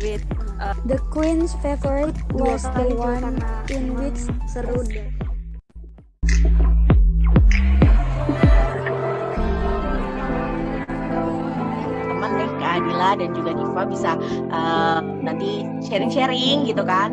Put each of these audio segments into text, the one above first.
with The Queen's favorite dua was the kali juga one karena in emang which seru deh. Teman nih Kak Adila dan juga Diva bisa nanti sharing-sharing gitu kan.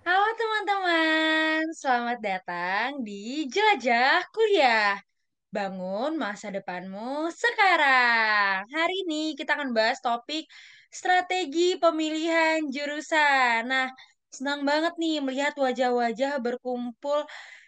Halo teman-teman, selamat datang di Jelajah Kuliah. Bangun masa depanmu sekarang. Hari ini kita akan bahas topik strategi pemilihan jurusan. Nah, senang banget nih melihat wajah-wajah berkumpul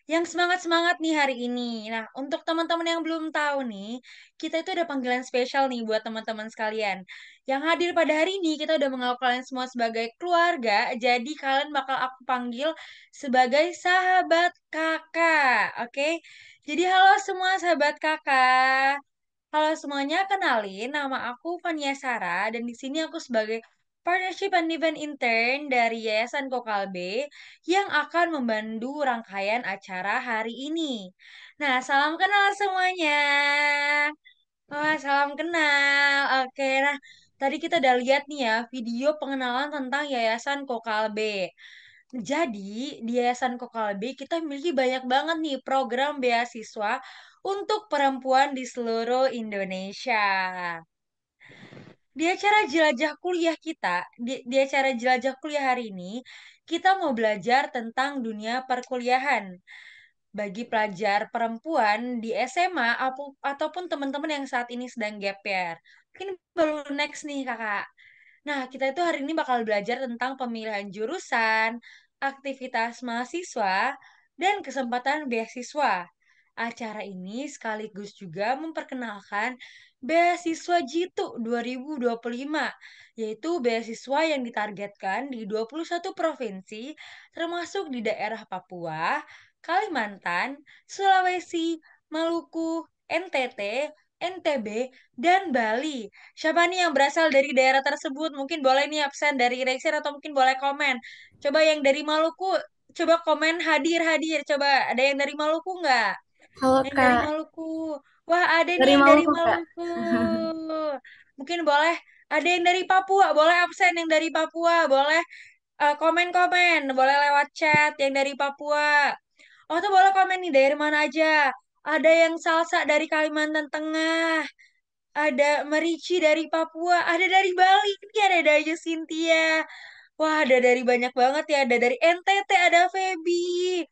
yang semangat-semangat nih hari ini. Nah, untuk teman-teman yang belum tahu nih, kita itu ada panggilan spesial nih buat teman-teman sekalian. Yang hadir pada hari ini, kita udah menganggap kalian semua sebagai keluarga, jadi kalian bakal aku panggil sebagai sahabat kakak, oke? Jadi halo semua sahabat kakak. Halo semuanya, kenalin nama aku Fania Sara dan di sini aku sebagai Partnership and Event Intern dari Yayasan Kokalbe yang akan membantu rangkaian acara hari ini. Nah, salam kenal semuanya. Wah, salam kenal. Oke, nah tadi kita udah lihat nih ya video pengenalan tentang Yayasan Kokalbe. Jadi, di Yayasan Kokalbe kita memiliki banyak banget nih program beasiswa untuk perempuan di seluruh Indonesia. Di acara jelajah kuliah kita, di acara jelajah kuliah hari ini, kita mau belajar tentang dunia perkuliahan bagi pelajar perempuan di SMA ataupun teman-teman yang saat ini sedang gap year. Mungkin baru next nih kakak. Nah, kita itu hari ini bakal belajar tentang pemilihan jurusan, aktivitas mahasiswa, dan kesempatan beasiswa. Acara ini sekaligus juga memperkenalkan beasiswa Jitu 2025, yaitu beasiswa yang ditargetkan di 21 provinsi, termasuk di daerah Papua, Kalimantan, Sulawesi, Maluku, NTT, NTB, dan Bali. Siapa nih yang berasal dari daerah tersebut? Mungkin boleh nih absen dari reaction atau mungkin boleh komen. Coba yang dari Maluku, coba komen hadir-hadir. Coba ada yang dari Maluku nggak? Halo Yang dari Kak, Maluku. Wah, ada nih dari yang dari Maluku Kak. Maluku. Mungkin boleh ada yang dari Papua, boleh absen yang dari Papua, boleh komen-komen, boleh lewat chat yang dari Papua. Oh, tuh boleh komen nih dari mana aja. Ada yang salsa dari Kalimantan Tengah, ada Merici dari Papua, ada dari Bali, ini ada aja Cynthia. Wah, ada dari banyak banget ya. Ada dari NTT, ada Feby.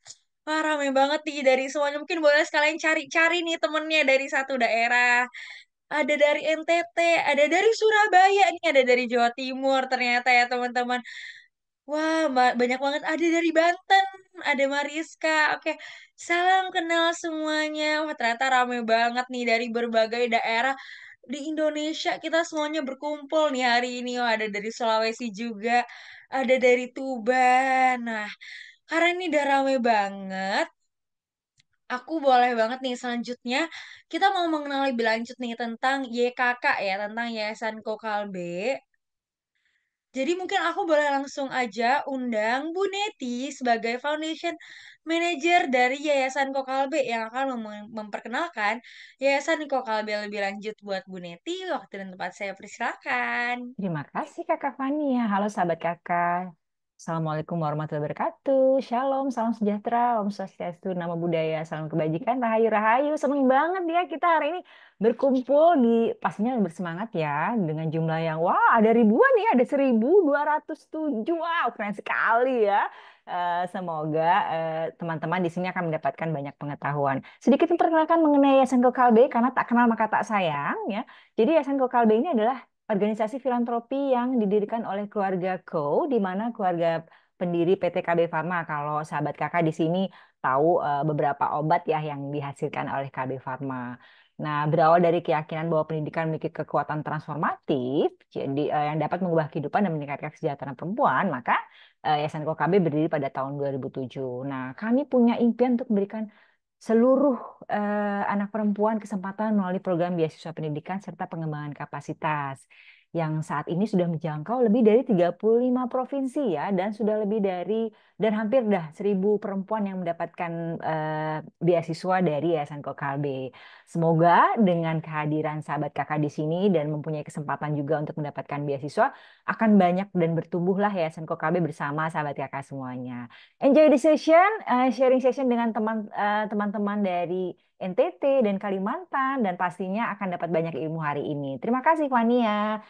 Wah, rame banget nih dari semuanya. Mungkin boleh sekalian cari-cari nih temennya dari satu daerah. Ada dari NTT, ada dari Surabaya, nih ada dari Jawa Timur ternyata ya teman-teman. Wah, banyak banget. Ada dari Banten, ada Mariska. Oke, salam kenal semuanya. Wah, ternyata rame banget nih dari berbagai daerah di Indonesia. Kita semuanya berkumpul nih hari ini. Wah, ada dari Sulawesi juga, ada dari Tuban. Nah, karena ini udah rame banget, aku boleh banget nih selanjutnya kita mau mengenal lebih lanjut nih tentang YKK ya, tentang Yayasan Kokalbe. Jadi mungkin aku boleh langsung aja undang Bu Neti sebagai Foundation Manager dari Yayasan Kokalbe yang akan memperkenalkan Yayasan Kokalbe lebih lanjut buat Bu Neti. Waktu dan tempat saya persilakan. Terima kasih Kakak Fani ya. Halo sahabat kakak. Assalamualaikum warahmatullahi wabarakatuh. Shalom, salam sejahtera, Om Swastiastu, Namo Buddhaya, salam kebajikan, rahayu rahayu. Seneng banget ya kita hari ini berkumpul di pastinya bersemangat ya dengan jumlah yang wah ada ribuan ya, ada 1.207. Wow, keren sekali ya. Semoga teman-teman di sini akan mendapatkan banyak pengetahuan. Sedikit memperkenalkan mengenai Yayasan Kokalbe karena tak kenal maka tak sayang ya. Jadi Yayasan Kokalbe ini adalah organisasi filantropi yang didirikan oleh keluarga Ko, di mana keluarga pendiri PT KB Pharma. Kalau sahabat kakak di sini tahu beberapa obat ya yang dihasilkan oleh KB Pharma. Nah, berawal dari keyakinan bahwa pendidikan memiliki kekuatan transformatif, jadi yang dapat mengubah kehidupan dan meningkatkan kesejahteraan perempuan, maka Yayasan Ko KB berdiri pada tahun 2007. Nah, kami punya impian untuk memberikan seluruh anak perempuan kesempatan melalui program beasiswa pendidikan serta pengembangan kapasitas yang saat ini sudah menjangkau lebih dari 35 provinsi ya dan sudah lebih dari dan hampir dah 1.000 perempuan yang mendapatkan beasiswa dari Yayasan Kokalbe. Semoga dengan kehadiran sahabat kakak di sini dan mempunyai kesempatan juga untuk mendapatkan beasiswa akan banyak dan bertumbuhlah Yayasan Kokalbe bersama sahabat kakak semuanya. Enjoy the session, sharing session dengan teman-teman dari NTT dan Kalimantan dan pastinya akan dapat banyak ilmu hari ini. Terima kasih Fania.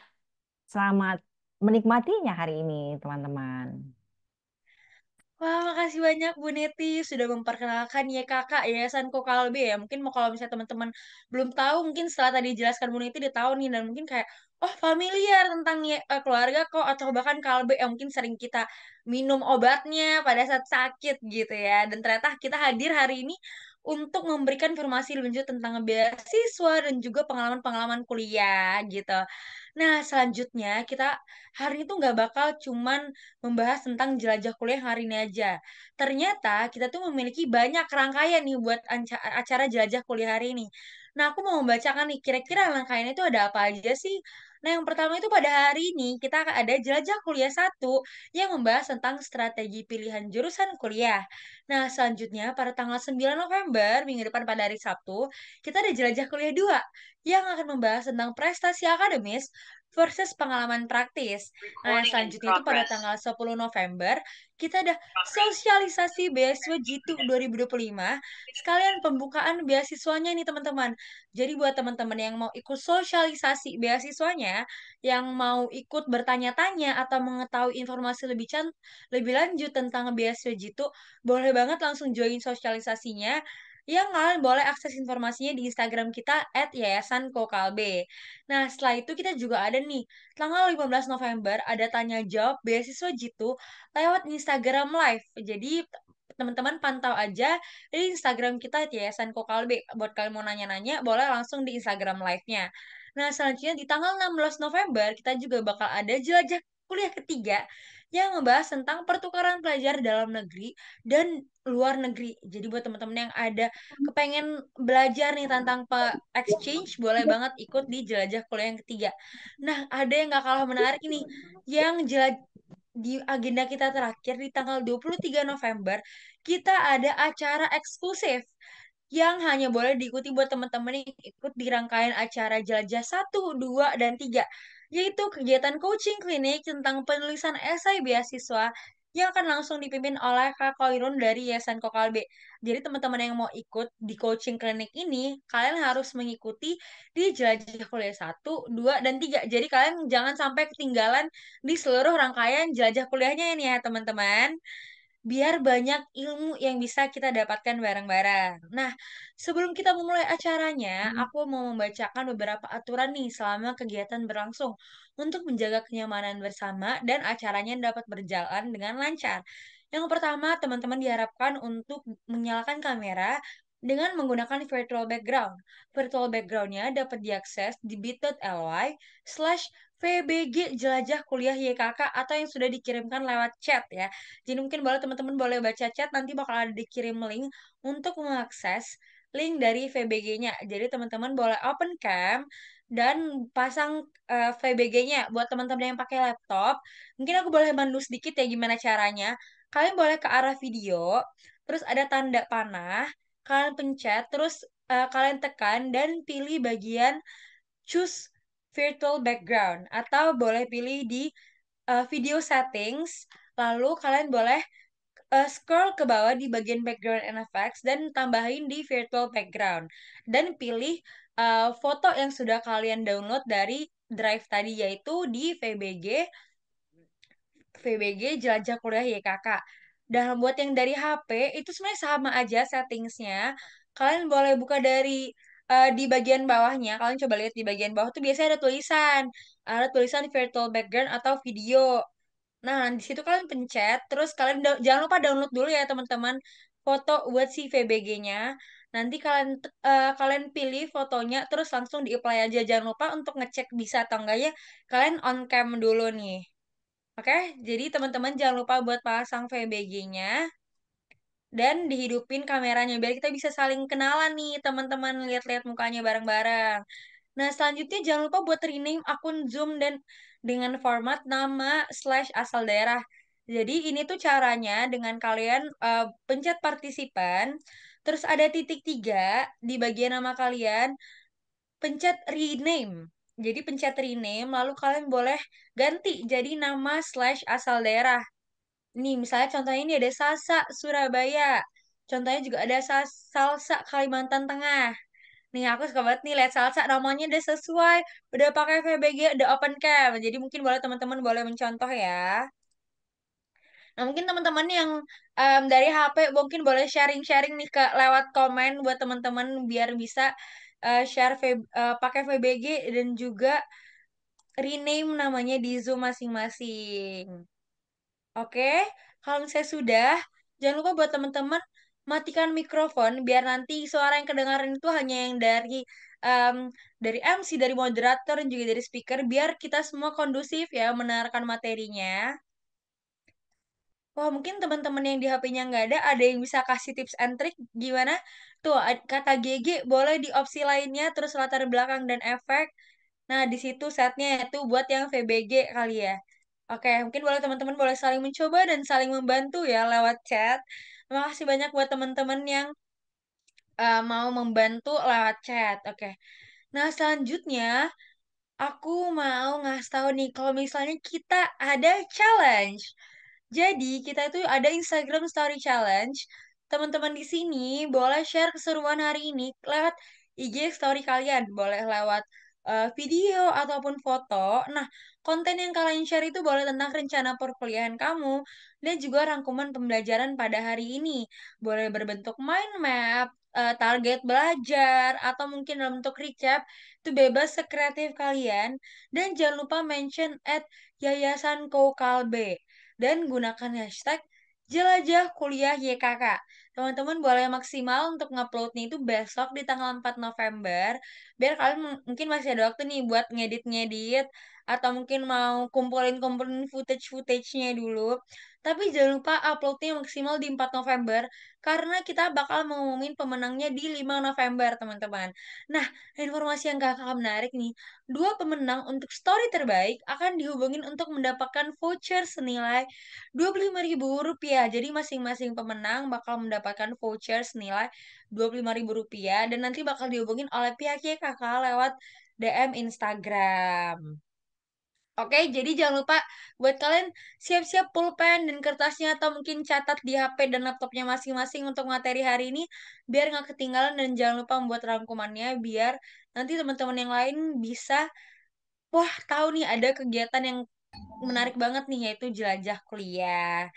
Selamat menikmatinya hari ini, teman-teman. Wah, makasih banyak Bu Neti sudah memperkenalkan ya kakak Yayasan Kokalbe ya. Mungkin mau kalau misalnya teman-teman belum tahu, mungkin setelah tadi dijelaskan Bu Neti udah tahu nih dan mungkin kayak oh familiar tentang keluarga kok atau bahkan Kalbe yang mungkin sering kita minum obatnya pada saat sakit gitu ya. Dan ternyata kita hadir hari ini untuk memberikan informasi lebih lanjut tentang beasiswa dan juga pengalaman-pengalaman kuliah gitu. Nah, selanjutnya kita hari ini tuh nggak bakal cuman membahas tentang jelajah kuliah hari ini aja. Ternyata kita tuh memiliki banyak rangkaian nih buat acara jelajah kuliah hari ini. Nah, aku mau membacakan nih kira-kira rangkaiannya itu ada apa aja sih? Nah, yang pertama itu pada hari ini kita akan ada jelajah kuliah satu yang membahas tentang strategi pilihan jurusan kuliah. Nah, selanjutnya pada tanggal 9 November, minggu depan pada hari Sabtu, kita ada jelajah kuliah 2 yang akan membahas tentang prestasi akademis versus pengalaman praktis. Nah, yang selanjutnya itu pada tanggal 10 November, kita ada sosialisasi beasiswa Jitu 2025, sekalian pembukaan beasiswanya nih teman-teman. Jadi buat teman-teman yang mau ikut sosialisasi beasiswanya, yang mau ikut bertanya-tanya atau mengetahui informasi lebih lanjut tentang beasiswa Jitu, boleh banget langsung join sosialisasinya yang kalian boleh akses informasinya di Instagram kita @yayasankokalbe. Nah, setelah itu kita juga ada nih, tanggal 15 November ada tanya jawab beasiswa Jitu lewat Instagram Live. Jadi teman-teman pantau aja di Instagram kita Yayasan Kokalbe. Buat kalian mau nanya-nanya, boleh langsung di Instagram Live-nya. Nah, selanjutnya di tanggal 16 November kita juga bakal ada jelajah kuliah ketiga yang ngebahas tentang pertukaran pelajar dalam negeri dan luar negeri. Jadi buat teman-teman yang ada kepengen belajar nih tentang exchange, boleh banget ikut di jelajah kuliah yang ketiga. Nah, ada yang gak kalah menarik ini, yang di agenda kita terakhir di tanggal 23 November, kita ada acara eksklusif yang hanya boleh diikuti buat teman-teman yang ikut di rangkaian acara jelajah 1, 2, dan 3, yaitu kegiatan coaching klinik tentang penulisan esai beasiswa yang akan langsung dipimpin oleh Kak Koirun dari Yayasan Kokalbe. Jadi teman-teman yang mau ikut di coaching klinik ini, kalian harus mengikuti di jelajah kuliah 1, 2, dan 3. Jadi kalian jangan sampai ketinggalan di seluruh rangkaian jelajah kuliahnya ini ya teman-teman, biar banyak ilmu yang bisa kita dapatkan bareng-bareng. Nah, sebelum kita memulai acaranya, aku mau membacakan beberapa aturan nih selama kegiatan berlangsung untuk menjaga kenyamanan bersama dan acaranya dapat berjalan dengan lancar. Yang pertama, teman-teman diharapkan untuk menyalakan kamera dengan menggunakan virtual background. Virtual backgroundnya dapat diakses di bit.ly/VBG Jelajah Kuliah YKK atau yang sudah dikirimkan lewat chat ya. Jadi mungkin boleh teman-teman boleh baca chat, nanti bakal ada dikirim link untuk mengakses link dari VBG-nya. Jadi teman-teman boleh open cam dan pasang VBG-nya. Buat teman-teman yang pakai laptop, mungkin aku boleh bantu sedikit ya gimana caranya. Kalian boleh ke arah video, terus ada tanda panah, kalian pencet, terus kalian tekan dan pilih bagian choose virtual background atau boleh pilih di video settings, Lalu kalian boleh scroll ke bawah di bagian background and effects dan tambahin di virtual background. Dan pilih foto yang sudah kalian download dari drive tadi yaitu di VBG Jelajah Kuliah YKK. Dan buat yang dari HP itu sebenarnya sama aja settingsnya. Kalian boleh buka dari di bagian bawahnya. Kalian coba lihat di bagian bawah tuh biasanya ada tulisan virtual background atau video. Nah, di situ kalian pencet, terus kalian jangan lupa download dulu ya teman-teman foto buat si VBG-nya. Nanti kalian pilih fotonya, terus langsung di-apply aja. Jangan lupa untuk ngecek bisa atau enggaknya kalian on cam dulu nih. Oke, jadi teman-teman jangan lupa buat pasang VBG-nya dan dihidupin kameranya biar kita bisa saling kenalan nih teman-teman lihat-lihat mukanya bareng-bareng. Nah, selanjutnya jangan lupa buat rename akun Zoom dan dengan format nama slash asal daerah. Jadi ini tuh caranya dengan kalian pencet partisipan, terus ada titik tiga di bagian nama kalian, pencet rename. Jadi pencet rename, lalu kalian boleh ganti jadi nama slash asal daerah. Nih, misalnya contohnya ini ada Salsa Surabaya. Contohnya juga ada Salsa Kalimantan Tengah. Nih, aku suka banget nih lihat Salsa namanya udah sesuai, udah pakai VBG, udah open cam. Jadi mungkin boleh teman-teman boleh mencontoh ya. Nah, mungkin teman-teman yang dari HP mungkin boleh sharing-sharing nih ke lewat komen buat teman-teman biar bisa pakai VBG dan juga rename namanya di Zoom masing-masing. Oke, kalau misalnya sudah, jangan lupa buat teman-teman matikan mikrofon biar nanti suara yang kedengaran itu hanya yang em, dari MC, dari moderator, dan juga dari speaker, biar kita semua kondusif ya mendengarkan materinya. Wah, mungkin teman-teman yang di HP-nya nggak ada yang bisa kasih tips and trick gimana? Tuh, kata GG boleh di opsi lainnya, terus latar belakang dan efek. Nah, di situ setnya itu buat yang VBG kali ya. Oke, mungkin boleh teman-teman boleh saling mencoba dan saling membantu ya lewat chat. Terima kasih banyak buat teman-teman yang mau membantu lewat chat. Oke. Nah, selanjutnya aku mau ngasih tahu nih kalau misalnya kita ada challenge. Jadi, kita itu ada Instagram Story Challenge. Teman-teman di sini boleh share keseruan hari ini lewat IG story kalian, boleh lewat video ataupun foto. Nah, konten yang kalian share itu boleh tentang rencana perkuliahan kamu dan juga rangkuman pembelajaran pada hari ini. Boleh berbentuk mind map, target belajar, atau mungkin dalam bentuk recap. Itu bebas sekreatif kalian. Dan jangan lupa mention at Yayasan Koukalbe dan gunakan hashtag Jelajah Kuliah YKK. Teman-teman boleh maksimal untuk nguploadnya itu besok di tanggal 4 November, biar kalian mungkin masih ada waktu nih buat ngedit-ngedit, atau mungkin mau kumpulin-kumpulin footage-footage-nya dulu. Tapi jangan lupa uploadnya maksimal di 4 November, karena kita bakal mengumumin pemenangnya di 5 November, teman-teman. Nah, informasi yang gak kalah menarik nih, dua pemenang untuk story terbaik akan dihubungin untuk mendapatkan voucher senilai Rp25.000. Jadi masing-masing pemenang bakal mendapatkan voucher senilai Rp25.000 dan nanti bakal dihubungin oleh pihak YKK lewat DM Instagram. Oke, jadi jangan lupa buat kalian siap-siap pulpen dan kertasnya atau mungkin catat di HP dan laptopnya masing-masing untuk materi hari ini biar nggak ketinggalan dan jangan lupa membuat rangkumannya biar nanti teman-teman yang lain bisa wah tahu nih ada kegiatan yang menarik banget nih yaitu jelajah kuliah.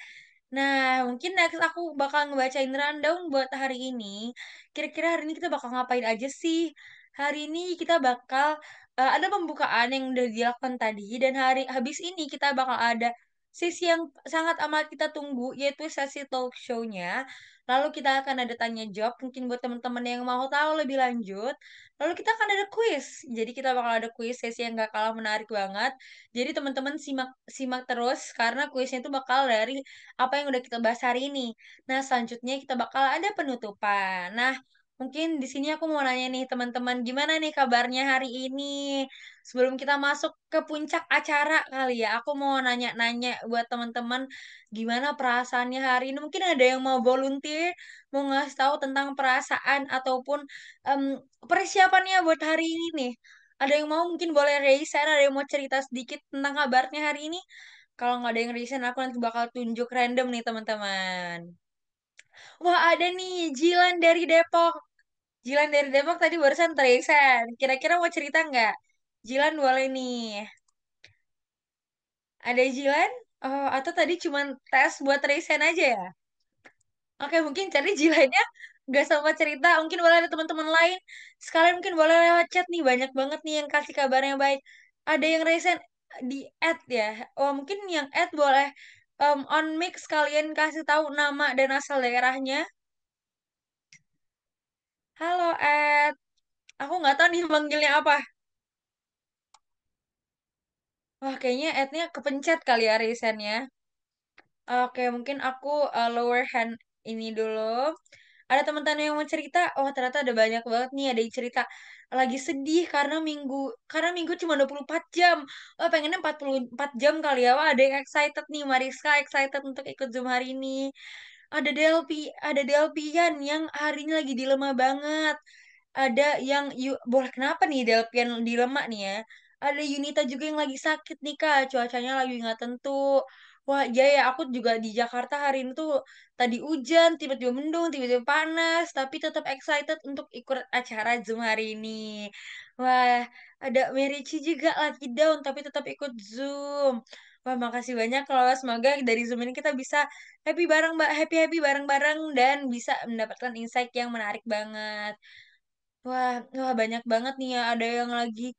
Nah, mungkin next aku bakal ngebacain rundown buat hari ini. Kira-kira hari ini kita bakal ngapain aja sih? Hari ini kita bakal ada pembukaan yang udah dilakukan tadi dan habis ini kita bakal ada sesi yang sangat amat kita tunggu yaitu sesi talk show-nya. Lalu kita akan ada tanya jawab mungkin buat teman-teman yang mau tahu lebih lanjut. Lalu kita akan ada quiz. Jadi kita bakal ada quiz sesi yang gak kalah menarik banget. Jadi teman-teman simak simak terus karena kuisnya itu bakal dari apa yang udah kita bahas hari ini. Nah, selanjutnya kita bakal ada penutupan. Nah, mungkin di sini aku mau nanya nih teman-teman, gimana nih kabarnya hari ini? Sebelum kita masuk ke puncak acara kali ya, aku mau nanya-nanya buat teman-teman gimana perasaannya hari ini. Mungkin ada yang mau volunteer, mau ngasih tahu tentang perasaan ataupun em, persiapannya buat hari ini nih. Ada yang mau mungkin boleh raise hand, ada yang mau cerita sedikit tentang kabarnya hari ini? Kalau nggak ada yang resign, aku nanti bakal tunjuk random nih teman-teman. Wah, ada nih Jilan dari Depok. Jilan dari Depok tadi barusan resign. Kira-kira mau cerita nggak? Jilan boleh nih. Ada Jilan? Oh, atau tadi cuma tes buat resign aja ya? Oke, mungkin cari Jilannya nggak sama cerita. Mungkin boleh ada teman-teman lain. Sekalian mungkin boleh lewat chat nih. Banyak banget nih yang kasih kabarnya baik. Ada yang resign di add ya. Oh, mungkin yang add boleh on mic sekalian kasih tahu nama dan asal daerahnya. Halo, Ed. Aku nggak tahu nih manggilnya apa. Wah, kayaknya Ednya kepencet kali ya resign-nya. Oke, mungkin aku lower hand ini dulu. Ada teman-teman yang mau cerita. Oh, ternyata ada banyak banget nih. Ada yang cerita lagi sedih karena minggu cuma 24 jam. Oh, pengennya 44 jam kali ya. Wah, ada yang excited nih. Mariska excited untuk ikut Zoom hari ini. Ada Delpian yang hari ini lagi dilema banget. Ada yang boleh kenapa nih Delpian dilema nih ya? Ada Yunita juga yang lagi sakit nih Kak, cuacanya lagi nggak tentu. Wah, iya ya, aku juga di Jakarta hari ini tuh tadi hujan, tiba-tiba mendung, tiba-tiba panas, tapi tetap excited untuk ikut acara Zoom hari ini. Wah, ada Merici juga lagi down, tapi tetap ikut Zoom. Wah, makasih banyak loh. Semoga dari Zoom ini kita bisa happy bareng, Mbak, happy-happy bareng-bareng dan bisa mendapatkan insight yang menarik banget. Wah, banyak banget nih ya. Ada yang lagi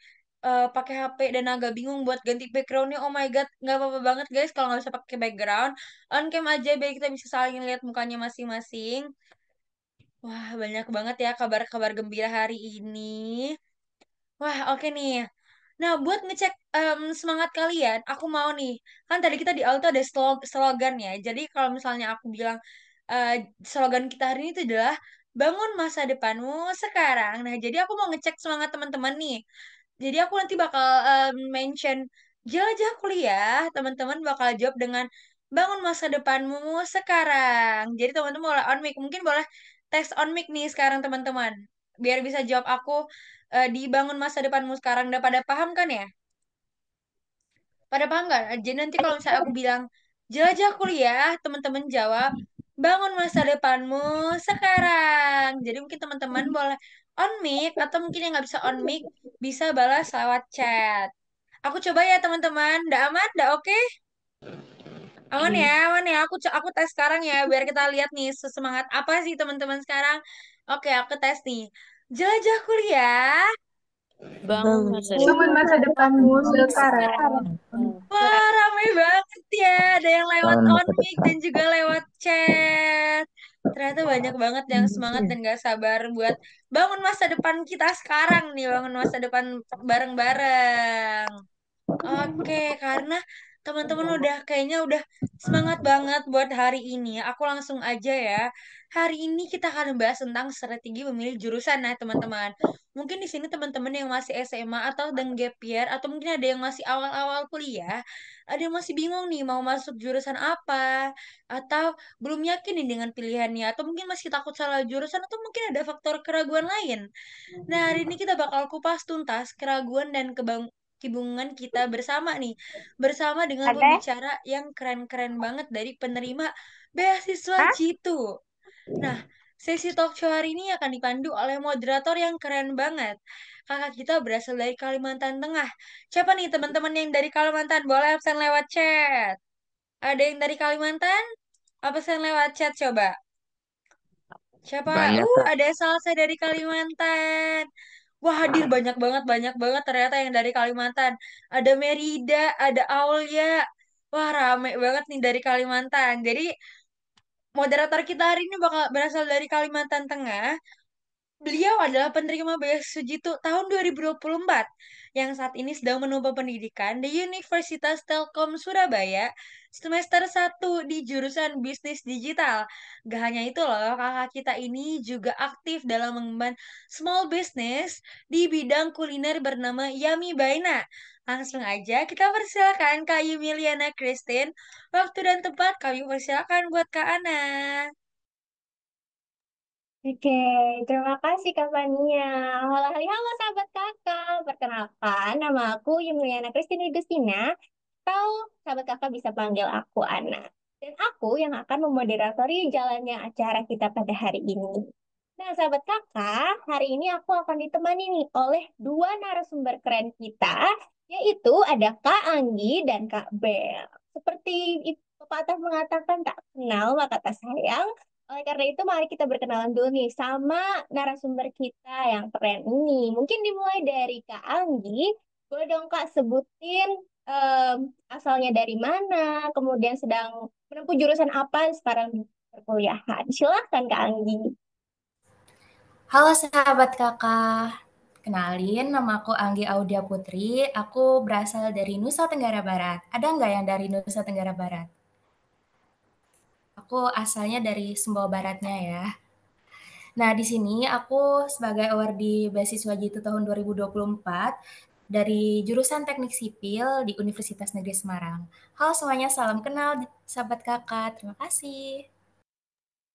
pakai HP dan agak bingung buat ganti backgroundnya. Oh my God, nggak apa-apa banget guys kalau nggak bisa pakai background. On cam aja biar kita bisa saling lihat mukanya masing-masing. Wah, banyak banget ya kabar-kabar gembira hari ini. Wah, oke nih. Nah, buat ngecek semangat kalian, aku mau nih. Kan tadi kita di awal tuh ada slogan ya. Jadi kalau misalnya aku bilang eh, slogan kita hari ini itu adalah bangun masa depanmu sekarang. Nah, jadi aku mau ngecek semangat teman-teman nih. Jadi aku nanti bakal mention jelajah kuliah. Teman-teman bakal jawab dengan bangun masa depanmu sekarang. Jadi teman-teman boleh on mic. Mungkin boleh tes on mic nih sekarang teman-teman. Biar bisa jawab aku dibangun masa depanmu sekarang. Udah pada paham kan ya? Pada paham nggak? Jadi nanti kalau misalnya aku bilang jelajah kuliah, teman-teman jawab bangun masa depanmu sekarang. Jadi mungkin teman-teman boleh on mic atau mungkin yang nggak bisa on mic bisa balas lewat chat. Aku coba ya teman-teman. Udah aman? Udah oke? Aman ya, aman ya. Aku tes sekarang ya biar kita lihat nih sesemangat apa sih teman-teman sekarang. Oke, aku tes nih. Jelajah kuliah. Bangun masa Bangun depan masa depanmu sekarang. Wah, ramai banget ya. Ada yang lewat tahun on masa mic depan. dan juga lewat chat. Ternyata banyak banget yang semangat dan gak sabar buat bangun masa depan kita sekarang nih. Bangun masa depan bareng-bareng. Oke, karena teman-teman udah kayaknya udah semangat banget buat hari ini. Aku langsung aja ya. Hari ini kita akan membahas tentang strategi memilih jurusan nah, teman-teman. Mungkin di sini teman-teman yang masih SMA atau dan gap year atau mungkin ada yang masih awal-awal kuliah, ada yang masih bingung nih mau masuk jurusan apa atau belum yakin nih dengan pilihannya atau mungkin masih takut salah jurusan atau mungkin ada faktor keraguan lain. Nah, hari ini kita bakal kupas tuntas keraguan dan kebingungan kita bersama nih. Bersama dengan Ada? pembicara yang keren-keren banget dari penerima beasiswa Hah? Jitu. Nah, sesi talk show hari ini akan dipandu oleh moderator yang keren banget. Kakak kita berasal dari Kalimantan Tengah. Siapa nih teman-teman yang dari Kalimantan? Boleh absen lewat chat. Ada yang dari Kalimantan? Absen lewat chat coba. Siapa? Banyak Kak. Ada Salsa dari Kalimantan. Wah, hadir banyak banget ternyata yang dari Kalimantan. Ada Merida, ada Aulia. Wah, rame banget nih dari Kalimantan. Jadi, moderator kita hari ini bakal berasal dari Kalimantan Tengah. Beliau adalah penerima beasiswa Jitu tahun 2024 yang saat ini sedang menempuh pendidikan di Universitas Telkom Surabaya semester 1 di jurusan Bisnis Digital. Gak hanya itu loh, kakak kita ini juga aktif dalam mengemban small business di bidang kuliner bernama Yummy Baina. Langsung aja kita persilakan Kak Yumiliana Christine. Waktu dan tempat kami persilakan buat Kak Ana. Oke, terima kasih Kak Fania. Halo, halo sahabat kakak. Perkenalkan, nama aku Yumliana Christine Yudhistira. atau sahabat kakak bisa panggil aku Ana. Dan aku yang akan memoderatori jalannya acara kita pada hari ini. Nah, sahabat kakak, hari ini aku akan ditemani nih oleh dua narasumber keren kita, yaitu ada Kak Anggi dan Kak Bel. Seperti pepatah mengatakan tak kenal maka tak sayang. Oleh karena itu, mari kita berkenalan dulu nih sama narasumber kita yang keren ini. Mungkin dimulai dari Kak Anggi. Boleh dong Kak sebutin asalnya dari mana, kemudian sedang menempuh jurusan apa sekarang di perkuliahan. Silahkan Kak Anggi. Halo sahabat kakak, kenalin nama aku Anggi Audia Putri, aku berasal dari Nusa Tenggara Barat. Ada nggak yang dari Nusa Tenggara Barat? Aku asalnya dari Sumbawa Baratnya ya. Nah, di sini aku sebagai awardee beasiswa Jitu tahun 2024 dari jurusan Teknik Sipil di Universitas Negeri Semarang. Halo semuanya, salam kenal sahabat kakak. Terima kasih.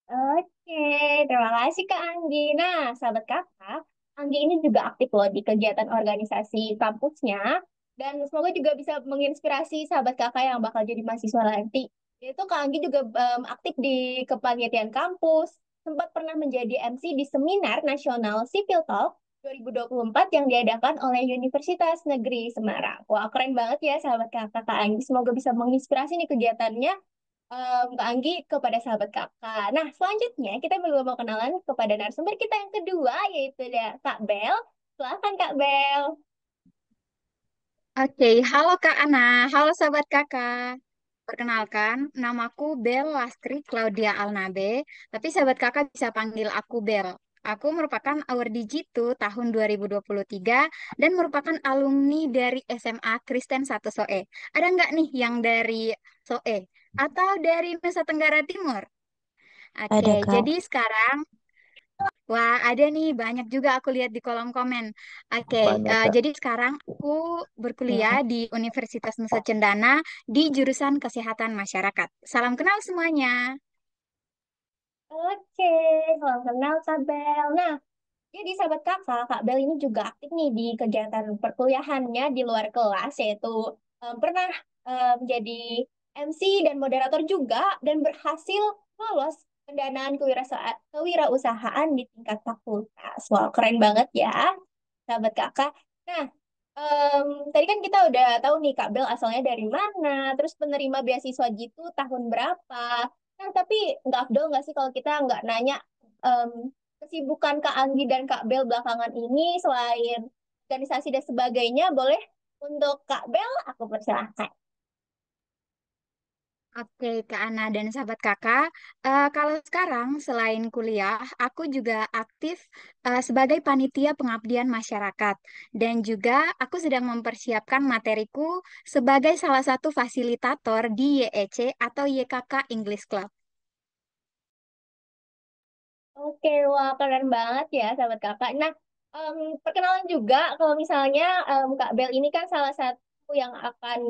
Oke, terima kasih Kak Anggi. Nah, sahabat kakak, Anggi ini juga aktif loh di kegiatan organisasi kampusnya. Dan semoga juga bisa menginspirasi sahabat kakak yang bakal jadi mahasiswa nanti. Yaitu Kak Anggi juga aktif di kepanitiaan kampus. Sempat pernah menjadi MC di Seminar Nasional Civil Talk 2024 yang diadakan oleh Universitas Negeri Semarang. Wah, keren banget ya sahabat kakak Kak Anggi. Semoga bisa menginspirasi nih kegiatannya Kak Anggi kepada sahabat kakak. Nah, selanjutnya kita belum mau kenalan kepada narasumber kita yang kedua, yaitu ada Kak Bel. Silakan Kak Bel. Oke, halo Kak Ana, halo sahabat kakak. Perkenalkan, namaku Bel Lastri Claudia Alnabe, tapi sahabat kakak bisa panggil aku Bel. Aku merupakan awardee Jitu tahun 2023 dan merupakan alumni dari SMA Kristen 1 Soe. Ada nggak nih yang dari Soe atau dari Nusa Tenggara Timur? Ada, Oke, Kak. jadi sekarang wah, ada nih banyak juga aku lihat di kolom komen. Oke, Banyak, Kak. jadi sekarang aku berkuliah di Universitas Nusa Cendana di jurusan Kesehatan Masyarakat. Salam kenal semuanya. Oke, salam kenal Kak Bel. Nah, jadi sahabat kakak, Kak Bel ini juga aktif nih di kegiatan perkuliahannya di luar kelas, yaitu pernah menjadi MC dan moderator juga, dan berhasil lolos pendanaan kewirausahaan di tingkat fakultas. Wah, keren banget ya, sahabat kakak. Nah, tadi kan kita udah tahu nih Kak Bel asalnya dari mana, terus penerima beasiswa gitu tahun berapa. Nah, tapi nggak afdol nggak sih kalau kita nggak nanya em, kesibukan Kak Anggi dan Kak Bel belakangan ini selain organisasi dan sebagainya, boleh untuk Kak Bel aku persilahkan. Oke, Kak Ana dan sahabat kakak, kalau sekarang selain kuliah, aku juga aktif sebagai panitia pengabdian masyarakat dan juga aku sedang mempersiapkan materiku sebagai salah satu fasilitator di YEC atau YKK English Club. Oke, wah keren banget ya sahabat kakak. Nah, perkenalan juga kalau misalnya Kak Bel ini kan salah satu yang akan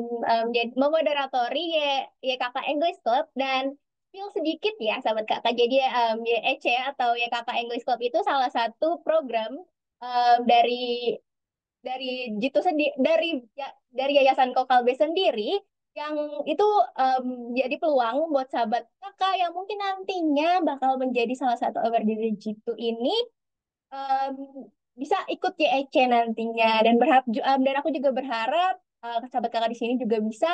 jadi memoderatori YKK English Club dan spill sedikit ya sahabat kakak. Jadi YEC atau YKK English Club itu salah satu program dari Jitu sendiri dari Yayasan Kokalbe sendiri yang itu jadi peluang buat sahabat kakak yang mungkin nantinya bakal menjadi salah satu award dari Jitu ini em, bisa ikut YEC nantinya dan aku juga berharap sahabat kakak di sini juga bisa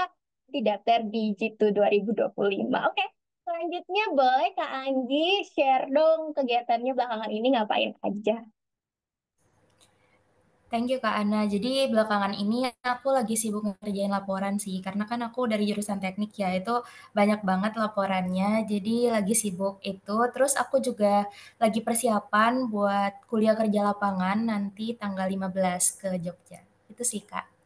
didaftar di Jitu 2025. Oke, selanjutnya boleh Kak Anggi share dong kegiatannya belakangan ini ngapain aja. Thank you Kak Ana. Jadi belakangan ini aku lagi sibuk ngerjain laporan sih, karena kan aku dari jurusan teknik ya, itu banyak banget laporannya, jadi lagi sibuk itu. Terus aku juga lagi persiapan buat kuliah kerja lapangan nanti tanggal 15 ke Jogja. Itu sih Kak.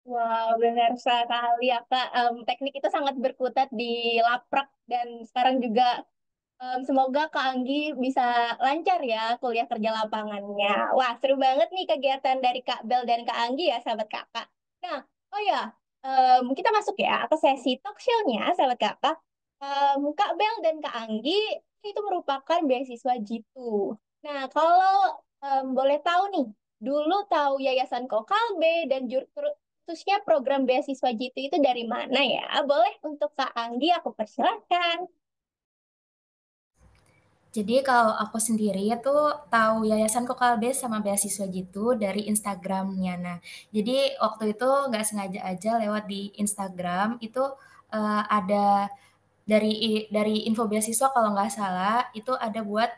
Wow, benar sekali ya Kak. Teknik itu sangat berkutat di laprak dan sekarang juga semoga Kak Anggi bisa lancar ya kuliah kerja lapangannya. Wah, seru banget nih kegiatan dari Kak Bel dan Kak Anggi ya, sahabat kakak. Nah, oh ya, kita masuk ya ke sesi talk show-nya, sahabat kakak. Kak Bel dan Kak Anggi itu merupakan beasiswa Jitu. Nah, kalau boleh tahu nih, dulu tahu Yayasan Kokalbe dan khususnya program beasiswa Jitu itu dari mana ya? Boleh untuk Kak Anggi aku persilakan. Jadi kalau aku sendiri itu tahu Yayasan Kokal Base sama beasiswa gitu dari Instagramnya. Nah, jadi waktu itu nggak sengaja aja lewat di Instagram itu ada dari info beasiswa kalau nggak salah itu ada buat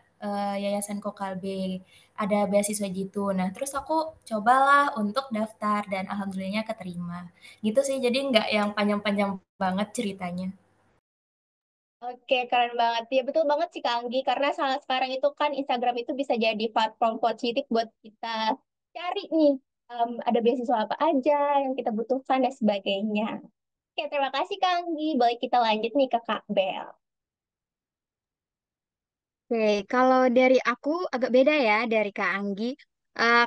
Yayasan Kokal B, ada beasiswa gitu. Nah, terus aku cobalah untuk daftar dan alhamdulillahnya keterima. Gitu sih, jadi nggak yang panjang-panjang banget ceritanya. Oke, keren banget. Ya, betul banget sih Kak Anggi. Karena saat sekarang itu kan Instagram itu bisa jadi platform positif buat kita cari nih. Ada beasiswa apa aja yang kita butuhkan dan sebagainya. Oke, terima kasih Kak Anggi. Boleh kita lanjut nih ke Kak Bel. Oke, kalau dari aku agak beda ya dari Kak Anggi.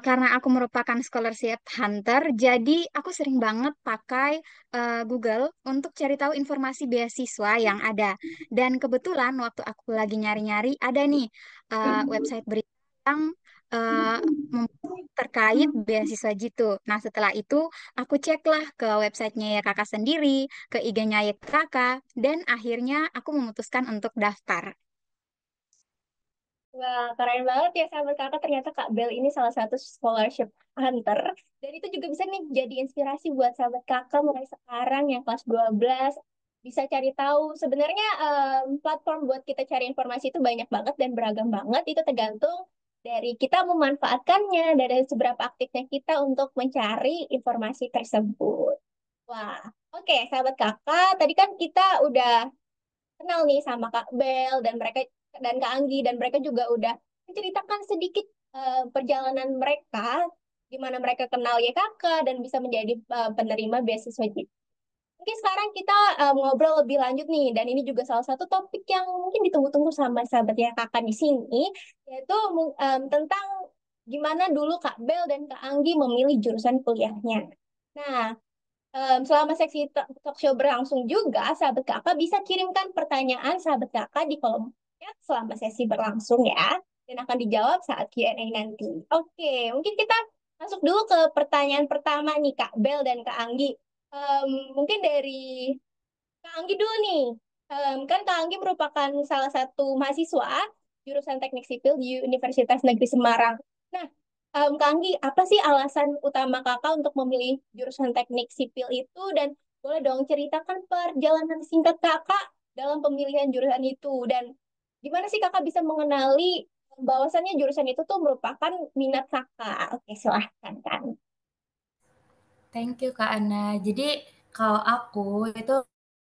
Karena aku merupakan scholarship hunter, jadi aku sering banget pakai Google untuk cari tahu informasi beasiswa yang ada. Dan kebetulan waktu aku lagi nyari-nyari, ada nih website berita yang uh, terkait beasiswa gitu. Nah, setelah itu aku ceklah ke websitenya ya kakak sendiri, ke IG-nya ya kakak, dan akhirnya aku memutuskan untuk daftar. Wah, keren banget ya sahabat kakak. Ternyata Kak Bel ini salah satu scholarship hunter. Dan itu juga bisa nih jadi inspirasi buat sahabat kakak mulai sekarang yang kelas 12. Bisa cari tahu. Sebenarnya platform buat kita cari informasi itu banyak banget dan beragam banget. Itu tergantung dari kita memanfaatkannya, dari seberapa aktifnya kita untuk mencari informasi tersebut. Wah, oke sahabat kakak. Tadi kan kita udah kenal nih sama Kak Bel dan mereka dan Kak Anggi dan mereka juga udah menceritakan sedikit perjalanan mereka gimana mereka kenal YKK dan bisa menjadi penerima beasiswa JIT. Mungkin sekarang kita ngobrol lebih lanjut nih dan ini juga salah satu topik yang mungkin ditunggu-tunggu sama sahabat YKK di sini yaitu tentang gimana dulu Kak Bel dan Kak Anggi memilih jurusan kuliahnya. Nah, selama seksi talk show berlangsung juga, sahabat kakak bisa kirimkan pertanyaan sahabat kakak di kolom chat selama sesi berlangsung ya. Dan akan dijawab saat Q&A nanti. Oke, mungkin kita masuk dulu ke pertanyaan pertama nih Kak Bel dan Kak Anggi. Mungkin dari Kak Anggi dulu nih. Kan Kak Anggi merupakan salah satu mahasiswa jurusan Teknik Sipil di Universitas Negeri Semarang. Nah, Kak Anggi, apa sih alasan utama Kakak untuk memilih jurusan Teknik Sipil itu? Dan boleh dong ceritakan perjalanan singkat Kakak dalam pemilihan jurusan itu. Dan gimana sih Kakak bisa mengenali bahwasannya jurusan itu tuh merupakan minat Kakak? Oke, silahkan kan. Thank you Kak Ana. Jadi kalau aku itu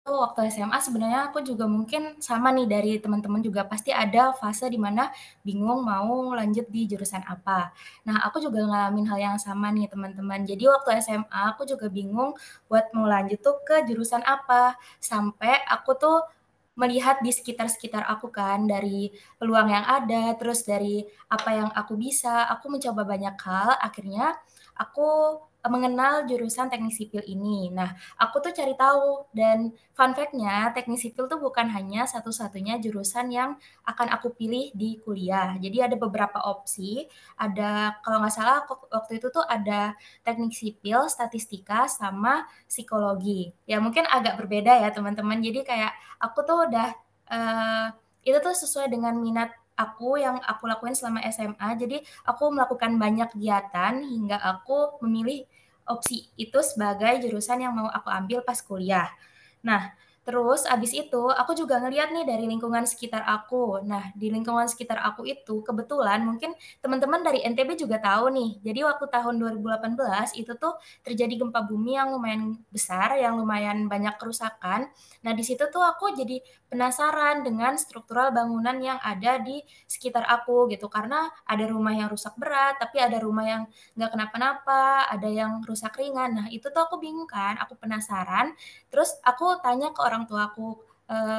waktu SMA sebenarnya aku juga mungkin sama nih dari teman-teman juga pasti ada fase di mana bingung mau lanjut di jurusan apa. Nah, aku juga ngalamin hal yang sama nih teman-teman. Jadi waktu SMA aku juga bingung buat mau lanjut tuh ke jurusan apa. Sampai aku tuh melihat di sekitar-sekitar aku kan dari peluang yang ada, terus dari apa yang aku bisa, aku mencoba banyak hal, akhirnya aku mengenal jurusan teknik sipil ini. Nah, aku tuh cari tahu dan fun fact-nya teknik sipil tuh bukan hanya satu-satunya jurusan yang akan aku pilih di kuliah. Jadi ada beberapa opsi, ada kalau nggak salah waktu itu tuh ada teknik sipil, statistika, sama psikologi. Ya mungkin agak berbeda ya teman-teman. Jadi kayak aku tuh udah itu tuh sesuai dengan minat aku yang aku lakuin selama SMA. Jadi aku melakukan banyak kegiatan hingga aku memilih opsi itu sebagai jurusan yang mau aku ambil pas kuliah. Nah, terus abis itu aku juga ngeliat nih dari lingkungan sekitar aku. Nah, di lingkungan sekitar aku itu kebetulan mungkin teman-teman dari NTB juga tahu nih. Jadi waktu tahun 2018 itu tuh terjadi gempa bumi yang lumayan besar, yang lumayan banyak kerusakan. Nah, di situ tuh aku jadi penasaran dengan struktural bangunan yang ada di sekitar aku gitu. Karena ada rumah yang rusak berat, tapi ada rumah yang nggak kenapa-napa, ada yang rusak ringan. Nah, itu tuh aku bingung kan, aku penasaran. Terus aku tanya ke orang tuaku,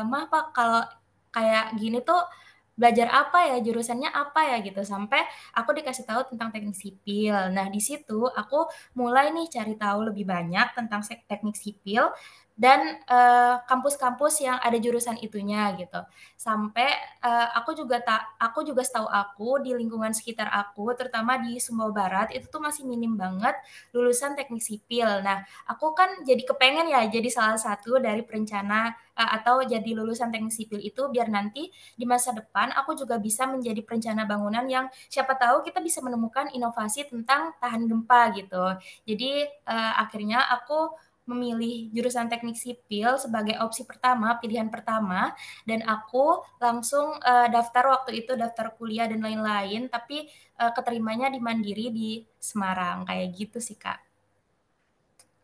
"Mah, Pak, kalau kayak gini tuh belajar apa ya, jurusannya apa ya?" Gitu. Sampai aku dikasih tahu tentang teknik sipil. Nah, di situ aku mulai nih cari tahu lebih banyak tentang teknik sipil dan kampus-kampus yang ada jurusan itunya gitu. Sampai aku juga setahu aku di lingkungan sekitar aku, terutama di Sumbawa Barat itu tuh masih minim banget lulusan teknik sipil. Nah, aku kan jadi kepengen ya jadi salah satu dari perencana atau jadi lulusan teknik sipil itu biar nanti di masa depan aku juga bisa menjadi perencana bangunan yang siapa tahu kita bisa menemukan inovasi tentang tahan gempa gitu. Jadi akhirnya aku memilih jurusan teknik sipil sebagai opsi pertama, pilihan pertama, dan aku langsung daftar waktu itu daftar kuliah dan lain-lain, tapi keterimanya di Mandiri di Semarang kayak gitu sih Kak.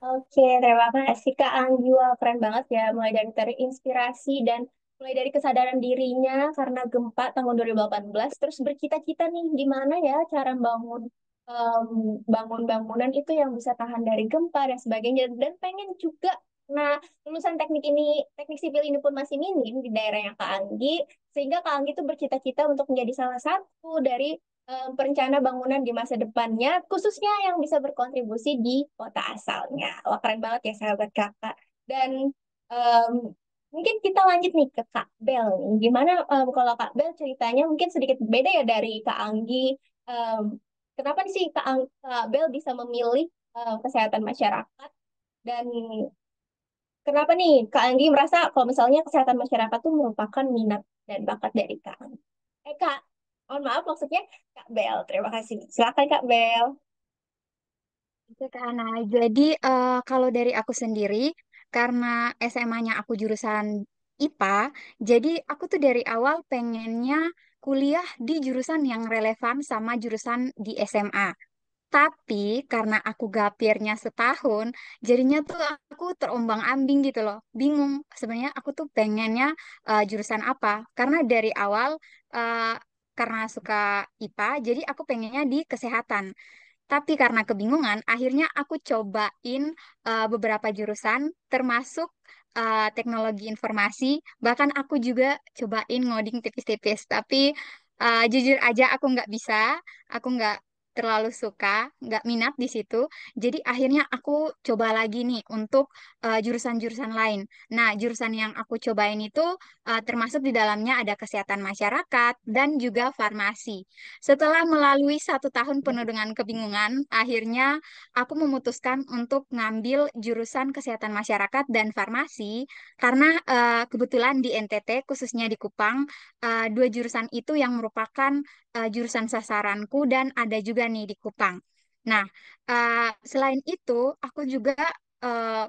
Oke, terima kasih Kak Anggi. Wah, keren banget ya. Mulai dari terinspirasi dan mulai dari kesadaran dirinya karena gempa tahun 2018, terus bercita-cita nih gimana ya cara em, bangun bangunan itu yang bisa tahan dari gempa dan sebagainya. Dan pengen juga, nah lulusan teknik sipil ini pun masih minim di daerahnya Kak Anggi, sehingga Kak Anggi tuh bercita-cita untuk menjadi salah satu dari perencana bangunan di masa depannya, khususnya yang bisa berkontribusi di kota asalnya. Wah, keren banget ya sahabat kakak. Dan em, mungkin kita lanjut nih ke Kak Bel nih. Gimana kalau Kak Bel ceritanya mungkin sedikit beda ya dari Kak Anggi. Em, kenapa sih Kak Bel bisa memilih kesehatan masyarakat? Dan kenapa nih Kak Anggi merasa kalau misalnya kesehatan masyarakat itu merupakan minat dan bakat dari Kak Anggi? Kak, mohon maaf maksudnya Kak Bel. Terima kasih. Silakan Kak Bel. Oke, Kak Ana. Jadi kalau dari aku sendiri, karena SMA-nya aku jurusan IPA, jadi aku tuh dari awal pengennya kuliah di jurusan yang relevan sama jurusan di SMA. Tapi karena aku gapirnya setahun, jadinya tuh aku terombang-ambing gitu loh. Bingung sebenarnya aku tuh pengennya jurusan apa. Karena dari awal eh, karena suka IPA, jadi aku pengennya di kesehatan. Tapi karena kebingungan, akhirnya aku cobain beberapa jurusan, termasuk teknologi informasi. Bahkan aku juga cobain ngoding tipis-tipis. Tapi jujur aja aku nggak bisa, aku nggak terlalu suka, nggak minat di situ. Jadi akhirnya aku coba lagi nih untuk jurusan-jurusan lain. Nah, jurusan yang aku cobain itu termasuk di dalamnya ada kesehatan masyarakat dan juga farmasi. Setelah melalui 1 tahun penuh dengan kebingungan, akhirnya aku memutuskan untuk ngambil jurusan kesehatan masyarakat dan farmasi karena kebetulan di NTT, khususnya di Kupang, dua jurusan itu yang merupakan jurusan sasaranku dan ada juga nih di Kupang. Nah, selain itu, aku juga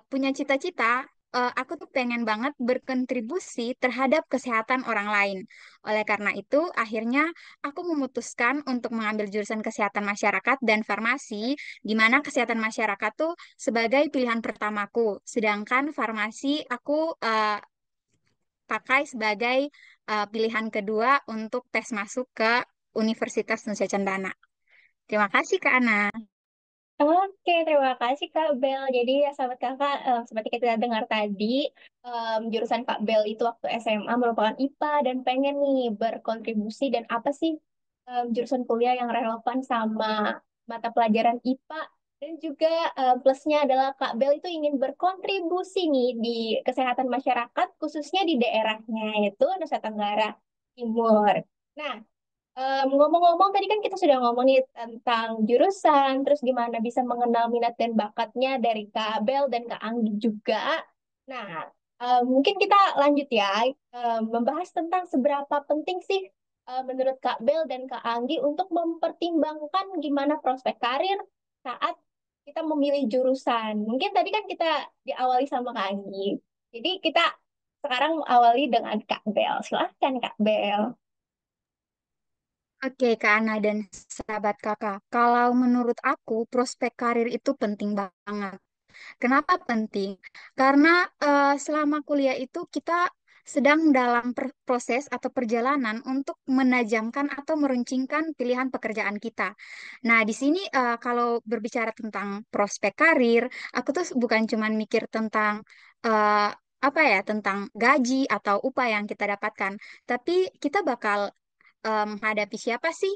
punya cita-cita. Aku tuh pengen banget berkontribusi terhadap kesehatan orang lain. Oleh karena itu, akhirnya aku memutuskan untuk mengambil jurusan kesehatan masyarakat dan farmasi, di mana kesehatan masyarakat tuh sebagai pilihan pertamaku, sedangkan farmasi aku pakai sebagai pilihan kedua untuk tes masuk ke Universitas Nusa Cendana. Terima kasih, Kak Ana. Oke, terima kasih Kak Bel. Jadi ya sahabat kakak, seperti kita dengar tadi, jurusan Kak Bel itu waktu SMA merupakan IPA dan pengen nih berkontribusi dan apa sih jurusan kuliah yang relevan sama mata pelajaran IPA dan juga plusnya adalah Kak Bel itu ingin berkontribusi nih di kesehatan masyarakat khususnya di daerahnya yaitu Nusa Tenggara Timur. Nah, ngomong-ngomong tadi kan kita sudah ngomongin tentang jurusan, terus gimana bisa mengenal minat dan bakatnya dari Kak Bel dan Kak Anggi juga. Nah, mungkin kita lanjut ya, membahas tentang seberapa penting sih menurut Kak Bel dan Kak Anggi untuk mempertimbangkan gimana prospek karir saat kita memilih jurusan. Mungkin tadi kan kita diawali sama Kak Anggi. Jadi kita sekarang awali dengan Kak Bel. Silahkan Kak Bel. Oke, Kak Ana dan sahabat kakak. Kalau menurut aku, prospek karir itu penting banget. Kenapa penting? Karena selama kuliah itu kita sedang dalam proses atau perjalanan untuk menajamkan atau meruncingkan pilihan pekerjaan kita. Nah, di sini kalau berbicara tentang prospek karir, aku tuh bukan cuma mikir tentang eh, apa ya, tentang gaji atau upah yang kita dapatkan, tapi kita bakal menghadapi siapa sih?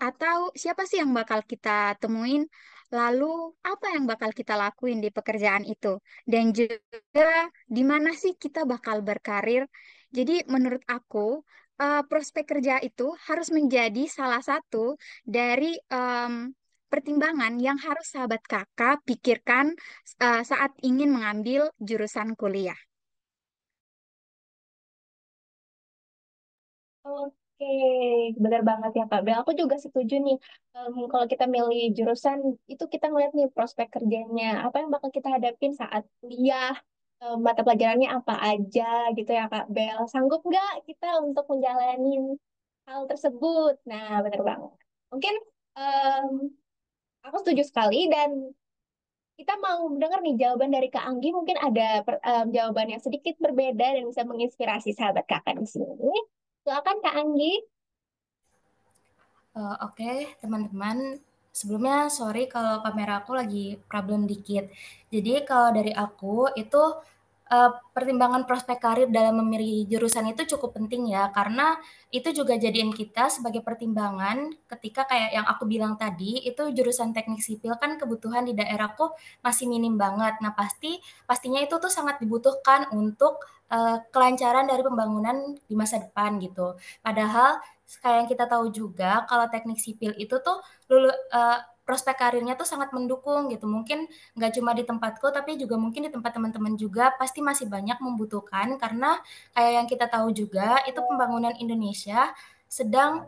Atau siapa sih yang bakal kita temuin? Lalu apa yang bakal kita lakuin di pekerjaan itu? Dan juga di mana sih kita bakal berkarir? Jadi menurut aku prospek kerja itu harus menjadi salah satu dari pertimbangan yang harus sahabat kakak pikirkan saat ingin mengambil jurusan kuliah. Oke, benar banget ya Kak Bel. Aku juga setuju nih. Kalau kita milih jurusan, itu kita ngeliat nih prospek kerjanya. Apa yang bakal kita hadapin saat kuliah, mata pelajarannya apa aja gitu ya Kak Bel. Sanggup nggak kita untuk menjalani hal tersebut? Nah, benar banget. Mungkin em, aku setuju sekali dan kita mau mendengar nih jawaban dari Kak Anggi. Mungkin ada jawaban yang sedikit berbeda dan bisa menginspirasi sahabat kakak di sini. Silakan Kak Anggi. Oke, teman-teman. Sebelumnya sorry kalau kamera aku lagi problem dikit. Jadi kalau dari aku itu pertimbangan prospek karir dalam memilih jurusan itu cukup penting ya, karena itu juga jadiin kita sebagai pertimbangan ketika kayak yang aku bilang tadi, itu jurusan teknik sipil kan kebutuhan di daerahku masih minim banget. Nah, pastinya itu tuh sangat dibutuhkan untuk kelancaran dari pembangunan di masa depan gitu. Padahal kayak yang kita tahu juga kalau teknik sipil itu tuh prospek karirnya tuh sangat mendukung gitu. Mungkin nggak cuma di tempatku, tapi juga mungkin di tempat teman-teman juga pasti masih banyak membutuhkan karena kayak yang kita tahu juga itu pembangunan Indonesia sedang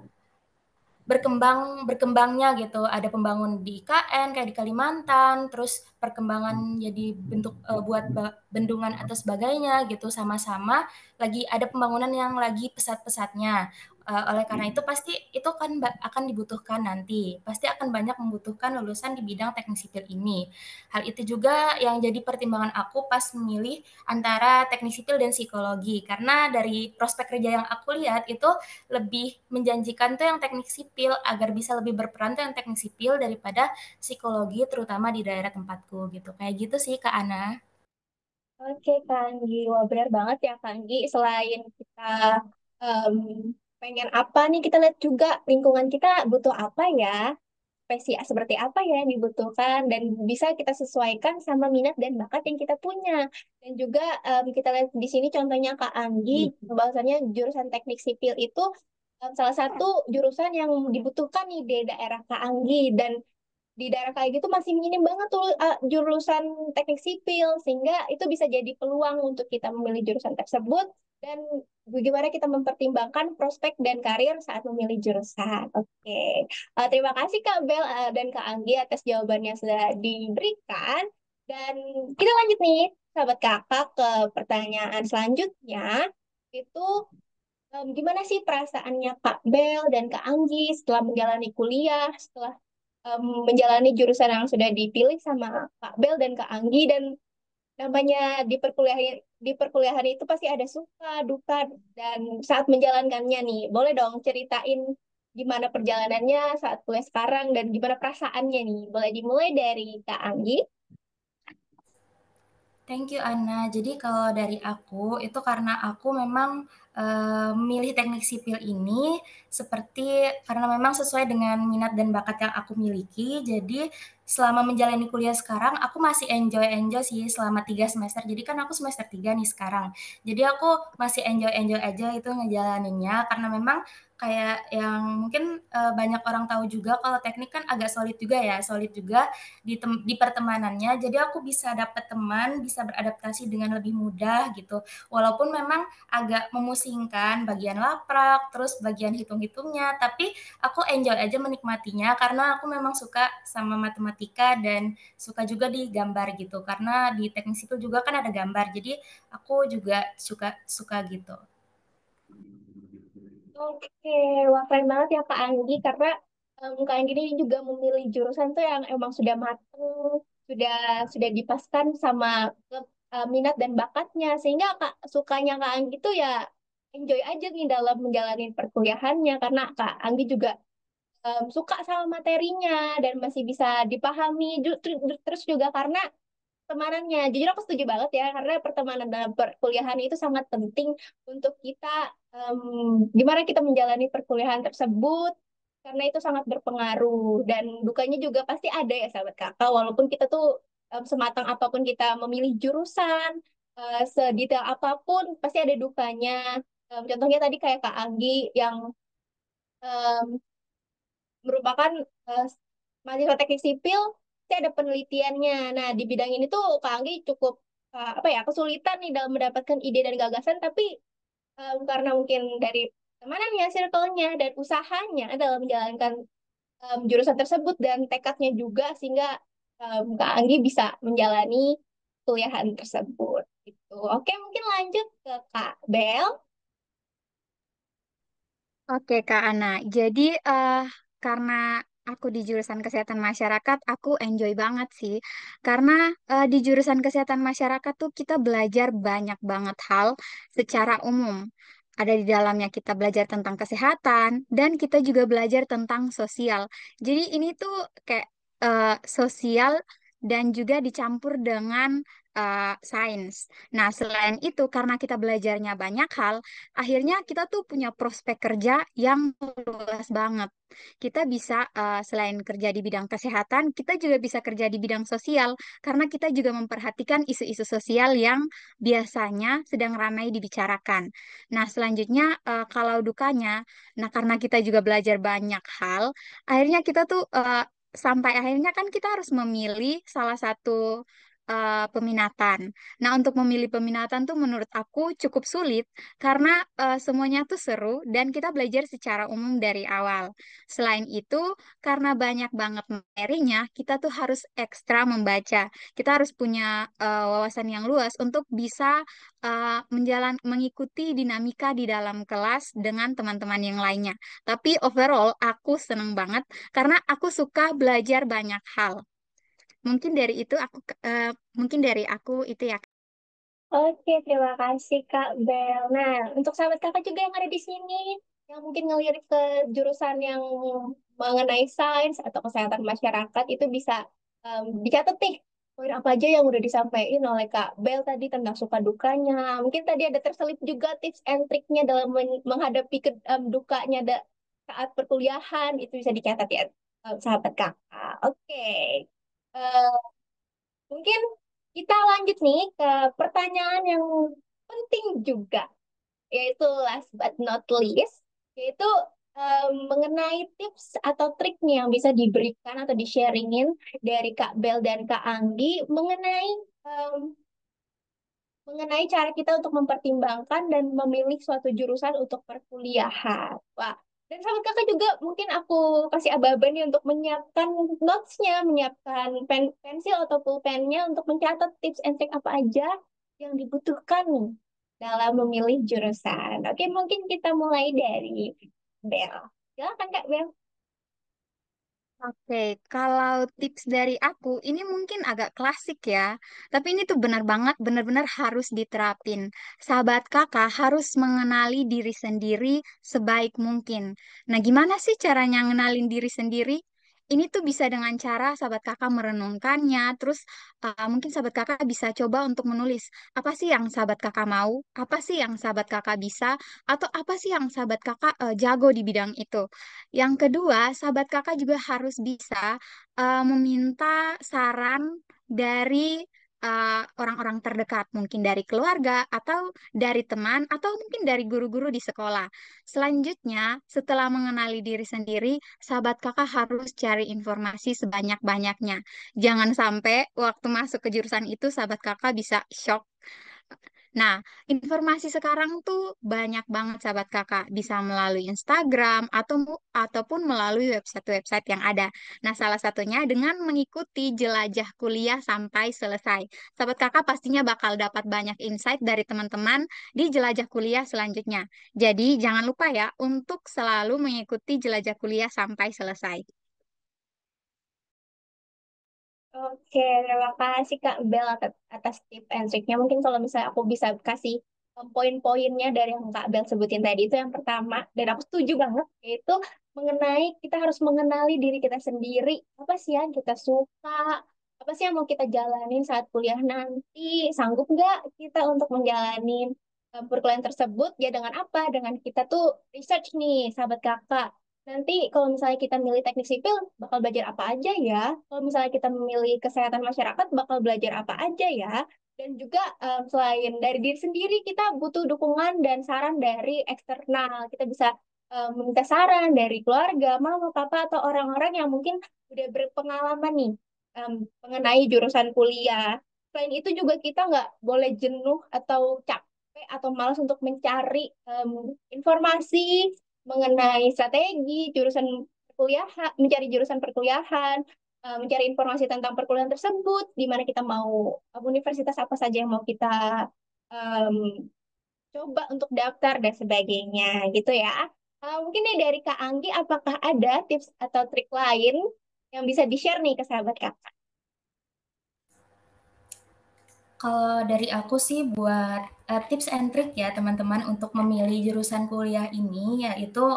berkembangnya gitu. Ada pembangun di IKN kayak di Kalimantan, terus perkembangan jadi bentuk buat bendungan atau sebagainya gitu sama-sama lagi ada pembangunan yang lagi pesat-pesatnya. Oleh karena itu pasti itu kan akan dibutuhkan nanti. Pasti akan banyak membutuhkan lulusan di bidang teknik sipil ini. Hal itu juga yang jadi pertimbangan aku pas memilih antara teknik sipil dan psikologi karena dari prospek kerja yang aku lihat itu lebih menjanjikan tuh yang teknik sipil agar bisa lebih berperan tuh yang teknik sipil daripada psikologi terutama di daerah tempatku gitu. Kayak gitu sih Kak Ana. Oke, Kanggi. Wah, benar banget ya, Kanggi. Selain kita em, pengen apa nih, kita lihat juga lingkungan kita butuh apa ya, spesies seperti apa ya yang dibutuhkan, dan bisa kita sesuaikan sama minat dan bakat yang kita punya. Dan juga kita lihat di sini contohnya Kak Anggi, bahwasannya jurusan teknik sipil itu salah satu jurusan yang dibutuhkan nih di daerah Kak Anggi, dan di daerah kayak gitu masih minim banget tuh jurusan teknik sipil, sehingga itu bisa jadi peluang untuk kita memilih jurusan tersebut dan bagaimana kita mempertimbangkan prospek dan karir saat memilih jurusan. Oke. Terima kasih Kak Bel dan Kak Anggi atas jawabannya sudah diberikan, dan kita lanjut nih sahabat kakak ke pertanyaan selanjutnya, itu gimana sih perasaannya Kak Bel dan Kak Anggi setelah menjalani kuliah, setelah menjalani jurusan yang sudah dipilih sama Kak Bel dan Kak Anggi, dan namanya di perkuliahan itu pasti ada suka duka, dan saat menjalankannya nih boleh dong ceritain gimana perjalanannya saat kuliah sekarang dan gimana perasaannya nih, boleh dimulai dari Kak Anggi. Thank you Anna. Jadi kalau dari aku itu karena aku memang memilih teknik sipil ini seperti karena memang sesuai dengan minat dan bakat yang aku miliki. Jadi selama menjalani kuliah sekarang aku masih enjoy sih selama 3 semester. Jadi kan aku semester 3 nih sekarang. Jadi aku masih enjoy aja itu ngejalaninnya karena memang kayak yang mungkin banyak orang tahu juga kalau teknik kan agak solid juga di pertemanannya. Jadi aku bisa dapat teman, bisa beradaptasi dengan lebih mudah gitu. Walaupun memang agak memusingkan bagian laprak, terus bagian hitung-hitungnya, tapi aku enjoy aja menikmatinya karena aku memang suka sama matematika dan suka juga di gambar gitu. Karena di teknik sipil juga kan ada gambar. Jadi aku juga suka suka gitu. Oke, wah keren banget ya Kak Anggi, karena Kak Anggi ini juga memilih jurusan tuh yang emang sudah mateng, sudah sudah dipaskan sama minat dan bakatnya, sehingga Kak sukanya Kak Anggi tuh ya enjoy aja nih dalam menjalani perkuliahannya, karena Kak Anggi juga suka sama materinya dan masih bisa dipahami. Terus juga karena pertemanannya. Jujur aku setuju banget ya, karena pertemanan dalam perkuliahan itu sangat penting untuk kita gimana kita menjalani perkuliahan tersebut, karena itu sangat berpengaruh dan dukanya juga pasti ada ya sahabat kakak. Walaupun kita tuh sematang apapun kita memilih jurusan, sedetail apapun pasti ada dukanya. Contohnya tadi kayak Kak Anggi yang em, merupakan eh, mahasiswa teknik sipil, pasti ada penelitiannya. Nah, di bidang ini tuh Kak Anggi cukup apa ya kesulitan nih dalam mendapatkan ide dan gagasan, tapi karena mungkin dari temanannya, circle-nya, dan usahanya dalam menjalankan jurusan tersebut dan tekadnya juga sehingga Kak Anggi bisa menjalani kuliahan tersebut. Gitu. Oke, mungkin lanjut ke Kak Bel. Oke, Kak Ana. Jadi, karena aku di jurusan kesehatan masyarakat, aku enjoy banget sih. Karena di jurusan kesehatan masyarakat tuh kita belajar banyak banget hal secara umum. Ada di dalamnya kita belajar tentang kesehatan dan kita juga belajar tentang sosial. Jadi ini tuh kayak sosial dan juga dicampur dengan sains. Nah, selain itu, karena kita belajarnya banyak hal, akhirnya kita tuh punya prospek kerja yang luas banget. Kita bisa selain kerja di bidang kesehatan, kita juga bisa kerja di bidang sosial karena kita juga memperhatikan isu-isu sosial yang biasanya sedang ramai dibicarakan. Nah, selanjutnya kalau dukanya, nah karena kita juga belajar banyak hal, akhirnya kita tuh sampai akhirnya kan kita harus memilih salah satu peminatan. Nah, untuk memilih peminatan tuh menurut aku cukup sulit karena semuanya tuh seru dan kita belajar secara umum dari awal. Selain itu, karena banyak banget materinya, kita tuh harus ekstra membaca. Kita harus punya wawasan yang luas untuk bisa mengikuti dinamika di dalam kelas dengan teman-teman yang lainnya. Tapi overall, aku seneng banget karena aku suka belajar banyak hal. Mungkin dari itu mungkin dari aku itu ya. Oke, terima kasih Kak Bel. Nah, untuk sahabat kakak juga yang ada di sini, yang mungkin ngelirik ke jurusan yang mengenai sains atau kesehatan masyarakat, itu bisa dicatat nih, poin apa aja yang udah disampaikan oleh Kak Bel tadi tentang suka dukanya. Mungkin tadi ada terselip juga tips and triknya dalam menghadapi dukanya saat perkuliahan, itu bisa dicatat ya, sahabat kakak. Oke. Eh, Mungkin kita lanjut nih ke pertanyaan yang penting juga, yaitu last but not least, yaitu mengenai tips atau trik nih yang bisa diberikan atau di-sharingin dari Kak Bel dan Kak Anggi em, mengenai cara kita untuk mempertimbangkan dan memilih suatu jurusan untuk perkuliahan. Wah, dan sahabat kakak juga mungkin aku kasih aba-aba nih untuk menyiapkan notes-nya, menyiapkan pensil atau pulpennya untuk mencatat tips and trick apa aja yang dibutuhkan nih dalam memilih jurusan. Oke, mungkin kita mulai dari Bel. Silakan Kak Bel. Oke, kalau tips dari aku, ini mungkin agak klasik ya, tapi ini tuh benar banget, benar-benar harus diterapin. Sahabat kakak harus mengenali diri sendiri sebaik mungkin. Nah, gimana sih caranya ngenalin diri sendiri? Ini tuh bisa dengan cara sahabat kakak merenungkannya, terus mungkin sahabat kakak bisa coba untuk menulis, apa sih yang sahabat kakak mau, apa sih yang sahabat kakak bisa, atau apa sih yang sahabat kakak jago di bidang itu. Yang kedua, sahabat kakak juga harus bisa meminta saran dari orang-orang terdekat, mungkin dari keluarga atau dari teman atau mungkin dari guru-guru di sekolah. Selanjutnya, setelah mengenali diri sendiri, sahabat kakak harus cari informasi sebanyak-banyaknya. Jangan sampai waktu masuk ke jurusan itu sahabat kakak bisa shock. Nah, informasi sekarang tuh banyak banget sahabat kakak. Bisa melalui Instagram ataupun melalui website-website yang ada. Nah, salah satunya dengan mengikuti jelajah kuliah sampai selesai. Sahabat kakak pastinya bakal dapat banyak insight dari teman-teman di jelajah kuliah selanjutnya. Jadi, jangan lupa ya untuk selalu mengikuti jelajah kuliah sampai selesai. Oke, terima kasih Kak Bel atas tips and triknya. Mungkin kalau misalnya aku bisa kasih poin-poinnya dari yang Kak Bel sebutin tadi, itu yang pertama, dan aku setuju banget, yaitu mengenai kita harus mengenali diri kita sendiri. Apa sih yang kita suka? Apa sih yang mau kita jalanin saat kuliah nanti? Sanggup nggak kita untuk menjalani perkuliahan tersebut? Ya dengan apa? Dengan kita tuh research nih, sahabat kakak. nanti kalau misalnya kita milih teknik sipil, bakal belajar apa aja ya? Kalau misalnya kita memilih kesehatan masyarakat, bakal belajar apa aja ya? Dan juga selain dari diri sendiri, kita butuh dukungan dan saran dari eksternal. Kita bisa meminta saran dari keluarga, mama, papa, atau orang-orang yang mungkin udah berpengalaman nih mengenai jurusan kuliah. Selain itu juga kita nggak boleh jenuh atau capek atau malas untuk mencari informasi mengenai strategi jurusan perkuliahan, mencari jurusan perkuliahan, mencari informasi tentang perkuliahan tersebut, di mana kita mau universitas apa saja yang mau kita em, coba untuk daftar dan sebagainya, gitu ya. Mungkin nih dari Kak Anggi, apakah ada tips atau trik lain yang bisa di-share nih ke sahabat Kakak? Kalau dari aku sih buat tips and trick ya teman-teman untuk memilih jurusan kuliah ini yaitu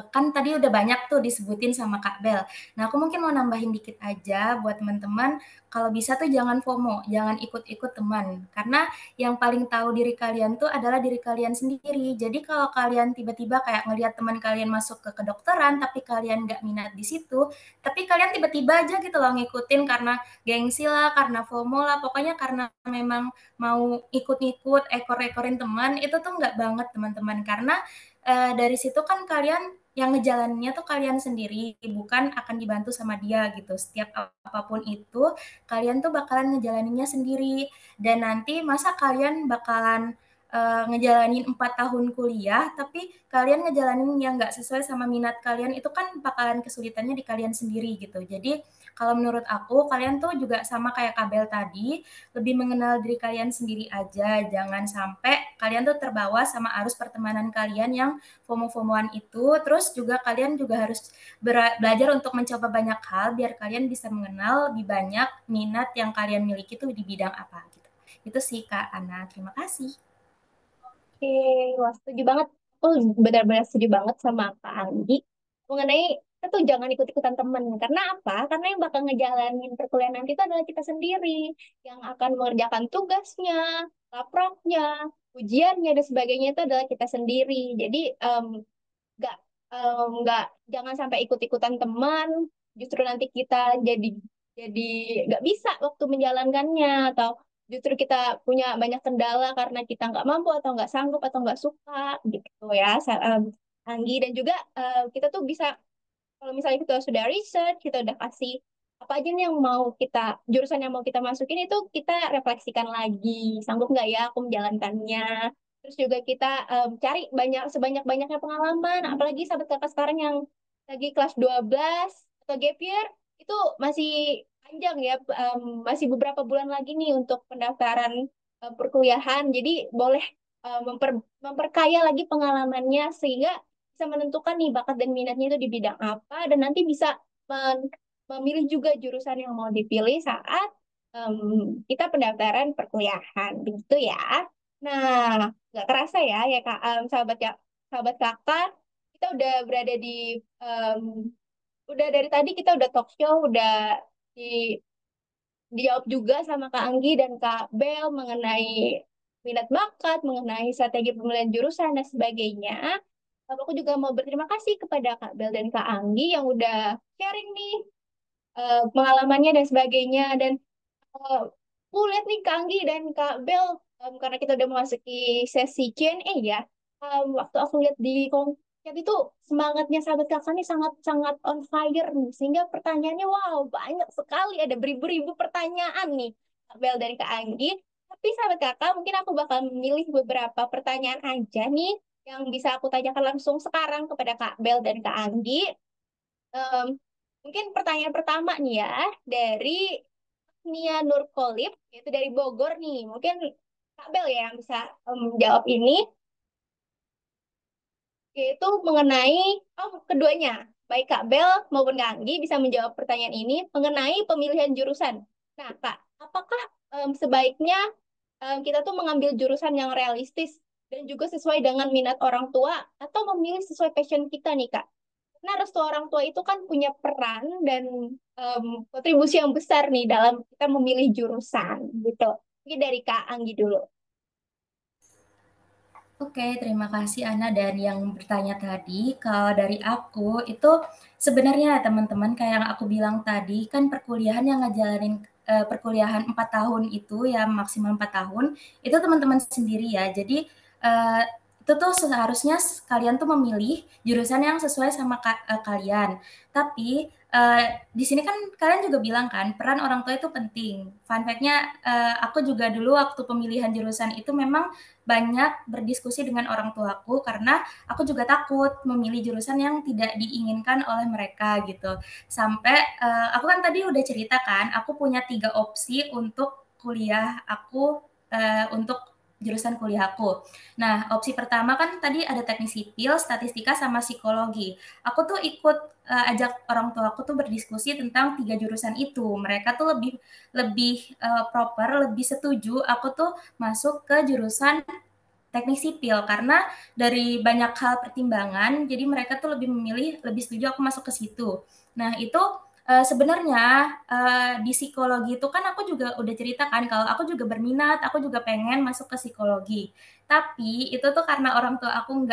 kan tadi udah banyak tuh disebutin sama Kak Bel. Nah aku mungkin mau nambahin dikit aja buat teman-teman kalau bisa tuh jangan FOMO, jangan ikut-ikut teman karena yang paling tahu diri kalian tuh adalah diri kalian sendiri. Jadi kalau kalian tiba-tiba kayak ngelihat teman kalian masuk ke kedokteran tapi kalian nggak minat di situ, tapi kalian tiba-tiba aja gitu loh ngikutin karena gengsi lah, karena FOMO lah, pokoknya karena memang mau ikut-ikut, ekor-ekorin teman, itu tuh nggak banget teman-teman. Karena dari situ kan kalian yang ngejalaninnya tuh kalian sendiri, bukan akan dibantu sama dia gitu. Setiap apapun itu, kalian tuh bakalan ngejalaninnya sendiri. Dan nanti masa kalian bakalan ngejalanin 4 tahun kuliah, tapi kalian ngejalanin yang nggak sesuai sama minat kalian, itu kan bakalan kesulitannya di kalian sendiri gitu. Jadi kalau menurut aku, kalian tuh juga sama kayak Kabel tadi, lebih mengenal diri kalian sendiri aja. Jangan sampai kalian tuh terbawa sama arus pertemanan kalian yang FOMO-FOMOan itu. Terus juga kalian juga harus belajar untuk mencoba banyak hal biar kalian bisa mengenal lebih banyak minat yang kalian miliki tuh di bidang apa gitu. Itu sih Kak Ana. Terima kasih. Oke, wah setuju banget. Aku benar-benar setuju banget sama Kak Anggi mengenai kita tuh jangan ikut-ikutan temen. Karena apa? Karena yang bakal ngejalanin perkuliahan nanti itu adalah kita sendiri yang akan mengerjakan tugasnya, lapraknya, ujiannya dan sebagainya itu adalah kita sendiri. Jadi nggak nggak jangan sampai ikut-ikutan teman. Justru nanti kita jadi nggak bisa waktu menjalankannya atau justru kita punya banyak kendala karena kita nggak mampu atau nggak sanggup atau nggak suka gitu ya Anggi dan juga kita tuh bisa kalau misalnya kita sudah research kita udah kasih apa aja nih yang mau kita jurusan yang mau kita masukin itu kita refleksikan lagi sanggup nggak ya aku menjalankannya terus juga kita cari sebanyak-banyaknya pengalaman apalagi sahabat kakak sekarang yang lagi kelas 12 atau gap year itu masih panjang ya masih beberapa bulan lagi nih untuk pendaftaran perkuliahan jadi boleh memperkaya lagi pengalamannya sehingga bisa menentukan nih bakat dan minatnya itu di bidang apa dan nanti bisa memilih juga jurusan yang mau dipilih saat kita pendaftaran perkuliahan begitu ya. Nah, nggak kerasa ya ya Kak, sahabat kakak kita udah berada di em, udah dari tadi kita udah talk show udah di dijawab juga sama Kak Anggi dan Kak Bel mengenai minat bakat, mengenai strategi pemilihan jurusan dan sebagainya. Aku juga mau berterima kasih kepada Kak Bel dan Kak Anggi yang udah sharing nih pengalamannya dan sebagainya. Dan eh, aku lihat nih Kak Anggi dan Kak Bel, karena kita udah memasuki sesi Q&A ya, waktu aku lihat di kolom chat itu semangatnya sahabat kakak nih sangat-sangat on fire nih. Sehingga pertanyaannya wow banyak sekali, ada beribu-ribu pertanyaan nih Kak Bel dan Kak Anggi. Tapi sahabat kakak mungkin aku bakal memilih beberapa pertanyaan aja nih yang bisa aku tanyakan langsung sekarang kepada Kak Bel dan Kak Anggi. Em, Mungkin pertanyaan pertama nih ya dari Nia Nurkolip, yaitu dari Bogor nih. Mungkin Kak Bel ya yang bisa jawab ini, yaitu mengenai, keduanya, baik Kak Bel maupun Kak Anggi bisa menjawab pertanyaan ini mengenai pemilihan jurusan. Nah, Kak, apakah sebaiknya kita tuh mengambil jurusan yang realistis dan juga sesuai dengan minat orang tua atau memilih sesuai passion kita nih, Kak? Karena restu orang tua itu kan punya peran dan kontribusi yang besar nih dalam kita memilih jurusan gitu. Mungkin dari Kak Anggi dulu. Oke, terima kasih Ana dan yang bertanya tadi. Kalau dari aku itu sebenarnya teman-teman kayak yang aku bilang tadi kan perkuliahan yang ngejalanin perkuliahan 4 tahun itu ya maksimal 4 tahun itu teman-teman sendiri ya. Jadi itu tuh seharusnya kalian tuh memilih jurusan yang sesuai sama kalian. Tapi di sini kan kalian juga bilang kan peran orang tua itu penting. Fun fact-nya aku juga dulu waktu pemilihan jurusan itu memang banyak berdiskusi dengan orang tuaku karena aku juga takut memilih jurusan yang tidak diinginkan oleh mereka gitu. Sampai aku kan tadi udah cerita kan, aku punya 3 opsi untuk kuliah aku untuk jurusan kuliahku. Nah, opsi pertama kan tadi ada teknik sipil, statistika sama psikologi. Aku tuh ikut ajak orang tua aku tuh berdiskusi tentang 3 jurusan itu. Mereka tuh lebih lebih proper, lebih setuju aku tuh masuk ke jurusan teknik sipil karena dari banyak hal pertimbangan jadi mereka tuh lebih setuju aku masuk ke situ. Nah, itu sebenarnya di psikologi itu kan aku juga udah cerita kan kalau aku juga berminat, aku juga pengen masuk ke psikologi. Tapi itu tuh karena orang tua aku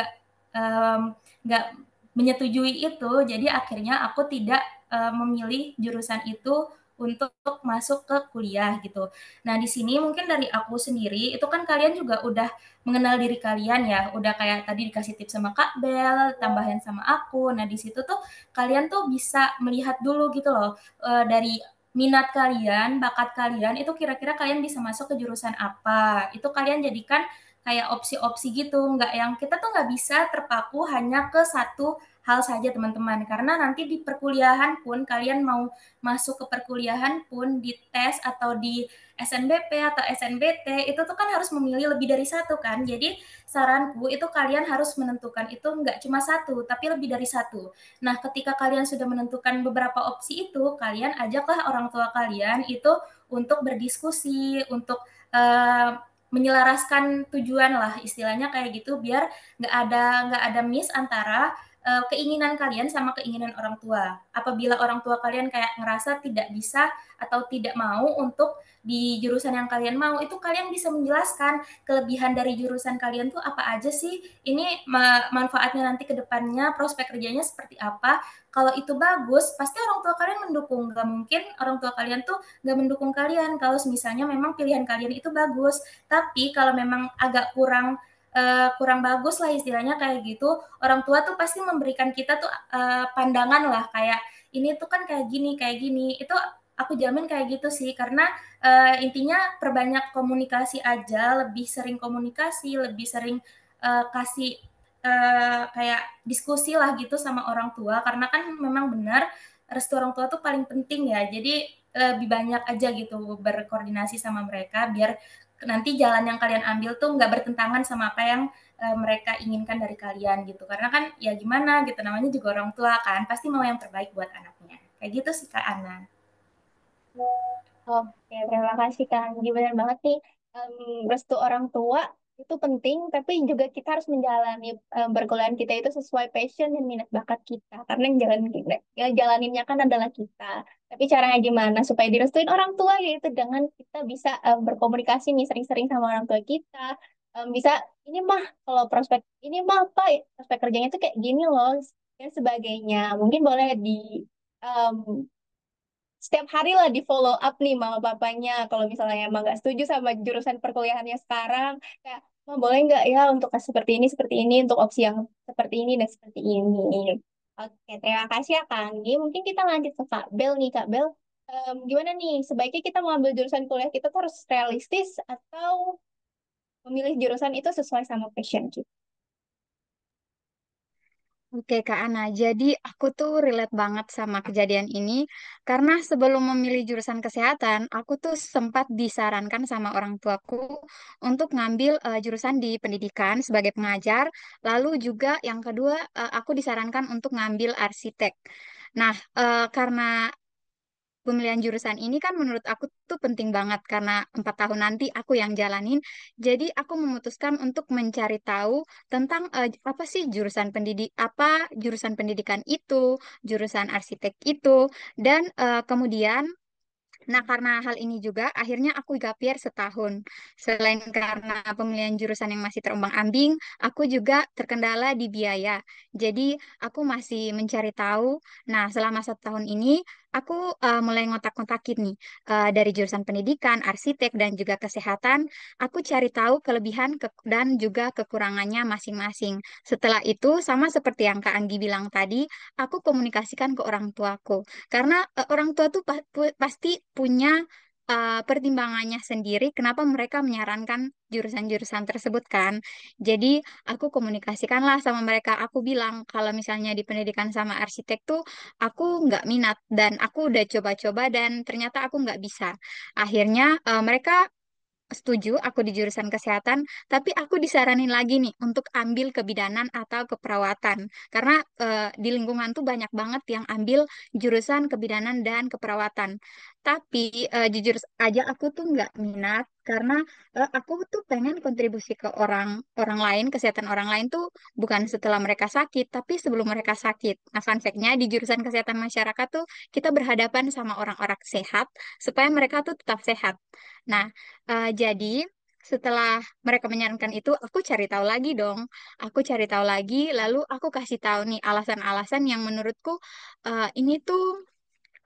nggak menyetujui itu, jadi akhirnya aku tidak memilih jurusan itu untuk masuk ke kuliah gitu. Nah, di sini mungkin dari aku sendiri, itu kan kalian juga udah mengenal diri kalian ya, udah kayak tadi dikasih tips sama Kak Bel, tambahin sama aku. Nah, di situ tuh kalian tuh bisa melihat dulu gitu loh, dari minat kalian, bakat kalian, itu kira-kira kalian bisa masuk ke jurusan apa. Itu kalian jadikan kayak opsi-opsi gitu, nggak yang kita tuh nggak bisa terpaku hanya ke satu hal saja teman-teman, karena nanti di perkuliahan pun kalian mau masuk ke perkuliahan pun di tes atau di SNBP atau SNBT itu tuh kan harus memilih lebih dari satu kan. Jadi saranku itu kalian harus menentukan itu nggak cuma satu, tapi lebih dari satu. Nah, ketika kalian sudah menentukan beberapa opsi itu, kalian ajaklah orang tua kalian itu untuk berdiskusi, untuk menyelaraskan tujuan lah istilahnya kayak gitu biar nggak ada miss antara keinginan kalian sama keinginan orang tua. Apabila orang tua kalian kayak ngerasa tidak bisa atau tidak mau untuk di jurusan yang kalian mau, itu kalian bisa menjelaskan kelebihan dari jurusan kalian tuh apa aja sih, ini manfaatnya nanti ke depannya, prospek kerjanya seperti apa. Kalau itu bagus, pasti orang tua kalian mendukung. Gak mungkin orang tua kalian tuh gak mendukung kalian kalau misalnya memang pilihan kalian itu bagus. Tapi kalau memang agak kurang bagus lah istilahnya kayak gitu, orang tua tuh pasti memberikan kita tuh pandangan lah kayak ini tuh kan kayak gini. Itu aku jamin kayak gitu sih karena intinya perbanyak komunikasi aja, lebih sering komunikasi, lebih sering kasih kayak diskusi lah gitu sama orang tua karena kan memang benar restu orang tua tuh paling penting ya. Jadi lebih banyak aja gitu berkoordinasi sama mereka biar nanti jalan yang kalian ambil tuh nggak bertentangan sama apa yang mereka inginkan dari kalian gitu. Karena kan ya gimana gitu namanya juga orang tua kan pasti mau yang terbaik buat anaknya. Kayak gitu sih Kak Ana. Oke, terima kasih Kak Anggi. Benar banget nih, restu orang tua itu penting, tapi juga kita harus menjalani perkuliahan kita itu sesuai passion dan minat bakat kita. Karena yang jalaninnya kan adalah kita. Tapi caranya gimana supaya direstuin orang tua, yaitu dengan kita bisa berkomunikasi nih sering-sering sama orang tua kita. Bisa, ini mah kalau prospek, ini mah apa ya, prospek kerjanya tuh kayak gini loh, dan sebagainya. Mungkin boleh di em, setiap hari lah di follow up nih mama papanya kalau misalnya emang nggak setuju sama jurusan perkuliahannya sekarang kayak boleh nggak ya untuk seperti ini untuk opsi yang seperti ini dan seperti ini. Oke, terima kasih ya Kak Anggi. Mungkin kita lanjut ke Kak Bel nih. Kak Bel, gimana nih sebaiknya kita mengambil jurusan kuliah kita tuh harus realistis atau memilih jurusan itu sesuai sama passion kita? Oke Kak Ana, jadi aku tuh relate banget sama kejadian ini karena sebelum memilih jurusan kesehatan, aku tuh sempat disarankan sama orang tuaku untuk ngambil jurusan di pendidikan sebagai pengajar, lalu juga yang kedua aku disarankan untuk ngambil arsitek. Nah, karena pemilihan jurusan ini kan menurut aku tuh penting banget karena 4 tahun nanti aku yang jalanin. Jadi aku memutuskan untuk mencari tahu tentang apa sih jurusan pendidikan itu, jurusan arsitek itu, dan kemudian Nah, karena hal ini juga akhirnya aku gap year setahun. Selain karena pemilihan jurusan yang masih terombang-ambing, aku juga terkendala di biaya. Jadi, aku masih mencari tahu. Nah, selama 1 tahun ini, aku mulai ngotak-ngotakin nih dari jurusan pendidikan, arsitek, dan juga kesehatan. Aku cari tahu kelebihan dan juga kekurangannya masing-masing. Setelah itu, sama seperti yang Kak Anggi bilang tadi, aku komunikasikan ke orang tuaku. Karena orang tua tuh pasti punya pertimbangannya sendiri kenapa mereka menyarankan jurusan-jurusan tersebut kan. Jadi aku komunikasikanlah sama mereka. Aku bilang kalau misalnya di pendidikan sama arsitek tuh aku nggak minat dan aku udah coba-coba dan ternyata aku nggak bisa. Akhirnya mereka setuju aku di jurusan kesehatan, tapi aku disaranin lagi nih untuk ambil kebidanan atau keperawatan. Karena di lingkungan tuh banyak banget yang ambil jurusan kebidanan dan keperawatan. Tapi jujur aja aku tuh nggak minat karena aku tuh pengen kontribusi ke orang orang lain, kesehatan orang lain tuh bukan setelah mereka sakit, tapi sebelum mereka sakit. Nah, fun fact-nya di jurusan kesehatan masyarakat tuh kita berhadapan sama orang-orang sehat supaya mereka tuh tetap sehat. Nah, jadi setelah mereka menyarankan itu, aku cari tahu lagi dong. Aku cari tahu lagi, lalu aku kasih tahu nih alasan-alasan yang menurutku ini tuh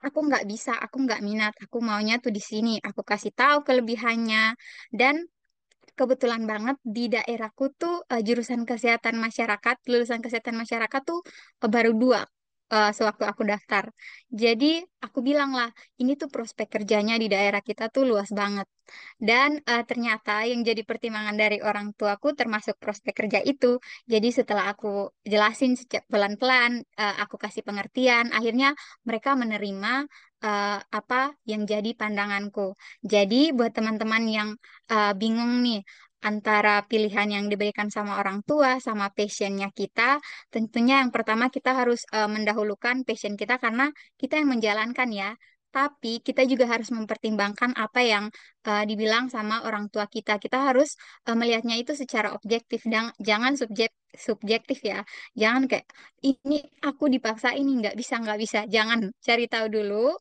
aku nggak bisa, aku nggak minat, aku maunya tuh di sini. Aku kasih tahu kelebihannya dan kebetulan banget di daerahku tuh jurusan kesehatan masyarakat, lulusan kesehatan masyarakat tuh baru 2 sewaktu aku daftar. Jadi aku bilang lah, ini tuh prospek kerjanya di daerah kita tuh luas banget. Dan ternyata yang jadi pertimbangan dari orang tuaku termasuk prospek kerja itu. Jadi setelah aku jelasin pelan-pelan, aku kasih pengertian, akhirnya mereka menerima apa yang jadi pandanganku. Jadi buat teman-teman yang bingung nih antara pilihan yang diberikan sama orang tua sama passionnya kita, tentunya yang pertama kita harus mendahulukan passion kita karena kita yang menjalankan ya. Tapi kita juga harus mempertimbangkan apa yang dibilang sama orang tua kita. Kita harus melihatnya itu secara objektif dan jangan subjektif ya. Jangan kayak ini aku dipaksa ini nggak bisa. Jangan cari tahu dulu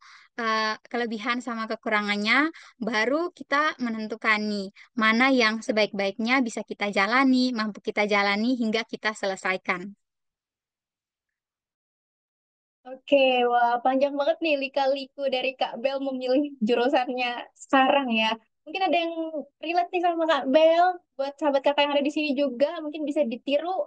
kelebihan sama kekurangannya, baru kita menentukan nih mana yang sebaik-baiknya bisa kita jalani, mampu kita jalani hingga kita selesaikan. Oke, wah panjang banget nih lika-liku dari Kak Bel memilih jurusannya sekarang ya. Mungkin ada yang relate nih sama Kak Bel. Buat sahabat kakak yang ada di sini juga, mungkin bisa ditiru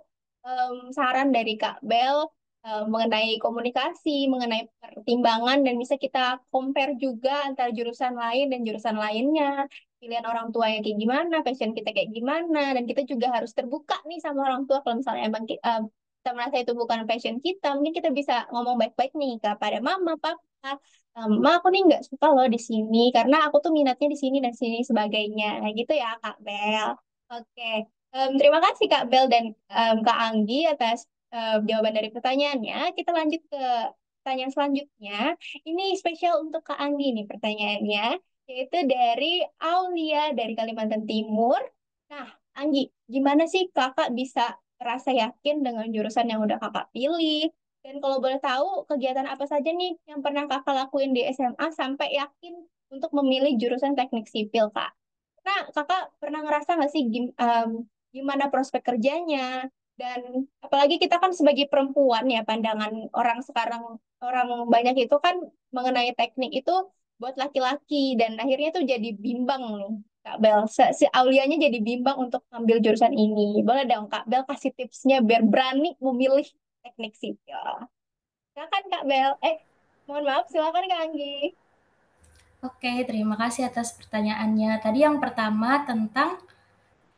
saran dari Kak Bel mengenai komunikasi, mengenai pertimbangan, dan bisa kita compare juga antara jurusan lain dan jurusan lainnya. Pilihan orang tua yang kayak gimana, passion kita kayak gimana, dan kita juga harus terbuka nih sama orang tua kalau misalnya emang kita merasa itu bukan passion kita, mungkin kita bisa ngomong baik-baik nih kepada mama, papa, Ma, aku nih nggak suka loh di sini karena aku tuh minatnya di sini dan sini sebagainya. Nah, gitu ya Kak Bel. Oke. Terima kasih Kak Bel dan Kak Anggi atas jawaban dari pertanyaannya. Kita lanjut ke pertanyaan selanjutnya. Ini spesial untuk Kak Anggi nih pertanyaannya, yaitu dari Aulia dari Kalimantan Timur. Nah, Anggi, gimana sih kakak bisa rasa yakin dengan jurusan yang udah kakak pilih? Dan kalau boleh tahu, kegiatan apa saja nih yang pernah kakak lakuin di SMA sampai yakin untuk memilih jurusan teknik sipil, Kak? Nah, kakak pernah ngerasa nggak sih gimana prospek kerjanya? Dan apalagi kita kan sebagai perempuan ya, pandangan orang sekarang, orang banyak itu kan mengenai teknik itu buat laki-laki. Dan akhirnya tuh jadi bimbang nih, Kak Bel. Si Aulianya jadi bimbang untuk ambil jurusan ini. Boleh dong, Kak Bel kasih tipsnya biar berani memilih teknik sipil. Silakan, Kak Bel. Mohon maaf, silakan, Kak Anggi. Oke, terima kasih atas pertanyaannya. Tadi yang pertama tentang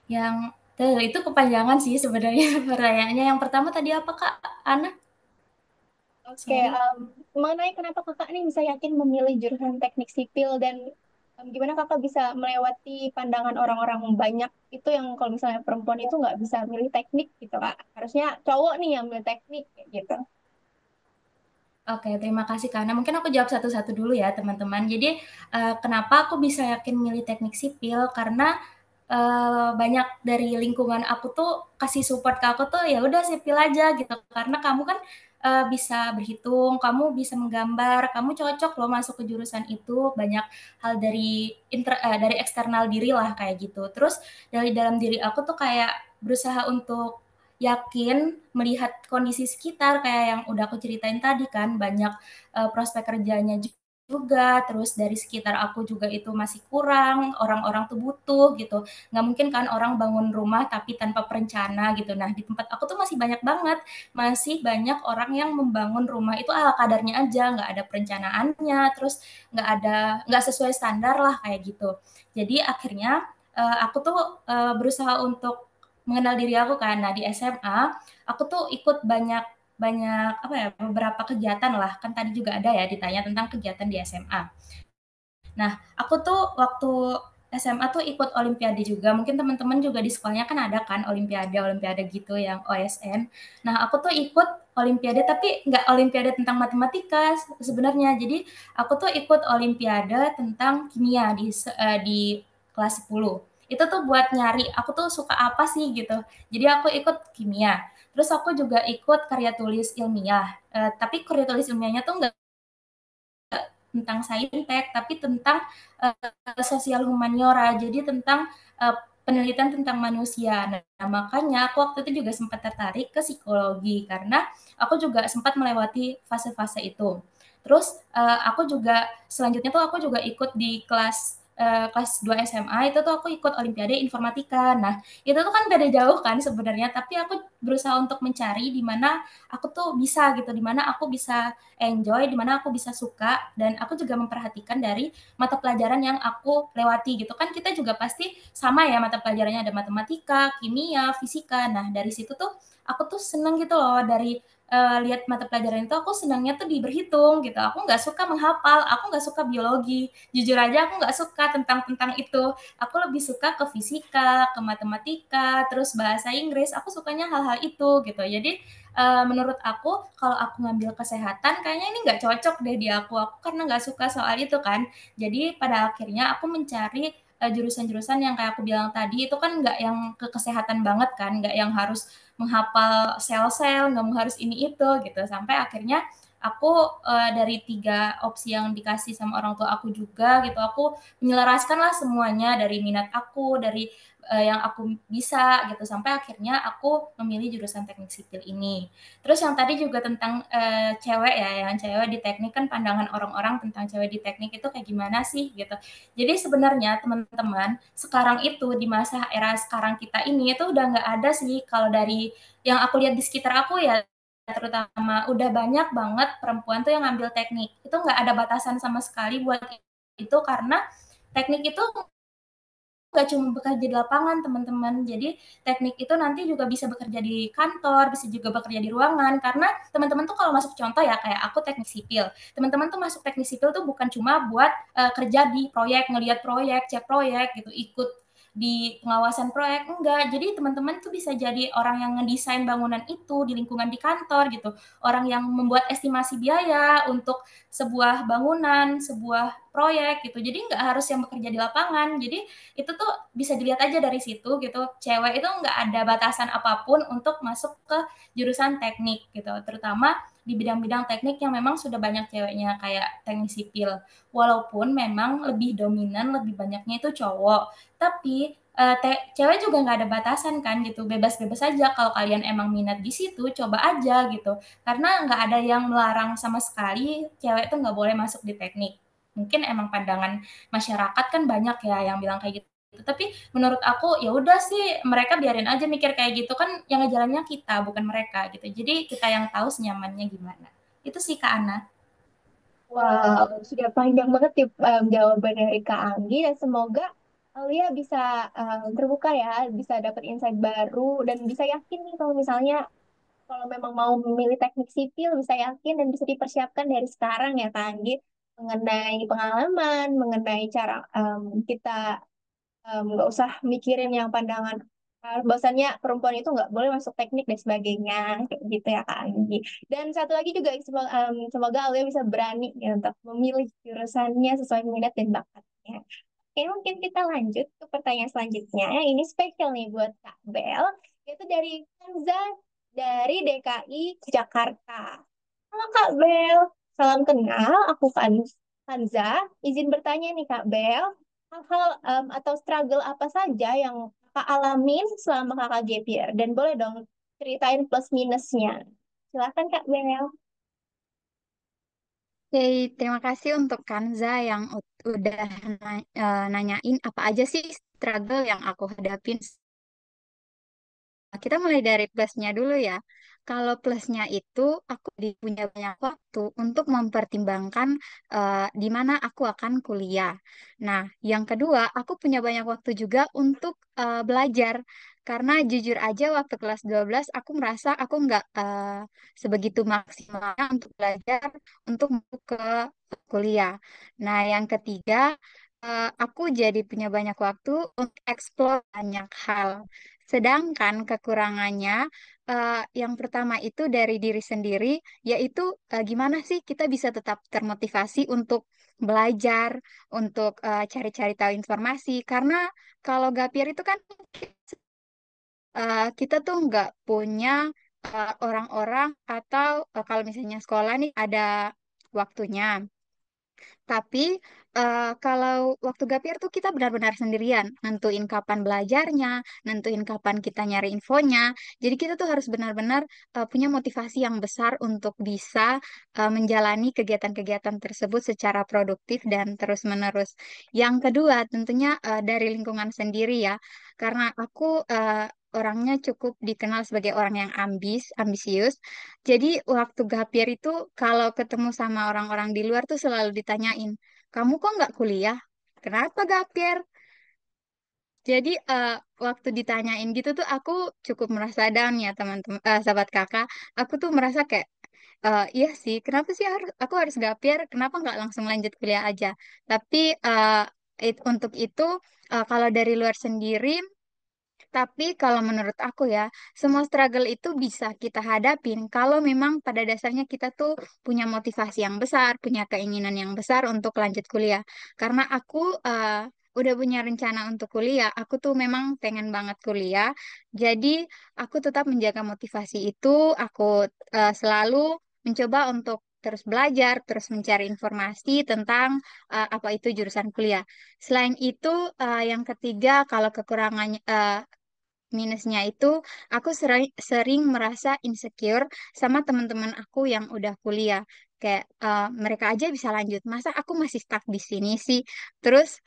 yang itu kepanjangan sih sebenarnya pertanyaannya. Yang pertama tadi apa Kak Ana? Oke, Sorry. mengenai kenapa kakak nih bisa yakin memilih jurusan teknik sipil dan gimana kakak bisa melewati pandangan orang-orang banyak itu yang kalau misalnya perempuan itu nggak bisa milih teknik gitu kak, harusnya cowok nih yang milih teknik kayak gitu. Oke, terima kasih Kak Ana. Mungkin aku jawab satu-satu dulu ya teman-teman. Jadi kenapa aku bisa yakin milih teknik sipil? Karena banyak dari lingkungan aku tuh kasih support ke aku tuh ya udah sipil aja gitu. Karena kamu kan bisa berhitung, kamu bisa menggambar, kamu cocok loh masuk ke jurusan itu, banyak hal dari eksternal diri lah kayak gitu. Terus dari dalam diri aku tuh kayak berusaha untuk yakin melihat kondisi sekitar kayak yang udah aku ceritain tadi kan, banyak prospek kerjanya juga, terus dari sekitar aku juga itu masih kurang, orang-orang tuh butuh gitu. Nggak mungkin kan orang bangun rumah tapi tanpa perencana gitu. Nah, di tempat aku tuh masih banyak orang yang membangun rumah itu ala kadarnya aja, nggak ada perencanaannya, terus nggak sesuai standar lah kayak gitu. Jadi akhirnya aku tuh berusaha untuk mengenal diri aku kan. Nah, di SMA aku tuh ikut banyak banyak apa ya beberapa kegiatan lah, kan tadi juga ada ya ditanya tentang kegiatan di SMA. Nah, aku tuh waktu SMA tuh ikut olimpiade juga. Mungkin teman-teman juga di sekolahnya kan ada kan olimpiade-olimpiade gitu yang OSN. Nah, aku tuh ikut olimpiade tapi nggak olimpiade tentang matematika sebenarnya. Jadi aku tuh ikut olimpiade tentang kimia di kelas 10. Itu tuh buat nyari aku tuh suka apa sih gitu. Jadi aku ikut kimia. Terus aku juga ikut karya tulis ilmiah. Tapi karya tulis ilmiahnya tuh nggak tentang saintek, tapi tentang sosial humaniora, jadi tentang penelitian tentang manusia. Nah, makanya aku waktu itu juga sempat tertarik ke psikologi karena aku juga sempat melewati fase-fase itu. Terus aku juga selanjutnya tuh aku juga ikut di kelas 2 SMA itu tuh aku ikut olimpiade informatika. Nah, itu tuh kan beda jauh kan sebenarnya, tapi aku berusaha untuk mencari di mana aku tuh bisa gitu, di mana aku bisa enjoy, di mana aku bisa suka, dan aku juga memperhatikan dari mata pelajaran yang aku lewati gitu kan. Kita juga pasti sama ya mata pelajarannya, ada matematika, kimia, fisika. Nah, dari situ tuh aku tuh seneng gitu loh dari lihat mata pelajaran itu, aku senangnya tuh di berhitung gitu. Aku nggak suka menghafal, aku nggak suka biologi. Jujur aja aku nggak suka tentang itu. Aku lebih suka ke fisika, ke matematika, terus bahasa Inggris. Aku sukanya hal-hal itu gitu. Jadi menurut aku kalau aku ngambil kesehatan kayaknya ini nggak cocok deh di aku karena nggak suka soal itu kan. Jadi pada akhirnya aku mencari jurusan-jurusan yang kayak aku bilang tadi itu kan nggak yang ke kesehatan banget kan, nggak yang harus menghafal sel-sel, nggak mau harus ini itu gitu. Sampai akhirnya aku dari 3 opsi yang dikasih sama orang tua aku juga gitu, aku menyelaraskan lah semuanya dari minat aku, dari yang aku bisa gitu, sampai akhirnya aku memilih jurusan teknik sipil ini. Terus yang tadi juga tentang cewek ya, yang cewek di teknik kan pandangan orang-orang tentang cewek di teknik itu kayak gimana sih gitu. Jadi sebenarnya teman-teman sekarang itu di masa era sekarang kita ini itu udah nggak ada sih, kalau dari yang aku lihat di sekitar aku ya, terutama udah banyak banget perempuan tuh yang ngambil teknik. Itu nggak ada batasan sama sekali buat itu, karena teknik itu nggak cuma bekerja di lapangan teman-teman. Jadi teknik itu nanti juga bisa bekerja di kantor, bisa juga bekerja di ruangan. Karena teman-teman tuh kalau masuk, contoh ya kayak aku teknik sipil, teman-teman tuh masuk teknik sipil tuh bukan cuma buat kerja di proyek, ngelihat proyek, cek proyek gitu, ikut di pengawasan proyek, enggak. Jadi teman-teman tuh bisa jadi orang yang ngedesain bangunan itu di lingkungan di kantor gitu, orang yang membuat estimasi biaya untuk sebuah bangunan, sebuah proyek gitu. Jadi nggak harus yang bekerja di lapangan. Jadi itu tuh bisa dilihat aja dari situ gitu, cewek itu nggak ada batasan apapun untuk masuk ke jurusan teknik gitu, terutama di bidang-bidang teknik yang memang sudah banyak ceweknya kayak teknik sipil. Walaupun memang lebih dominan, lebih banyaknya itu cowok, tapi cewek juga nggak ada batasan kan gitu, bebas-bebas aja. Kalau kalian emang minat di situ, coba aja gitu, karena nggak ada yang melarang sama sekali cewek tuh nggak boleh masuk di teknik. Mungkin emang pandangan masyarakat kan banyak ya yang bilang kayak gitu. Tapi menurut aku ya udah sih, mereka biarin aja mikir kayak gitu, kan yang ngejalannya kita bukan mereka gitu. Jadi kita yang tahu senyamannya gimana. Itu sih Kak Ana. Wow, sudah panjang banget ya jawaban dari Kak Anggi, dan semoga Alia bisa terbuka ya, bisa dapat insight baru dan bisa yakin nih kalau misalnya kalau memang mau memilih teknik sipil bisa yakin dan bisa dipersiapkan dari sekarang ya Kak Anggi, mengenai pengalaman, mengenai cara kita nggak usah mikirin yang pandangan bahwasannya perempuan itu nggak boleh masuk teknik dan sebagainya kayak gitu ya Kak Anggi. Dan satu lagi juga semoga, semoga Alia bisa berani ya untuk memilih jurusannya sesuai minat dan bakatnya. Oke, mungkin kita lanjut ke pertanyaan selanjutnya. Ini spesial nih buat Kak Bel, yaitu dari Kanza dari DKI Jakarta. Halo Kak Bel, salam kenal. Aku kan Kanza. Izin bertanya nih Kak Bel, hal-hal atau struggle apa saja yang Kakak alamin selama Kakak gap year? Dan boleh dong ceritain plus minusnya. Silakan Kak Bel. Oke, terima kasih untuk Kanza yang udah nanyain apa aja sih struggle yang aku hadapin. Kita mulai dari plusnya dulu ya. Kalau plusnya itu, aku punya banyak waktu untuk mempertimbangkan di mana aku akan kuliah. Nah, yang kedua, aku punya banyak waktu juga untuk belajar. Karena jujur aja waktu kelas 12 aku merasa aku nggak sebegitu maksimalnya untuk belajar untuk masuk ke kuliah. Nah, yang ketiga, aku jadi punya banyak waktu untuk explore banyak hal. Sedangkan kekurangannya, yang pertama itu dari diri sendiri, yaitu gimana sih kita bisa tetap termotivasi untuk belajar, untuk cari-cari tahu informasi. Karena kalau gapir itu kan kita tuh nggak punya orang-orang atau kalau misalnya sekolah nih ada waktunya. Tapi kalau waktu gapir tuh kita benar-benar sendirian, nentuin kapan belajarnya, nentuin kapan kita nyari infonya. Jadi kita tuh harus benar-benar punya motivasi yang besar untuk bisa menjalani kegiatan-kegiatan tersebut secara produktif dan terus-menerus. Yang kedua, tentunya dari lingkungan sendiri ya, karena aku orangnya cukup dikenal sebagai orang yang ambisius. Jadi waktu gapir itu kalau ketemu sama orang-orang di luar tuh selalu ditanyain, kamu kok nggak kuliah? Kenapa gapir? Jadi waktu ditanyain gitu tuh aku cukup merasa down ya teman-teman, sahabat kakak. Aku tuh merasa kayak, iya sih, kenapa sih aku harus gapir? Kenapa nggak langsung lanjut kuliah aja? Tapi untuk itu kalau dari luar sendiri. Tapi kalau menurut aku ya, semua struggle itu bisa kita hadapin kalau memang pada dasarnya kita tuh punya motivasi yang besar, punya keinginan yang besar untuk lanjut kuliah. Karena aku udah punya rencana untuk kuliah, aku tuh memang pengen banget kuliah. Jadi aku tetap menjaga motivasi itu, aku selalu mencoba untuk terus belajar, terus mencari informasi tentang apa itu jurusan kuliah. Selain itu, yang ketiga, kalau kekurangannya, minusnya itu aku sering merasa insecure sama teman-teman aku yang udah kuliah. Kayak mereka aja bisa lanjut, masa aku masih stuck di sini sih? Terus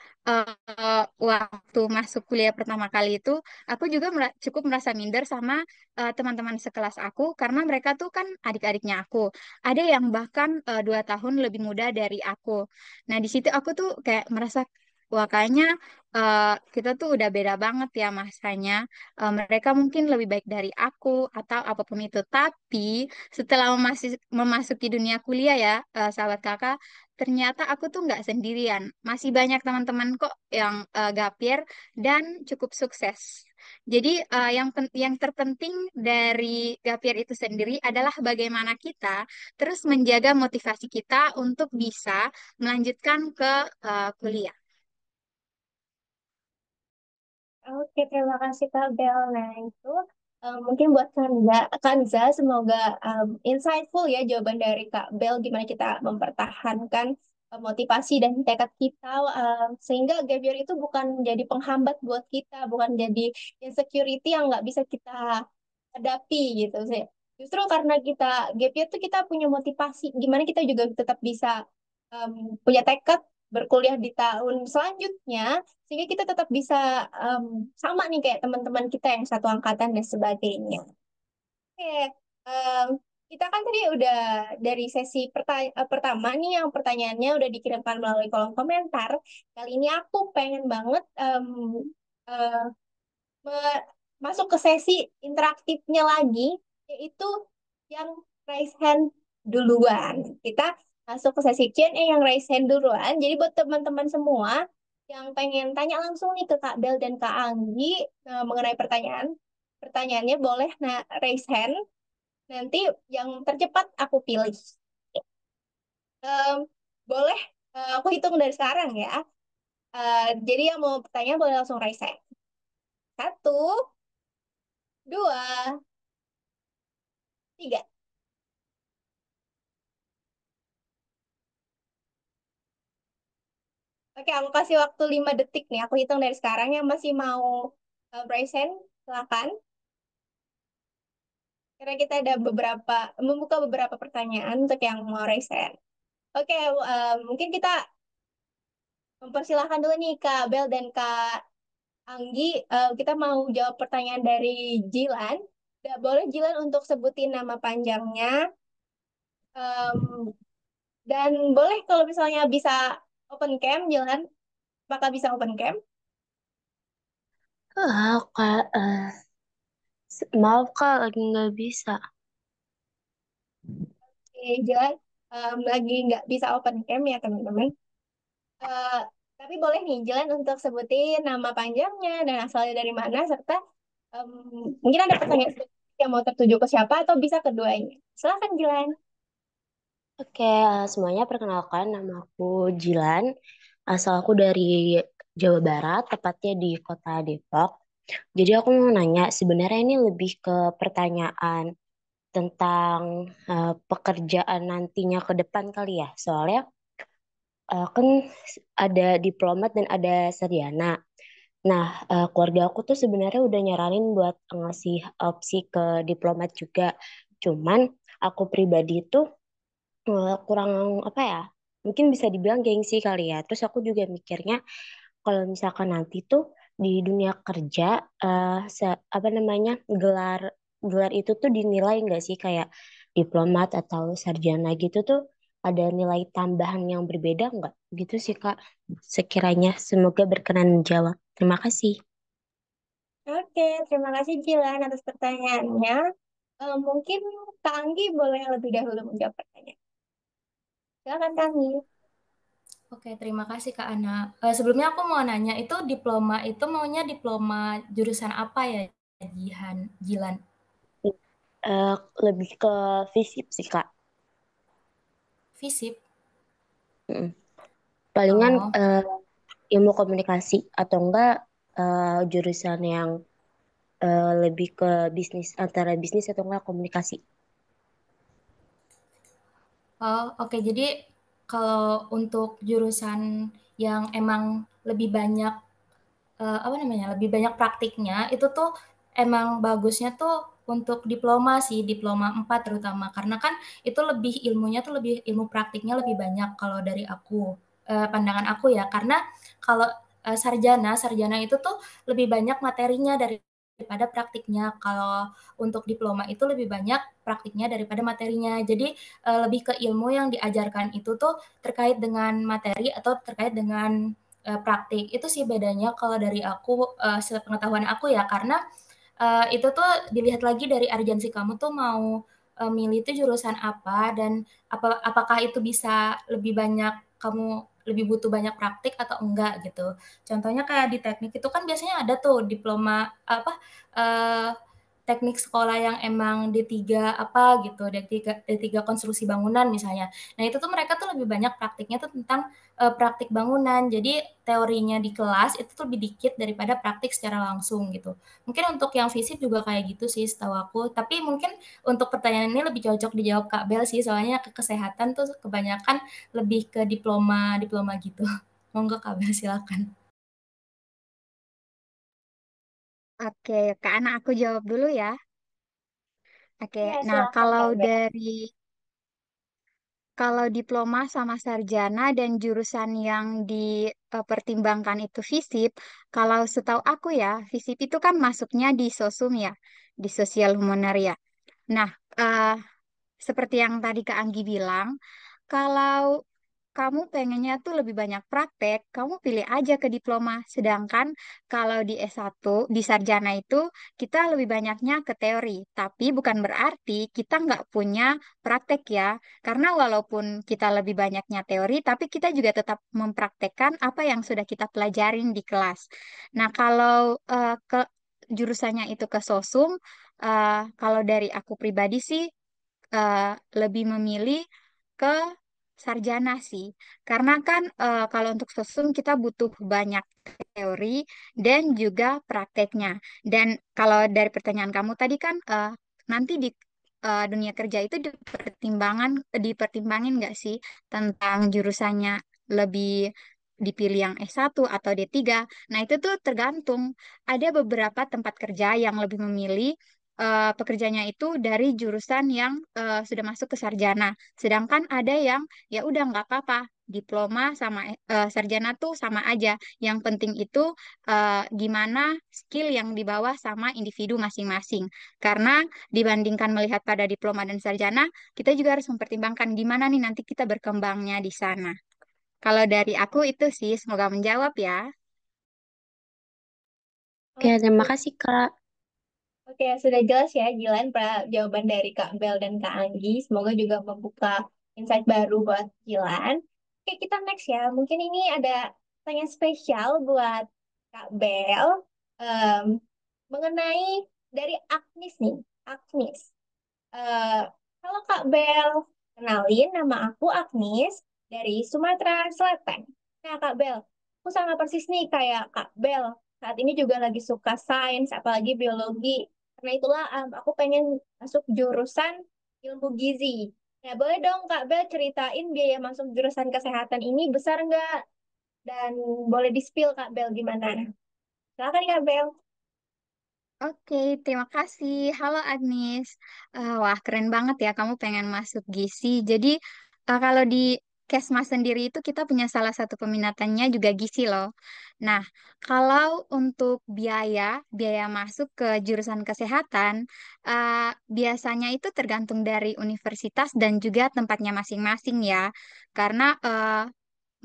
waktu masuk kuliah pertama kali itu, aku juga cukup merasa minder sama teman-teman sekelas aku karena mereka tuh kan adik-adiknya aku. Ada yang bahkan 2 tahun lebih muda dari aku. Nah, di situ aku tuh kayak merasa, wah kayaknya kita tuh udah beda banget ya masanya. Mereka mungkin lebih baik dari aku atau apapun itu. Tapi setelah memasuki dunia kuliah ya, sahabat kakak, ternyata aku tuh nggak sendirian. Masih banyak teman-teman kok yang gapir dan cukup sukses. Jadi yang terpenting dari gapir itu sendiri adalah bagaimana kita terus menjaga motivasi kita untuk bisa melanjutkan ke kuliah. Oke, terima kasih Kak Bel. Nah, itu mungkin buat Kanza, semoga insightful ya jawaban dari Kak Bel gimana kita mempertahankan motivasi dan tekad kita sehingga gap year itu bukan jadi penghambat buat kita, bukan jadi insecurity yang nggak bisa kita hadapi gitu sih. Justru karena kita gap year tuh kita punya motivasi, gimana kita juga tetap bisa em, punya tekad berkuliah di tahun selanjutnya sehingga kita tetap bisa em, sama nih kayak teman-teman kita yang satu angkatan dan sebagainya. Oke, em, kita kan tadi udah dari sesi pertama nih yang pertanyaannya udah dikirimkan melalui kolom komentar. Kali ini aku pengen banget eh, me- masuk ke sesi interaktifnya lagi, yaitu yang raise hand duluan. Kita masuk ke sesi Q&A yang raise hand duluan. Jadi buat teman-teman semua yang pengen tanya langsung nih ke Kak Bel dan Kak Anggi mengenai pertanyaannya boleh raise hand. Nanti yang tercepat aku pilih. Em, boleh aku hitung dari sekarang ya. Jadi yang mau bertanya boleh langsung raise hand. Satu, dua, tiga. Oke, aku kasih waktu 5 detik nih. Aku hitung dari sekarang yang masih mau present, silakan. Karena kita ada membuka beberapa pertanyaan untuk yang mau resen. Oke, mungkin kita mempersilahkan dulu nih Kak Bel dan Kak Anggi. Kita mau jawab pertanyaan dari Jilan. Boleh Jilan untuk sebutin nama panjangnya. Em, dan boleh kalau misalnya bisa open cam, Jilan. Apakah bisa open cam? Kak, maaf Kak, lagi nggak bisa. Oke, Jilan lagi nggak bisa open cam ya teman-teman. Eh, tapi boleh nih Jilan untuk sebutin nama panjangnya dan asalnya dari mana serta em, mungkin ada pertanyaan spesifik yang mau tertuju ke siapa atau bisa keduanya. Silakan Jilan. Oke, semuanya perkenalkan, nama aku Jilan. Asal aku dari Jawa Barat, tepatnya di kota Depok. Jadi aku mau nanya, sebenarnya ini lebih ke pertanyaan tentang pekerjaan nantinya ke depan kali ya. Soalnya kan ada diplomat dan ada sarjana. Nah, keluarga aku tuh sebenarnya udah nyaranin buat ngasih opsi ke diplomat juga. Cuman aku pribadi tuh kurang apa ya? Mungkin bisa dibilang gengsi kali ya. Terus aku juga mikirnya kalau misalkan nanti tuh di dunia kerja apa namanya gelar gelar itu tuh dinilai nggak sih kayak diplomat atau sarjana gitu tuh ada nilai tambahan yang berbeda nggak? Gitu sih Kak. Sekiranya semoga berkenan menjawab. Terima kasih. Oke, terima kasih Jilan atas pertanyaannya. Mungkin Kak Anggi boleh lebih dahulu menjawab pertanyaan. Silakan Kak Anggi. Oke, terima kasih Kak Ana. Sebelumnya aku mau nanya, itu diploma itu maunya diploma jurusan apa ya, Jilan? Eh, Lebih ke fisip sih Kak. Fisip? Mm. Palingan Oh, ilmu komunikasi atau enggak jurusan yang lebih ke bisnis antara bisnis atau enggak komunikasi. oh, oke. Jadi kalau untuk jurusan yang emang lebih banyak apa namanya, lebih banyak praktiknya, itu tuh emang bagusnya tuh untuk diploma sih, diploma 4 terutama. Karena kan itu lebih ilmunya tuh lebih ilmu praktiknya lebih banyak kalau dari aku, pandangan aku ya. Karena kalau, sarjana itu tuh lebih banyak materinya daripada praktiknya. Kalau untuk diploma itu lebih banyak praktiknya daripada materinya. Jadi, lebih ke ilmu yang diajarkan itu tuh terkait dengan materi atau terkait dengan praktik. Itu sih bedanya kalau dari aku, sepengetahuan aku ya, karena, itu tuh dilihat lagi dari urgensi kamu tuh mau, milih itu jurusan apa dan apakah itu bisa lebih banyak kamu lebih butuh banyak praktik atau enggak gitu. Contohnya kayak di teknik itu kan biasanya ada tuh diploma apa, eee, teknik sekolah yang emang D3 apa gitu, D3 konstruksi bangunan misalnya. Nah itu tuh mereka tuh lebih banyak praktiknya tuh tentang praktik bangunan. Jadi teorinya di kelas itu tuh lebih dikit daripada praktik secara langsung gitu. Mungkin untuk yang fisik juga kayak gitu sih setahu aku. Tapi mungkin untuk pertanyaan ini lebih cocok dijawab Kak Bel sih, soalnya ke kesehatan tuh kebanyakan lebih ke diploma-diploma gitu. Monggo Kak Bel silakan. Oke, Kak Ana aku jawab dulu ya. Oke, Ya, nah silakan Kak Bel. kalau diploma sama sarjana dan jurusan yang dipertimbangkan itu FISIP, kalau setahu aku ya, FISIP itu kan masuknya di sosum ya, di sosial humaniora. Nah, eh, seperti yang tadi Kak Anggi bilang, kalau kamu pengennya tuh lebih banyak praktek, kamu pilih aja ke diploma. Sedangkan kalau di S1, di sarjana itu kita lebih banyaknya ke teori. Tapi bukan berarti kita nggak punya praktek ya. Karena walaupun kita lebih banyaknya teori, tapi kita juga tetap mempraktekkan apa yang sudah kita pelajarin di kelas. Nah, kalau ke jurusannya itu ke sosum, kalau dari aku pribadi sih eh, lebih memilih ke sarjana sih. Karena kan kalau untuk sosum kita butuh banyak teori dan juga prakteknya. Dan kalau dari pertanyaan kamu tadi kan nanti di dunia kerja itu dipertimbangin nggak sih tentang jurusannya lebih dipilih yang S1 atau D3. Nah, itu tuh tergantung. Ada beberapa tempat kerja yang lebih memilih pekerjanya itu dari jurusan yang sudah masuk ke sarjana. Sedangkan ada yang ya udah nggak apa-apa, diploma sama sarjana tuh sama aja. Yang penting itu gimana skill yang dibawa sama individu masing-masing. Karena dibandingkan melihat pada diploma dan sarjana, kita juga harus mempertimbangkan gimana nih nanti kita berkembangnya di sana. Kalau dari aku itu sih, semoga menjawab ya. Oke, terima kasih Kak. Oke, sudah jelas ya Jilan jawaban dari Kak Bel dan Kak Anggi. Semoga juga membuka insight baru buat Jilan. Oke, kita next ya. Mungkin ini ada tanya spesial buat Kak Bel em, mengenai dari Agnes nih. Agnes. Eh, Halo Kak Bel, kenalin nama aku Agnes dari Sumatera Selatan. Nah Kak Bel, aku sama persis nih kayak Kak Bel. Saat ini juga lagi suka sains, apalagi biologi. Karena itulah aku pengen masuk jurusan ilmu gizi. Nah boleh dong Kak Bel ceritain biaya masuk jurusan kesehatan ini besar nggak? Dan boleh di-spill Kak Bel gimana? Silakan Kak Bel. Oke, terima kasih. Halo Agnes. Wah, keren banget ya kamu pengen masuk gizi. Jadi, kalau di Kesmas sendiri itu kita punya salah satu peminatannya juga gizi loh. Nah, kalau untuk biaya masuk ke jurusan kesehatan, biasanya itu tergantung dari universitas dan juga tempatnya masing-masing ya. Karena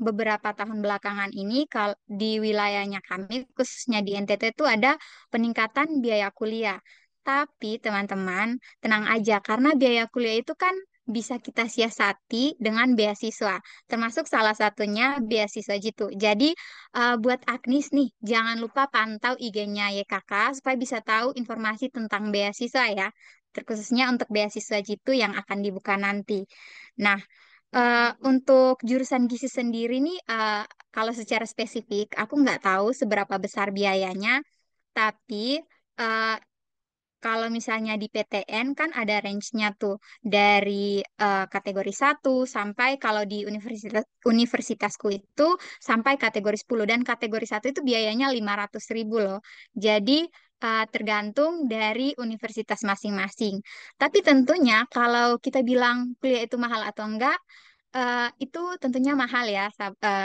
beberapa tahun belakangan ini di wilayahnya kami khususnya di NTT itu ada peningkatan biaya kuliah. Tapi teman-teman tenang aja karena biaya kuliah itu kan bisa kita siasati dengan beasiswa, termasuk salah satunya beasiswa Jitu. Jadi buat Agnes nih, jangan lupa pantau IG-nya YKK supaya bisa tahu informasi tentang beasiswa ya, terkhususnya untuk beasiswa Jitu yang akan dibuka nanti. Nah, untuk jurusan gizi sendiri nih, kalau secara spesifik, aku nggak tahu seberapa besar biayanya, tapi eh, kalau misalnya di PTN kan ada range-nya tuh dari kategori 1 sampai kalau di universitasku itu sampai kategori 10 dan kategori 1 itu biayanya 500.000 loh. Jadi tergantung dari universitas masing-masing. Tapi tentunya kalau kita bilang kuliah itu mahal atau enggak, itu tentunya mahal ya,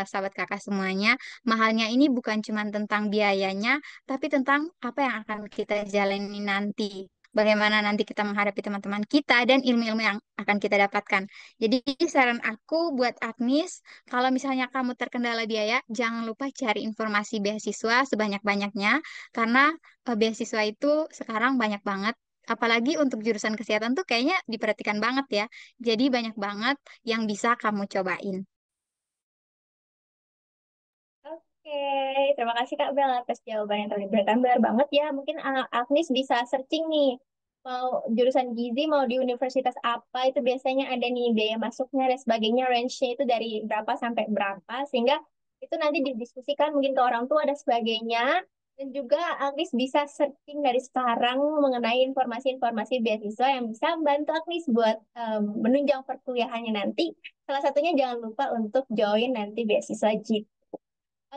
sahabat kakak semuanya. Mahalnya ini bukan cuma tentang biayanya, tapi tentang apa yang akan kita jalani nanti. Bagaimana nanti kita menghadapi teman-teman kita dan ilmu-ilmu yang akan kita dapatkan. Jadi saran aku buat Agnes, kalau misalnya kamu terkendala biaya, jangan lupa cari informasi beasiswa sebanyak-banyaknya, karena beasiswa itu sekarang banyak banget. Apalagi untuk jurusan kesehatan tuh kayaknya diperhatikan banget ya. Jadi banyak banget yang bisa kamu cobain. Oke, terima kasih Kak Bel atas jawaban yang tadi bergambar banget ya. Mungkin Agnes bisa searching nih, mau jurusan gizi, mau di universitas apa, itu biasanya ada nih biaya masuknya dan sebagainya, range-nya itu dari berapa sampai berapa, sehingga itu nanti didiskusikan mungkin ke orang tua dan sebagainya. Dan juga Agnes bisa searching dari sekarang mengenai informasi-informasi beasiswa yang bisa membantu Agnes buat menunjang perkuliahannya nanti. Salah satunya jangan lupa untuk join nanti beasiswa JIT.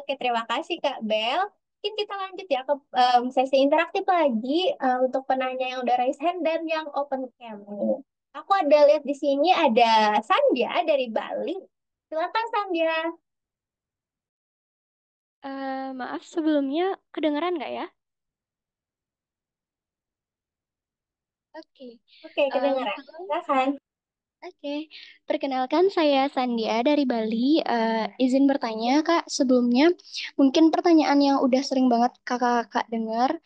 Oke, terima kasih Kak Bel. Mungkin kita lanjut ya ke sesi interaktif lagi untuk penanya yang udah raise hand dan yang open cam. Aku ada lihat di sini ada Sandya dari Bali. Silakan Sandya. Maaf sebelumnya kedengeran nggak ya? Oke. Oke, kedengaran. Halo. Silakan. Oke, perkenalkan saya Sandia dari Bali. Izin bertanya, Kak, sebelumnya mungkin pertanyaan yang udah sering banget kakak-kakak dengar,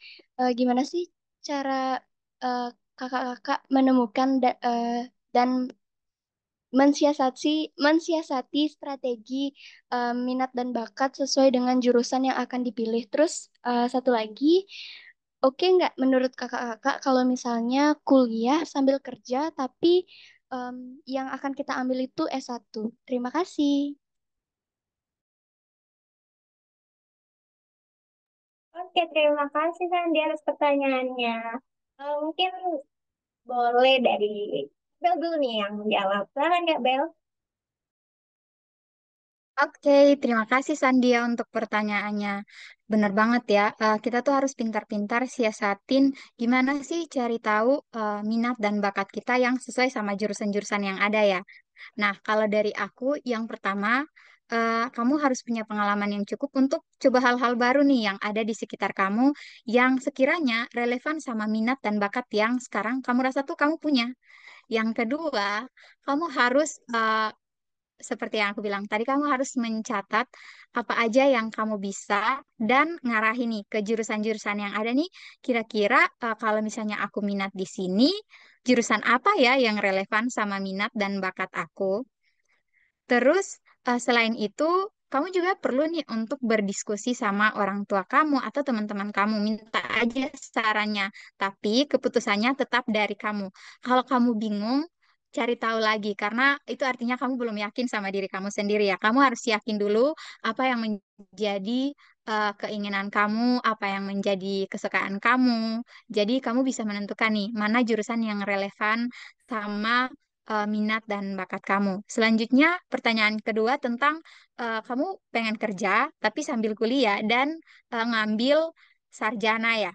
gimana sih cara eh, kakak-kakak menemukan dan mensiasati strategi minat dan bakat sesuai dengan jurusan yang akan dipilih. Terus satu lagi, oke nggak menurut kakak-kakak kalau misalnya kuliah sambil kerja tapi em, yang akan kita ambil itu S1? Terima kasih. Oke, terima kasih Sandya atas pertanyaannya. Mungkin boleh dari Bel dulu nih yang menjawab. Silakan Kak Bel. Oke, terima kasih Sandia untuk pertanyaannya. Bener banget ya, kita tuh harus pintar-pintar siasatin gimana sih cari tahu minat dan bakat kita yang sesuai sama jurusan-jurusan yang ada ya. Nah, kalau dari aku, yang pertama, kamu harus punya pengalaman yang cukup untuk coba hal-hal baru nih yang ada di sekitar kamu, yang sekiranya relevan sama minat dan bakat yang sekarang kamu rasa tuh kamu punya. Yang kedua, kamu harus seperti yang aku bilang tadi, kamu harus mencatat apa aja yang kamu bisa dan ngarahin nih ke jurusan-jurusan yang ada nih. Kira-kira kalau misalnya aku minat di sini, jurusan apa ya yang relevan sama minat dan bakat aku? Terus selain itu, kamu juga perlu nih untuk berdiskusi sama orang tua kamu atau teman-teman kamu. Minta aja sarannya, tapi keputusannya tetap dari kamu. Kalau kamu bingung, cari tahu lagi karena itu artinya kamu belum yakin sama diri kamu sendiri ya. Kamu harus yakin dulu apa yang menjadi keinginan kamu, apa yang menjadi kesukaan kamu. Jadi kamu bisa menentukan nih mana jurusan yang relevan sama minat dan bakat kamu. Selanjutnya, pertanyaan kedua tentang kamu pengen kerja tapi sambil kuliah dan ngambil sarjana ya.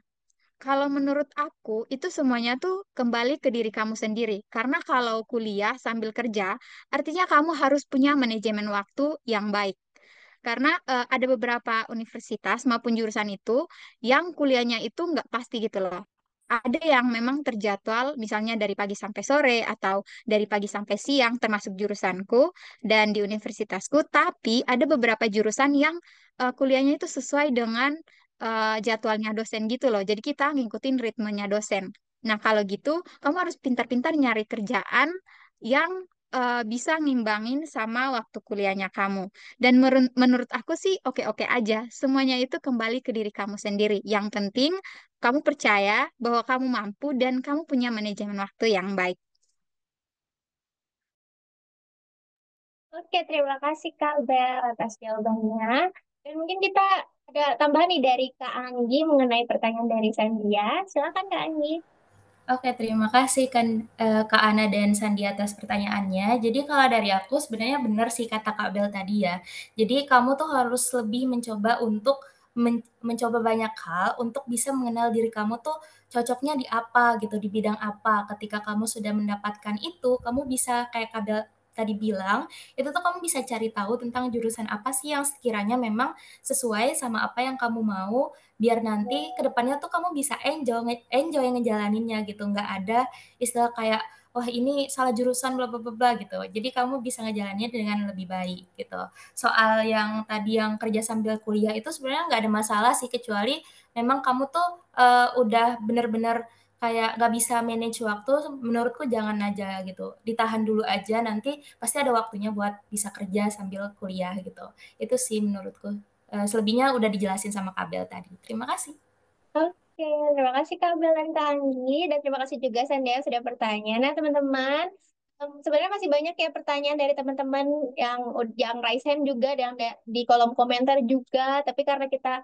Kalau menurut aku, itu semuanya tuh kembali ke diri kamu sendiri. Karena kalau kuliah sambil kerja, artinya kamu harus punya manajemen waktu yang baik. Karena ada beberapa universitas maupun jurusan itu yang kuliahnya itu nggak pasti gitu loh. Ada yang memang terjadwal misalnya dari pagi sampai sore atau dari pagi sampai siang termasuk jurusanku dan di universitasku, tapi ada beberapa jurusan yang kuliahnya itu sesuai dengan jadwalnya dosen gitu loh. Jadi kita ngikutin ritmenya dosen. Nah, kalau gitu kamu harus pintar-pintar nyari kerjaan yang bisa ngimbangin sama waktu kuliahnya kamu. Dan menurut aku sih oke-oke aja. Semuanya itu kembali ke diri kamu sendiri. Yang penting kamu percaya bahwa kamu mampu dan kamu punya manajemen waktu yang baik. Oke, terima kasih Kak Bel atas jawabannya. Dan mungkin kita ada tambahan nih dari Kak Anggi mengenai pertanyaan dari Sandia. Silakan Kak Anggi. Oke, terima kasih kan Kak Ana dan Sandi atas pertanyaannya. Jadi kalau dari aku sebenarnya benar sih kata Kak Bel tadi ya. Jadi kamu tuh harus lebih mencoba untuk mencoba banyak hal untuk bisa mengenal diri kamu tuh cocoknya di apa gitu, di bidang apa. Ketika kamu sudah mendapatkan itu, kamu bisa kayak Kak Bel tadi bilang, itu tuh kamu bisa cari tahu tentang jurusan apa sih yang sekiranya memang sesuai sama apa yang kamu mau biar nanti kedepannya tuh kamu bisa enjoy ngejalaninnya gitu, nggak ada istilah kayak wah ini salah jurusan bla bla bla bla gitu. Jadi kamu bisa ngejalaninnya dengan lebih baik gitu. Soal yang tadi yang kerja sambil kuliah itu sebenarnya nggak ada masalah sih kecuali memang kamu tuh udah bener-bener kayak nggak bisa manage waktu, menurutku jangan aja gitu. Ditahan dulu aja nanti pasti ada waktunya buat bisa kerja sambil kuliah gitu. Itu sih menurutku. Selebihnya udah dijelasin sama Kabel tadi. Terima kasih. Oke, terima kasih Kak Bel dan Kak Anggi. Dan terima kasih juga Sandia yang sudah bertanya. Nah, teman-teman, sebenarnya masih banyak ya pertanyaan dari teman-teman yang raise hand juga dan di kolom komentar juga. Tapi karena kita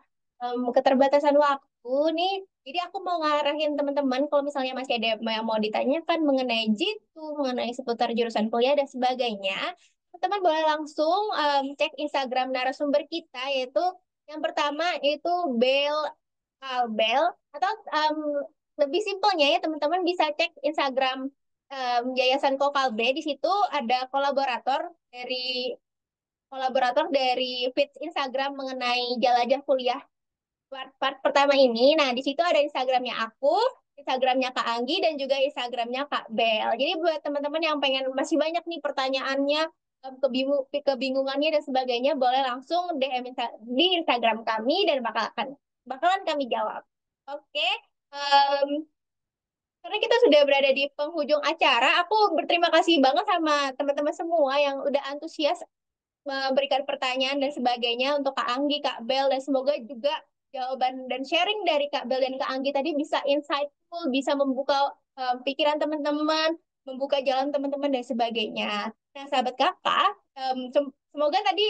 keterbatasan waktu nih, jadi aku mau ngarahin teman-teman kalau misalnya masih ada yang mau ditanyakan mengenai jitu, mengenai seputar jurusan kuliah dan sebagainya, teman-teman boleh langsung cek Instagram narasumber kita yaitu yang pertama itu Bel Albel atau lebih simpelnya ya teman-teman bisa cek Instagram Yayasan Kokalbe. Di situ ada kolaborator dari feeds Instagram mengenai jelajah kuliah part pertama ini. Nah, di situ ada Instagramnya aku, Instagramnya Kak Anggi, dan juga Instagramnya Kak Bel. Jadi buat teman-teman yang pengen masih banyak nih pertanyaannya, kebingungannya dan sebagainya, boleh langsung DM di Instagram kami dan bakalan kami jawab. Oke, em, karena kita sudah berada di penghujung acara, aku berterima kasih banget sama teman-teman semua yang udah antusias memberikan pertanyaan dan sebagainya untuk Kak Anggi, Kak Bel, dan semoga juga jawaban dan sharing dari Kak Bel dan Kak Anggi tadi bisa insightful, bisa membuka pikiran teman-teman, membuka jalan teman-teman dan sebagainya. Nah, sahabat kakak, semoga tadi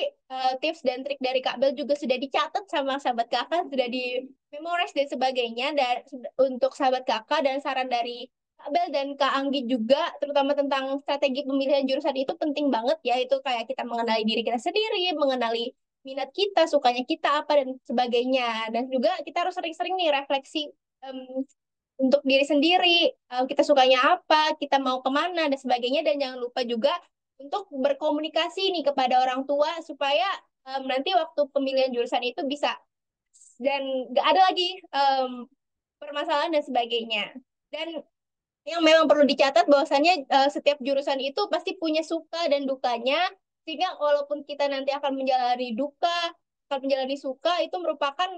tips dan trik dari Kak Bel juga sudah dicatat sama sahabat kakak, sudah di memorize dan sebagainya. Dan untuk sahabat kakak dan saran dari Kak Bel dan Kak Anggi juga, terutama tentang strategi pemilihan jurusan itu penting banget ya. Itu kayak kita mengenali diri kita sendiri, mengenali minat kita, sukanya kita apa dan sebagainya. Dan juga kita harus sering-sering nih refleksi em, untuk diri sendiri, kita sukanya apa, kita mau kemana dan sebagainya. Dan jangan lupa juga untuk berkomunikasi nih kepada orang tua supaya nanti waktu pemilihan jurusan itu bisa dan gak ada lagi permasalahan dan sebagainya. Dan yang memang perlu dicatat bahwasannya setiap jurusan itu pasti punya suka dan dukanya, sehingga walaupun kita nanti akan menjalani duka, akan menjalani suka, itu merupakan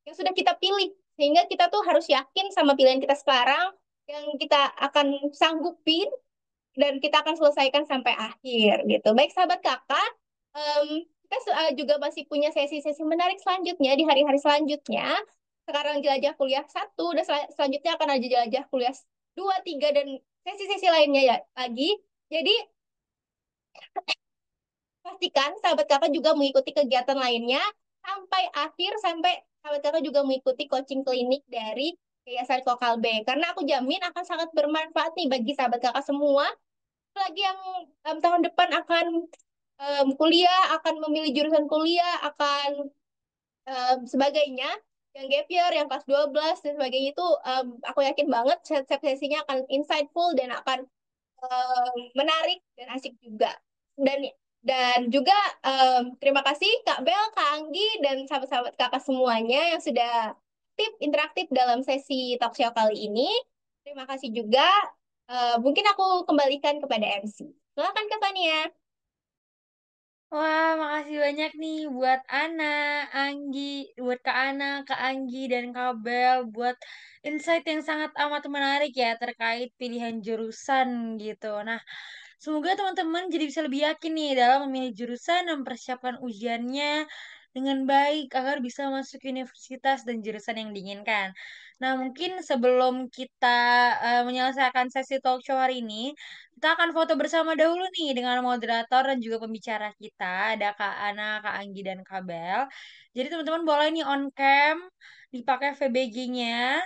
yang sudah kita pilih. Sehingga kita tuh harus yakin sama pilihan kita sekarang, yang kita akan sanggupin, dan kita akan selesaikan sampai akhir gitu. Baik sahabat kakak, kita juga masih punya sesi-sesi menarik selanjutnya di hari-hari selanjutnya. Sekarang jelajah kuliah satu, dan selanjutnya akan ada jelajah kuliah 2, 3, dan sesi-sesi lainnya ya lagi. Jadi pastikan sahabat kakak juga mengikuti kegiatan lainnya sampai akhir, sampai sahabat kakak juga mengikuti coaching klinik dari Yayasan Kokal B. Karena aku jamin akan sangat bermanfaat nih bagi sahabat kakak semua lagi yang tahun depan akan kuliah, akan memilih jurusan kuliah, akan sebagainya, yang gap year, yang kelas 12 dan sebagainya itu aku yakin banget sesinya akan insightful dan akan menarik dan asik juga. Dan juga terima kasih Kak Bel, Kak Anggi, dan sahabat-sahabat kakak semuanya yang sudah interaktif dalam sesi talk show kali ini. Terima kasih juga. Mungkin aku kembalikan kepada MC. Silakan Kak Fania. Wah, makasih banyak nih buat Ana, Anggi, buat Kak Ana, Kak Anggi, dan Kak Bel buat insight yang sangat amat menarik ya terkait pilihan jurusan gitu. Nah, semoga teman-teman jadi bisa lebih yakin nih dalam memilih jurusan dan mempersiapkan ujiannya dengan baik agar bisa masuk universitas dan jurusan yang diinginkan. Nah, mungkin sebelum kita menyelesaikan sesi talk show hari ini, kita akan foto bersama dahulu nih dengan moderator dan juga pembicara kita. Ada Kak Ana, Kak Anggi, dan Kak Bel. Jadi teman-teman boleh nih on cam, dipakai VBG-nya.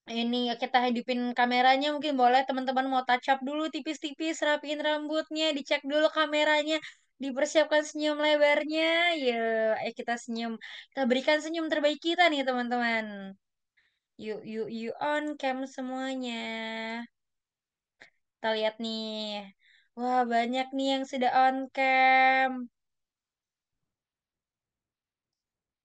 Ini kita hidupin kameranya, mungkin boleh teman-teman mau touch up dulu tipis-tipis, rapiin rambutnya, dicek dulu kameranya, dipersiapkan senyum lebarnya. Ya, kita senyum. Kita berikan senyum terbaik kita nih teman-teman. Yuk, yuk, yuk on cam semuanya. Kita lihat nih. Wah, banyak nih yang sudah on cam.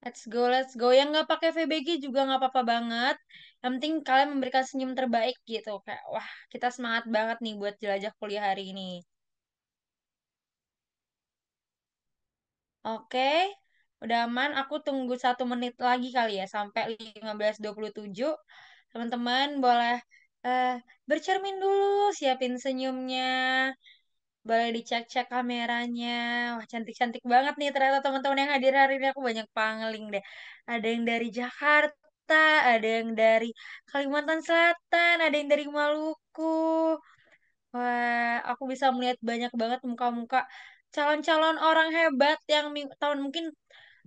Let's go, let's go. Yang nggak pakai VBG juga nggak apa-apa banget. Yang penting kalian memberikan senyum terbaik gitu. Kayak, wah, kita semangat banget nih buat jelajah kuliah hari ini. Oke, udah aman. Aku tunggu 1 menit lagi kali ya, sampai 15.27. Teman-teman boleh eh, bercermin dulu, siapin senyumnya. Boleh dicek-cek kameranya. Wah, cantik-cantik banget nih ternyata teman-teman yang hadir hari ini. Aku banyak pangling deh. Ada yang dari Jakarta, ada yang dari Kalimantan Selatan, ada yang dari Maluku. Wah, aku bisa melihat banyak banget muka-muka calon-calon orang hebat yang tahun mungkin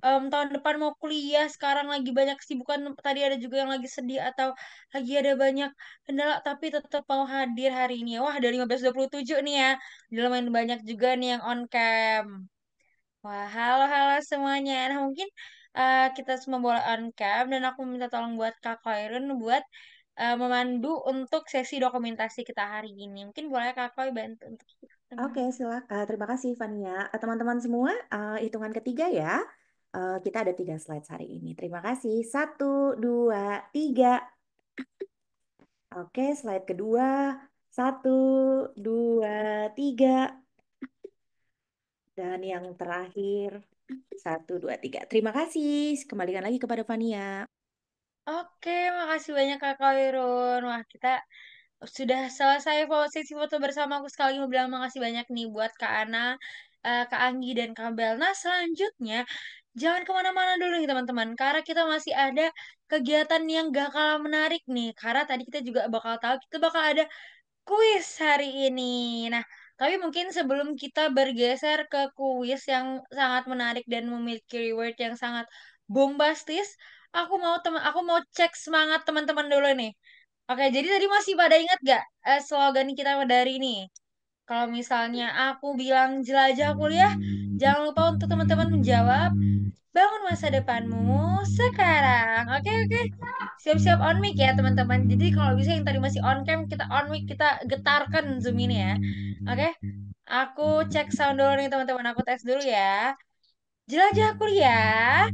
tahun depan mau kuliah, sekarang lagi banyak kesibukan, tadi ada juga yang lagi sedih atau lagi ada banyak kendala tapi tetap mau hadir hari ini. Wah, dari 15.27 nih ya. Udah lumayan banyak juga nih yang on cam. Wah, halo halo semuanya. Nah, mungkin kita semua boleh on cam dan aku minta tolong buat Kak Koirun buat memandu untuk sesi dokumentasi kita hari ini. Mungkin boleh Kak Koi bantu untuk itu, Oke, teman. silakan. Terima kasih, Fania. Teman-teman semua, hitungan ketiga ya. Kita ada 3 slide hari ini. Terima kasih. 1, 2, 3. Oke, slide kedua. 1, 2, 3. Dan yang terakhir, 1, 2, 3. Terima kasih. Kembalikan lagi kepada Fania. Oke, makasih banyak Kak Koirun. Wah, kita sudah selesai sesi foto bersama. Aku sekali mau bilang makasih banyak nih buat Kak Ana, Kak Anggi, dan Kak Bel. Nah, selanjutnya, jangan kemana-mana dulu nih teman-teman. Karena kita masih ada kegiatan yang gak kalah menarik nih. Karena tadi kita juga bakal tahu, kita bakal ada kuis hari ini. Nah, tapi mungkin sebelum kita bergeser ke kuis yang sangat menarik dan memiliki reward yang sangat bombastis, aku mau cek semangat teman-teman dulu nih. Oke, jadi tadi masih pada ingat gak slogan kita dari ini? Kalau misalnya aku bilang jelajah kuliah, jangan lupa untuk teman-teman menjawab, bangun masa depanmu sekarang. Oke, oke. Siap-siap on mic ya, teman-teman. Jadi kalau bisa yang tadi masih on cam, kita on mic, kita getarkan Zoom ini ya. Oke, aku cek sound dulu nih, teman-teman. Aku tes dulu ya. Jelajah kuliah.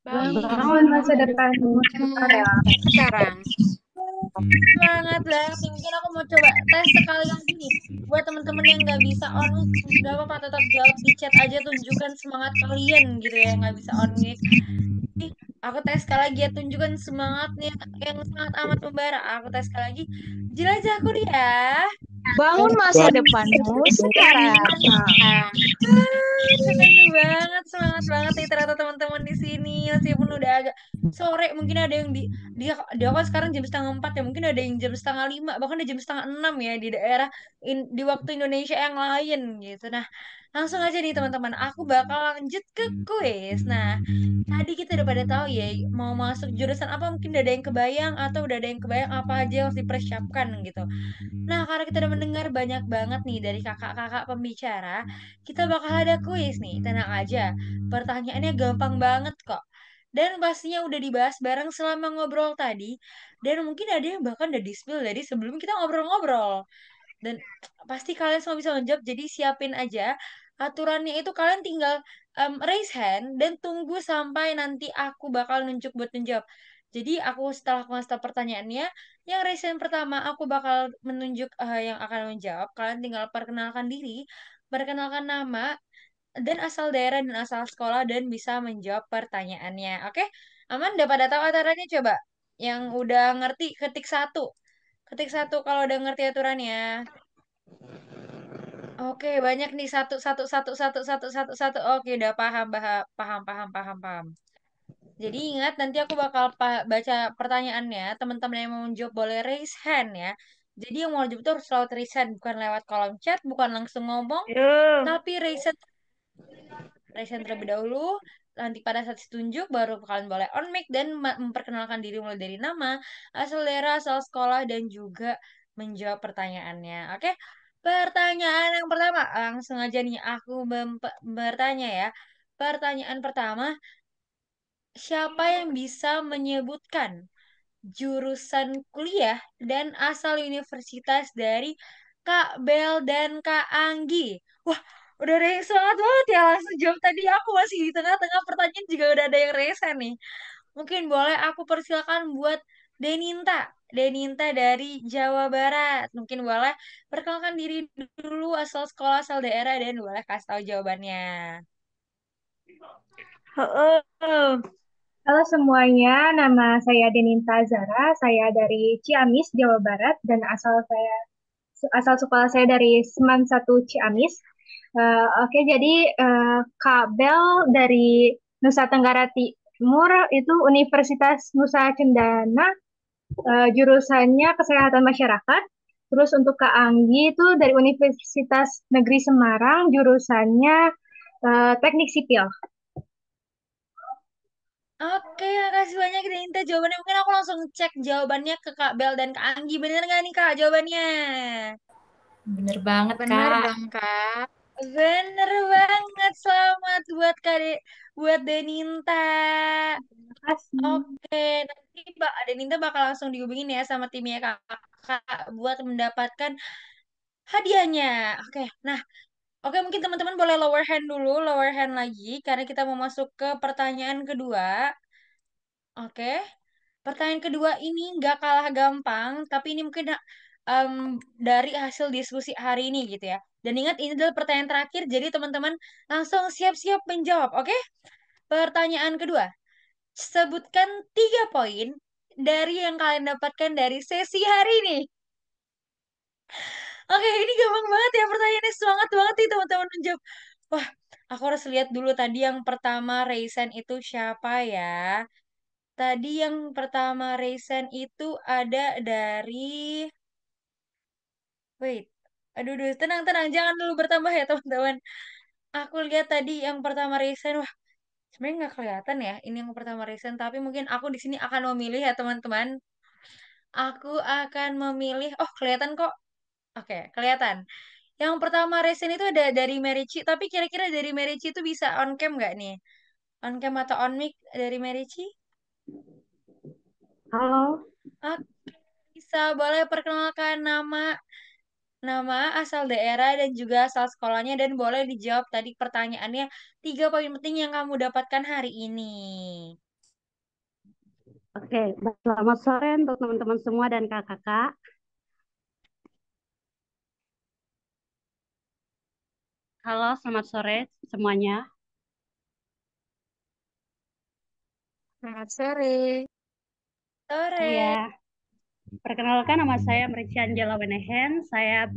Bangun Bangun masa masa depanmu depanmu sekarang. sekarang. Semangat banget nih. Mungkin aku mau coba tes sekali lagi nih. Buat teman-teman yang nggak bisa on mic, nggak apa-apa, tetap jawab di chat aja. Tunjukkan semangat kalian gitu ya, yang nggak bisa on mic. Nih, aku tes sekali lagi ya. Tunjukkan semangatnya yang sangat amat membara. Aku tes sekali lagi. Jelajah kuliah. Bangun masa depanmu sekarang. Nah, Keren banget, semangat banget nih ternyata teman-teman di sini. Meskipun udah agak sore, mungkin ada yang dia kan sekarang jam 3:30 ya, mungkin ada yang jam 4:30, bahkan ada jam 5:30 ya di daerah di waktu Indonesia yang lain gitu. Nah, langsung aja nih teman-teman, aku bakal lanjut ke kuis. Nah, tadi kita udah pada tahu ya mau masuk jurusan apa, mungkin udah ada yang kebayang atau udah ada yang kebayang apa aja yang harus dipersiapkan gitu. Nah, karena kita udah mendengar banyak banget nih dari kakak-kakak pembicara, kita bakal ada kuis nih. Tenang aja, pertanyaannya gampang banget kok. Dan pastinya udah dibahas bareng selama ngobrol tadi. Dan mungkin ada yang bahkan udah di-spill dari sebelum kita ngobrol-ngobrol. Dan pasti kalian semua bisa menjawab, jadi siapin aja. Aturannya itu kalian tinggal raise hand dan tunggu sampai nanti aku bakal nunjuk buat menjawab. Jadi aku setelah aku ngasih tau pertanyaannya, yang raise hand pertama aku bakal menunjuk yang akan menjawab. Kalian tinggal perkenalkan diri, perkenalkan nama, dan asal daerah dan asal sekolah dan bisa menjawab pertanyaannya. Oke? Aman? Udah pada tahu aturannya coba? Yang udah ngerti ketik satu. Ketik satu kalau udah ngerti aturannya. Oke, banyak nih satu satu satu satu satu satu satu. Oke, udah paham paham paham paham paham paham. Jadi ingat nanti aku bakal baca pertanyaannya. Teman-teman yang mau menjawab boleh raise hand ya. Jadi yang mau jawab itu harus lewat raise hand, bukan lewat kolom chat, bukan langsung ngomong, Yuk. tapi raise hand terlebih dahulu. Nanti pada saat ditunjuk baru kalian boleh on mic dan memperkenalkan diri mulai dari nama, asal daerah, asal sekolah dan juga menjawab pertanyaannya. Oke? Pertanyaan yang pertama, langsung aja nih aku bertanya ya. Pertanyaan pertama, siapa yang bisa menyebutkan jurusan kuliah dan asal universitas dari Kak Bel dan Kak Anggi? Wah, udah ada yang semangat banget ya langsung jawab. Tadi aku masih di tengah-tengah pertanyaan juga udah ada yang resen nih. Mungkin boleh aku persilakan buat Deninta. Deninta dari Jawa Barat. Mungkin boleh perkenalkan diri dulu, asal sekolah, asal daerah, dan boleh kasih tahu jawabannya. Heeh. Halo semuanya, nama saya Deninta Zara. Saya dari Ciamis, Jawa Barat, dan asal sekolah saya dari Seman 1 Ciamis. Oke, jadi Kabel dari Nusa Tenggara Timur itu Universitas Nusa Cendana, jurusannya Kesehatan Masyarakat. Terus untuk Kak Anggi itu dari Universitas Negeri Semarang, jurusannya Teknik Sipil. Oke, makasih banyak Deninta jawabannya. Mungkin aku langsung cek jawabannya ke Kak Bel dan Kak Anggi. Bener nggak nih Kak jawabannya? Bener banget, bener Kak. dong, Kak. Bener banget. Selamat buat buat Deninta. Terima kasih. Oke, nanti Mbak Deninta bakal langsung dihubungin ya sama timnya kakak buat mendapatkan hadiahnya. Oke, nah, oke mungkin teman-teman boleh lower hand dulu, lower hand lagi, karena kita mau masuk ke pertanyaan kedua. Oke, pertanyaan kedua ini nggak kalah gampang, tapi ini mungkin em, dari hasil diskusi hari ini gitu ya. Dan ingat ini adalah pertanyaan terakhir, jadi teman-teman langsung siap-siap menjawab. Oke, pertanyaan kedua. Sebutkan 3 poin dari yang kalian dapatkan dari sesi hari ini. Oke, ini gampang banget ya pertanyaannya. Semangat banget nih teman-teman menjawab. Wah, aku harus lihat dulu tadi yang pertama Raisan itu siapa ya. Tadi yang pertama Raisan itu ada dari... Wait, aduh, aduh, tenang, tenang. Jangan dulu bertambah ya teman-teman. Aku lihat tadi yang pertama Raisan. Wah, sebenarnya nggak kelihatan ya ini yang pertama Raisan. Tapi mungkin aku di sini akan memilih ya teman-teman. Aku akan memilih, oh kelihatan kok. Oke, kelihatan. Yang pertama Resen itu ada dari Merici, tapi kira-kira dari Merici itu bisa on cam nggak nih? On cam atau on mic dari Merici? Halo, Oke, bisa. Boleh perkenalkan nama, nama, asal daerah, dan juga asal sekolahnya, dan boleh dijawab tadi pertanyaannya, 3 poin penting yang kamu dapatkan hari ini. oke. Selamat sore untuk teman-teman semua dan kakak-kakak. Halo, selamat sore semuanya. Selamat sore. Sore. Ya, perkenalkan nama saya Merici Angela Wenehen. Saya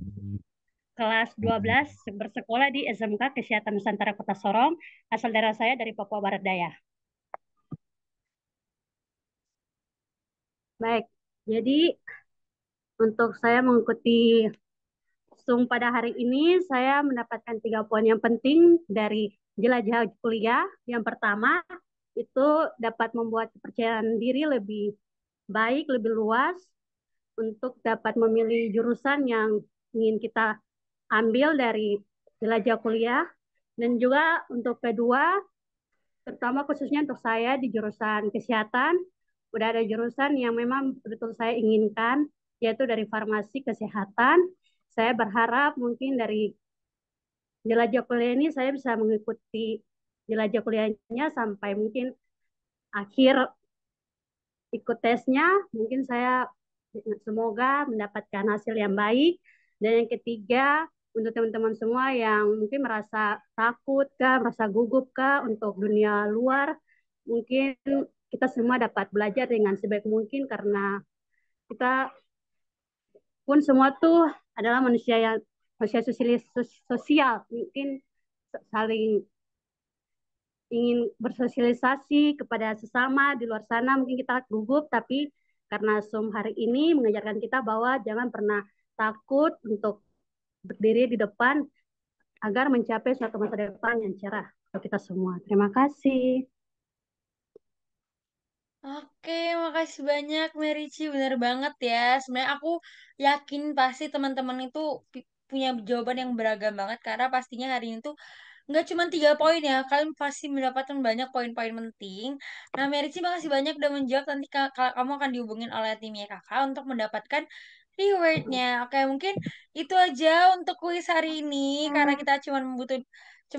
kelas 12 bersekolah di SMK Kesehatan Nusantara Kota Sorong. Asal daerah saya dari Papua Barat Daya. Baik, jadi untuk saya mengikuti Zoom pada hari ini, saya mendapatkan 3 poin yang penting dari jelajah kuliah. Yang pertama, itu dapat membuat kepercayaan diri lebih baik, lebih luas untuk dapat memilih jurusan yang ingin kita ambil dari jelajah kuliah. Dan juga untuk kedua, terutama khususnya untuk saya di jurusan kesehatan, udah ada jurusan yang memang betul saya inginkan, yaitu dari farmasi kesehatan. Saya berharap mungkin dari jelajah kuliah ini saya bisa mengikuti jelajah kuliahnya sampai mungkin akhir ikut tesnya, mungkin saya semoga mendapatkan hasil yang baik. Dan yang ketiga, untuk teman-teman semua yang mungkin merasa takut kah, merasa gugup kah untuk dunia luar, mungkin kita semua dapat belajar dengan sebaik mungkin karena kita pun semua tuh adalah manusia yang manusia sosial, mungkin saling ingin bersosialisasi kepada sesama di luar sana, mungkin kita gugup, tapi karena Zoom hari ini mengajarkan kita bahwa jangan pernah takut untuk berdiri di depan agar mencapai suatu masa depan yang cerah untuk kita semua. Terima kasih. Oke, makasih banyak Merici, bener banget ya. Sebenarnya aku yakin pasti teman-teman itu punya jawaban yang beragam banget karena pastinya hari ini tuh nggak cuma 3 poin ya, kalian pasti mendapatkan banyak poin-poin penting. Nah, Merici makasih banyak udah menjawab. Nanti kamu akan dihubungin oleh timnya kakak untuk mendapatkan rewardnya. Oke, mungkin itu aja untuk kuis hari ini karena kita cuma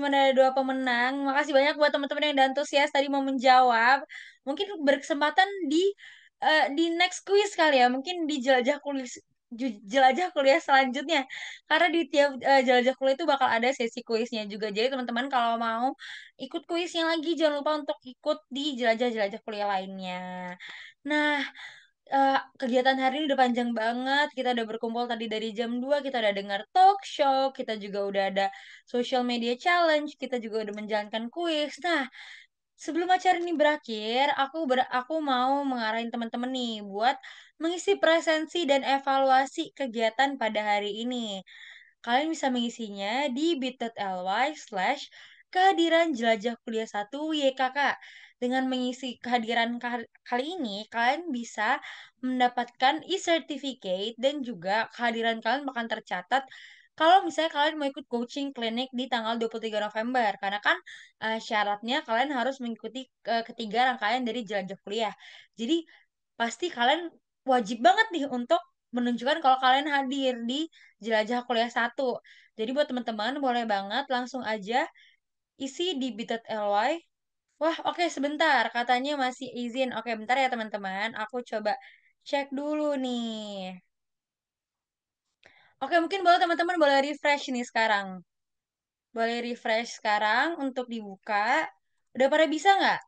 ada 2 pemenang. Makasih banyak buat teman-teman yang udah antusias tadi mau menjawab. Mungkin berkesempatan di next quiz kali ya, mungkin di jelajah kuliah selanjutnya. Karena di tiap jelajah kuliah itu bakal ada sesi kuisnya juga. Jadi teman-teman kalau mau ikut kuisnya lagi jangan lupa untuk ikut di jelajah-jelajah kuliah lainnya. Nah, kegiatan hari ini udah panjang banget. Kita udah berkumpul tadi dari jam 2, kita udah dengar talk show, kita juga udah ada social media challenge, kita juga udah menjalankan kuis. Nah, sebelum acara ini berakhir, aku mau mengarahin teman-teman nih buat mengisi presensi dan evaluasi kegiatan pada hari ini. Kalian bisa mengisinya di bit.ly/kehadiran jelajah kuliah 1 YKK. Dengan mengisi kehadiran kali ini, kalian bisa mendapatkan e-certificate dan juga kehadiran kalian bakal tercatat kalau misalnya kalian mau ikut coaching klinik di tanggal 23 November. Karena kan syaratnya kalian harus mengikuti ketiga rangkaian dari jelajah kuliah. Jadi pasti kalian wajib banget nih untuk menunjukkan kalau kalian hadir di jelajah kuliah 1. Jadi buat teman-teman boleh banget langsung aja isi di bit.ly. Wah, oke sebentar. Katanya masih izin. Oke, bentar ya teman-teman. Aku coba cek dulu nih. Oke, mungkin boleh teman-teman boleh refresh nih sekarang. Boleh refresh sekarang untuk dibuka. Udah pada bisa nggak?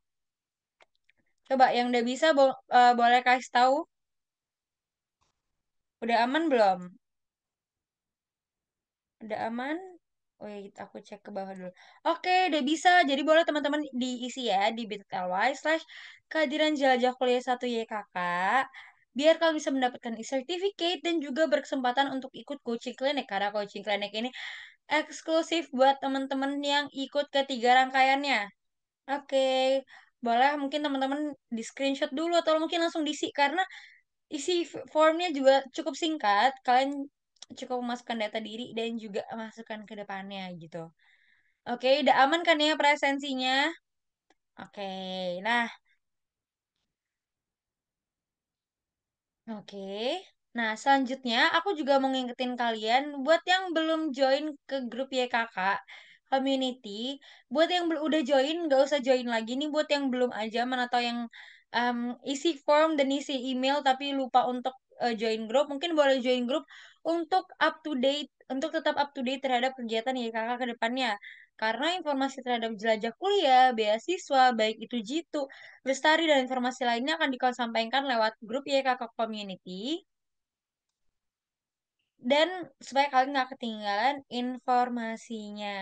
Coba yang udah bisa boleh kasih tahu. Udah aman belum? Udah aman? Wait, aku cek ke bawah dulu. Oke, udah bisa. Jadi boleh teman-teman diisi ya di bit.ly/kehadiran jelajah kuliah 1 YKK. Biar kalian bisa mendapatkan e-certificate dan juga berkesempatan untuk ikut coaching clinic. Karena coaching clinic ini eksklusif buat teman-teman yang ikut ketiga rangkaiannya. Oke, boleh mungkin teman-teman di screenshot dulu atau mungkin langsung diisi karena isi formnya juga cukup singkat. Kalian cukup memasukkan data diri dan juga masukkan ke depannya gitu. Oke, udah aman kan ya presensinya? Oke, nah, oke. Nah, selanjutnya aku juga mau ngingetin kalian buat yang belum join ke grup YKK community, buat yang udah join nggak usah join lagi nih, buat yang belum aja atau yang um, isi form dan isi email tapi lupa untuk join grup, mungkin boleh join grup untuk up to date, untuk tetap up to date terhadap kegiatan YKK ke depannya. Karena informasi terhadap jelajah kuliah, beasiswa, baik itu Jitu, Lestari, dan informasi lainnya akan disampaikan lewat grup YKK Community. Dan supaya kalian nggak ketinggalan informasinya.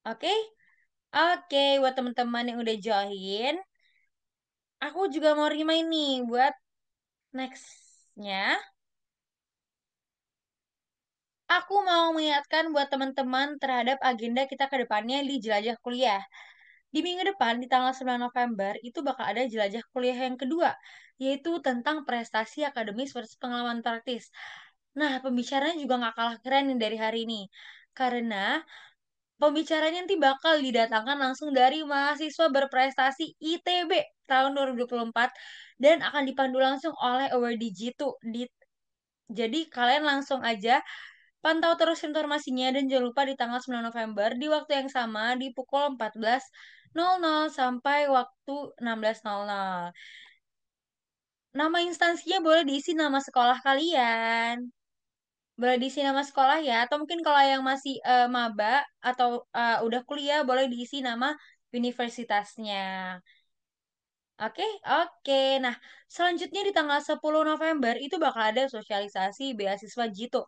Oke? Oke, buat teman-teman yang udah join, aku juga mau remind nih buat next-nya. Aku mau mengingatkan buat teman-teman terhadap agenda kita ke depannya di jelajah kuliah. Di minggu depan, di tanggal 9 November, itu bakal ada jelajah kuliah yang kedua, yaitu tentang prestasi akademis versus pengalaman praktis. Nah, pembicaranya juga nggak kalah keren nih dari hari ini. Karena pembicaranya nanti bakal didatangkan langsung dari mahasiswa berprestasi ITB tahun 2024 dan akan dipandu langsung oleh Awardee Jitu. Jadi kalian langsung aja pantau terus informasinya dan jangan lupa di tanggal 9 November di waktu yang sama di pukul 14.00 sampai waktu 16.00. Nama instansinya boleh diisi nama sekolah kalian. Boleh diisi nama sekolah ya, atau mungkin kalau yang masih maba atau udah kuliah boleh diisi nama universitasnya. Oke, oke. Nah, selanjutnya di tanggal 10 November itu bakal ada sosialisasi beasiswa Jitu.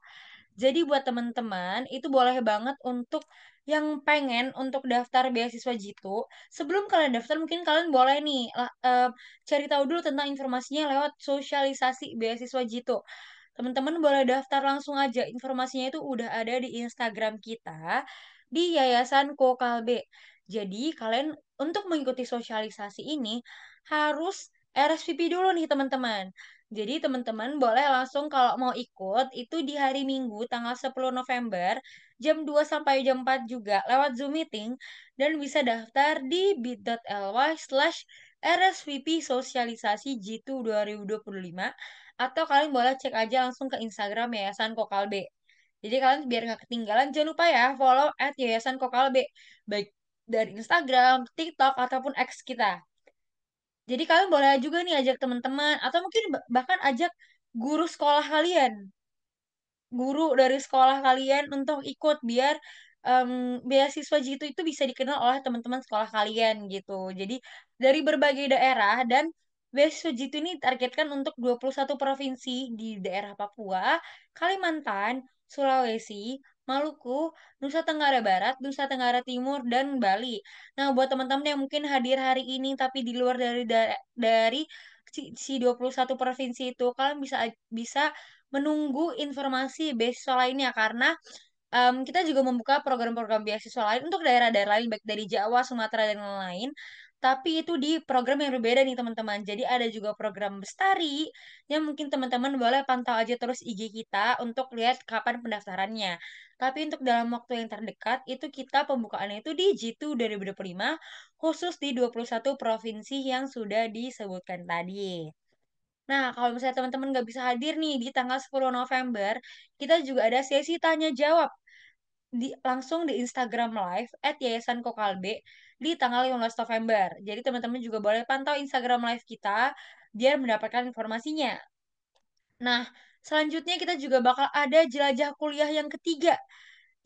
Jadi buat teman-teman itu boleh banget untuk yang pengen untuk daftar beasiswa Jitu, sebelum kalian daftar mungkin kalian boleh nih cari tahu dulu tentang informasinya lewat sosialisasi beasiswa Jitu. Teman-teman boleh daftar langsung aja. Informasinya itu udah ada di Instagram kita di Yayasan Kokalbe. Jadi kalian untuk mengikuti sosialisasi ini harus RSVP dulu nih teman-teman. Jadi teman-teman boleh langsung kalau mau ikut itu di hari Minggu tanggal 10 November jam 2 sampai jam 4 juga lewat Zoom meeting dan bisa daftar di bit.ly/RSVP sosialisasi G2 2025 atau kalian boleh cek aja langsung ke Instagram Yayasan Kokalbe. Jadi kalian biar nggak ketinggalan jangan lupa ya follow @Yayasan Kokalbe baik dari Instagram, TikTok ataupun X kita. Jadi kalian boleh juga nih ajak teman-teman atau mungkin bahkan ajak guru sekolah kalian, guru dari sekolah kalian untuk ikut biar beasiswa Jitu itu bisa dikenal oleh teman-teman sekolah kalian gitu. Jadi dari berbagai daerah dan beasiswa Jitu ini targetkan untuk 21 provinsi di daerah Papua, Kalimantan, Sulawesi, Maluku, Nusa Tenggara Barat, Nusa Tenggara Timur, dan Bali. Nah, buat teman-teman yang mungkin hadir hari ini tapi di luar dari si 21 provinsi itu, kalian bisa bisa menunggu informasi beasiswa lainnya karena kita juga membuka program-program beasiswa lain untuk daerah-daerah lain baik dari Jawa, Sumatera dan lain-lain. Tapi itu di program yang berbeda nih teman-teman. Jadi ada juga program Bestari yang mungkin teman-teman boleh pantau aja terus IG kita untuk lihat kapan pendaftarannya. Tapi untuk dalam waktu yang terdekat itu kita pembukaannya itu di G2 2025 khusus di 21 provinsi yang sudah disebutkan tadi. Nah, kalau misalnya teman-teman nggak bisa hadir nih di tanggal 10 November, kita juga ada sesi tanya jawab langsung di Instagram Live @Yayasan Kokalbe di tanggal 15 November. Jadi teman-teman juga boleh pantau Instagram Live kita biar mendapatkan informasinya. Nah, selanjutnya kita juga bakal ada jelajah kuliah yang ketiga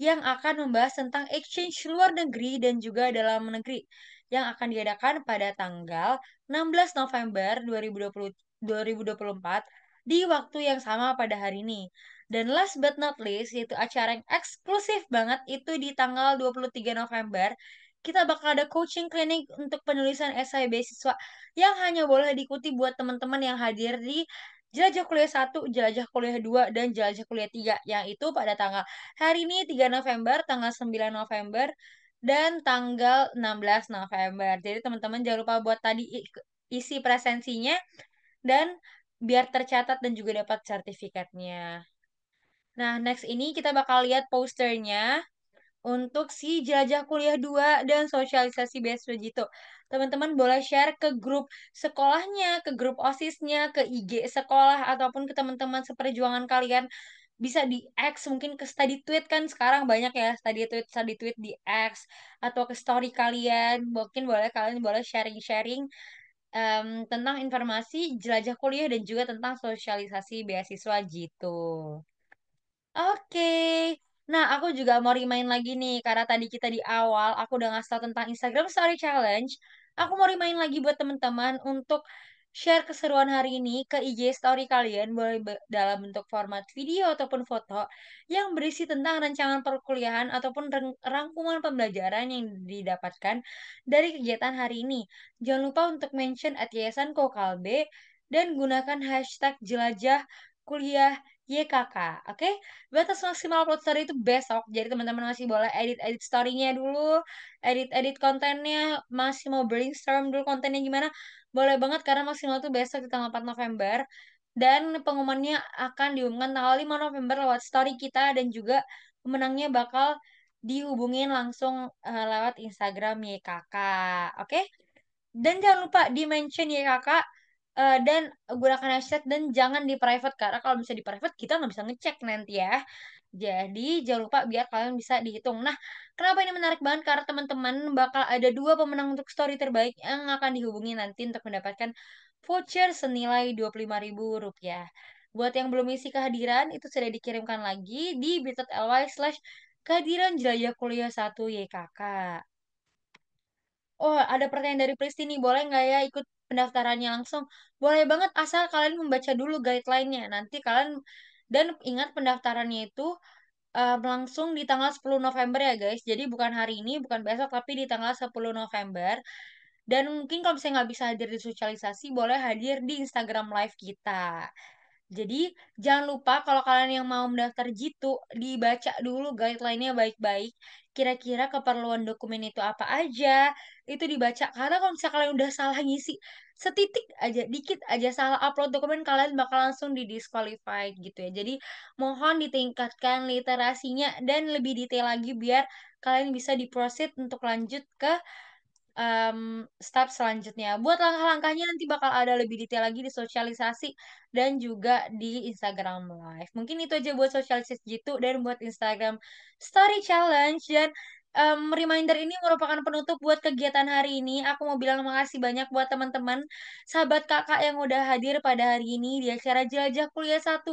yang akan membahas tentang exchange luar negeri dan juga dalam negeri yang akan diadakan pada tanggal 16 November 2024 di waktu yang sama pada hari ini. Dan last but not least, yaitu acara yang eksklusif banget itu di tanggal 23 November, kita bakal ada coaching clinic untuk penulisan esai beasiswa yang hanya boleh diikuti buat teman-teman yang hadir di Jelajah Kuliah 1, Jelajah Kuliah 2, dan Jelajah Kuliah 3, yang itu pada tanggal hari ini 3 November, tanggal 9 November, dan tanggal 16 November. Jadi teman-teman jangan lupa buat tadi isi presensinya dan biar tercatat dan juga dapat sertifikatnya. Nah, next ini kita bakal lihat posternya untuk si Jelajah Kuliah 2 dan sosialisasi beasiswa gitu. Teman-teman boleh share ke grup sekolahnya, ke grup OSISnya, ke IG sekolah, ataupun ke teman-teman seperjuangan kalian. Bisa di X, mungkin ke study tweet kan sekarang banyak ya study tweet di X, atau ke story kalian. Mungkin kalian boleh sharing-sharing tentang informasi jelajah kuliah dan juga tentang sosialisasi beasiswa gitu. Oke. Nah, aku juga mau remind lagi nih, karena tadi kita di awal, aku udah ngasih tau tentang Instagram Story Challenge. Aku mau remind lagi buat teman-teman untuk share keseruan hari ini ke IG Story kalian, boleh dalam bentuk format video ataupun foto, yang berisi tentang rancangan perkuliahan ataupun rangkuman pembelajaran yang didapatkan dari kegiatan hari ini. Jangan lupa untuk mention @yayasan Kokalbe dan gunakan hashtag jelajah kuliah YKK, oke? Batas maksimal upload story itu besok, jadi teman-teman masih boleh edit-edit story-nya dulu, edit-edit kontennya, masih mau brainstorm dulu kontennya gimana, boleh banget karena maksimal itu besok di tanggal 4 November, dan pengumumannya akan diumumkan tanggal 5 November lewat story kita, dan juga pemenangnya bakal dihubungin langsung lewat Instagram YKK, oke? Dan jangan lupa di mention ya kakak, dan gunakan hashtag, dan jangan di private karena kalau bisa di private kita nggak bisa ngecek nanti ya. Jadi jangan lupa biar kalian bisa dihitung. Nah, kenapa ini menarik banget? Karena teman-teman bakal ada dua pemenang untuk story terbaik yang akan dihubungi nanti untuk mendapatkan voucher senilai Rp25.000. Buat yang belum isi kehadiran, itu sudah dikirimkan lagi di bit.ly/kehadiran jelajah kuliah 1 YKK. Oh, ada pertanyaan dari Pristi nih. Boleh nggak ya ikut pendaftarannya langsung? Boleh banget asal kalian membaca dulu guideline-nya. Nanti kalian, dan ingat pendaftarannya itu langsung di tanggal 10 November ya guys. Jadi bukan hari ini, bukan besok, tapi di tanggal 10 November. Dan mungkin kalau misalnya nggak bisa hadir di sosialisasi, boleh hadir di Instagram Live kita. Jadi, jangan lupa kalau kalian yang mau mendaftar Jitu, dibaca dulu guideline-nya baik-baik. Kira-kira keperluan dokumen itu apa aja, itu dibaca. Karena kalau misalnya kalian udah salah ngisi, setitik aja, dikit aja salah upload dokumen, kalian bakal langsung di-disqualified gitu ya. Jadi, mohon ditingkatkan literasinya dan lebih detail lagi biar kalian bisa diproceed untuk lanjut ke step selanjutnya. Buat langkah-langkahnya nanti bakal ada lebih detail lagi di sosialisasi dan juga di Instagram Live. Mungkin itu aja buat sosialisasi gitu dan buat Instagram Story Challenge. Dan reminder ini merupakan penutup buat kegiatan hari ini. Aku mau bilang makasih banyak buat teman-teman, sahabat kakak yang udah hadir pada hari ini di acara Jelajah Kuliah 1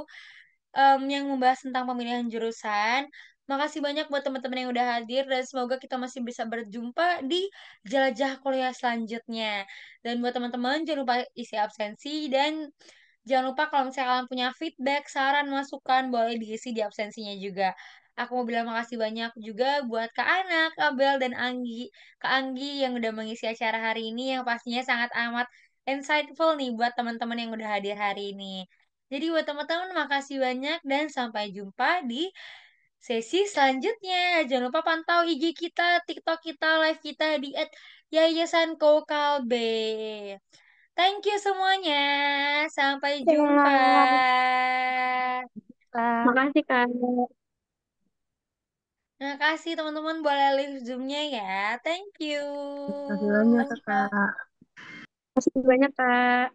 yang membahas tentang pemilihan jurusan. Makasih banyak buat teman-teman yang udah hadir, dan semoga kita masih bisa berjumpa di jelajah kuliah selanjutnya. Dan buat teman-teman jangan lupa isi absensi, dan jangan lupa kalau misalnya kalian punya feedback, saran, masukan, boleh diisi di absensinya juga. Aku mau bilang makasih banyak juga buat Kak Ana, Kak Bel, dan Anggi. Kak Anggi yang udah mengisi acara hari ini, yang pastinya sangat amat insightful nih buat teman-teman yang udah hadir hari ini. Jadi buat teman-teman makasih banyak dan sampai jumpa di sesi selanjutnya. Jangan lupa pantau IG kita, TikTok kita, live kita di @yayasankokalbe. Thank you semuanya. Sampai jumpa. Makasih Kak. Terima kasih teman-teman, boleh leave Zoom-nya ya. Thank you. Terima kasih banyak, Kakak. Makasih banyak Kak.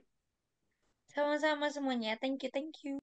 Sama-sama semuanya. Thank you, thank you.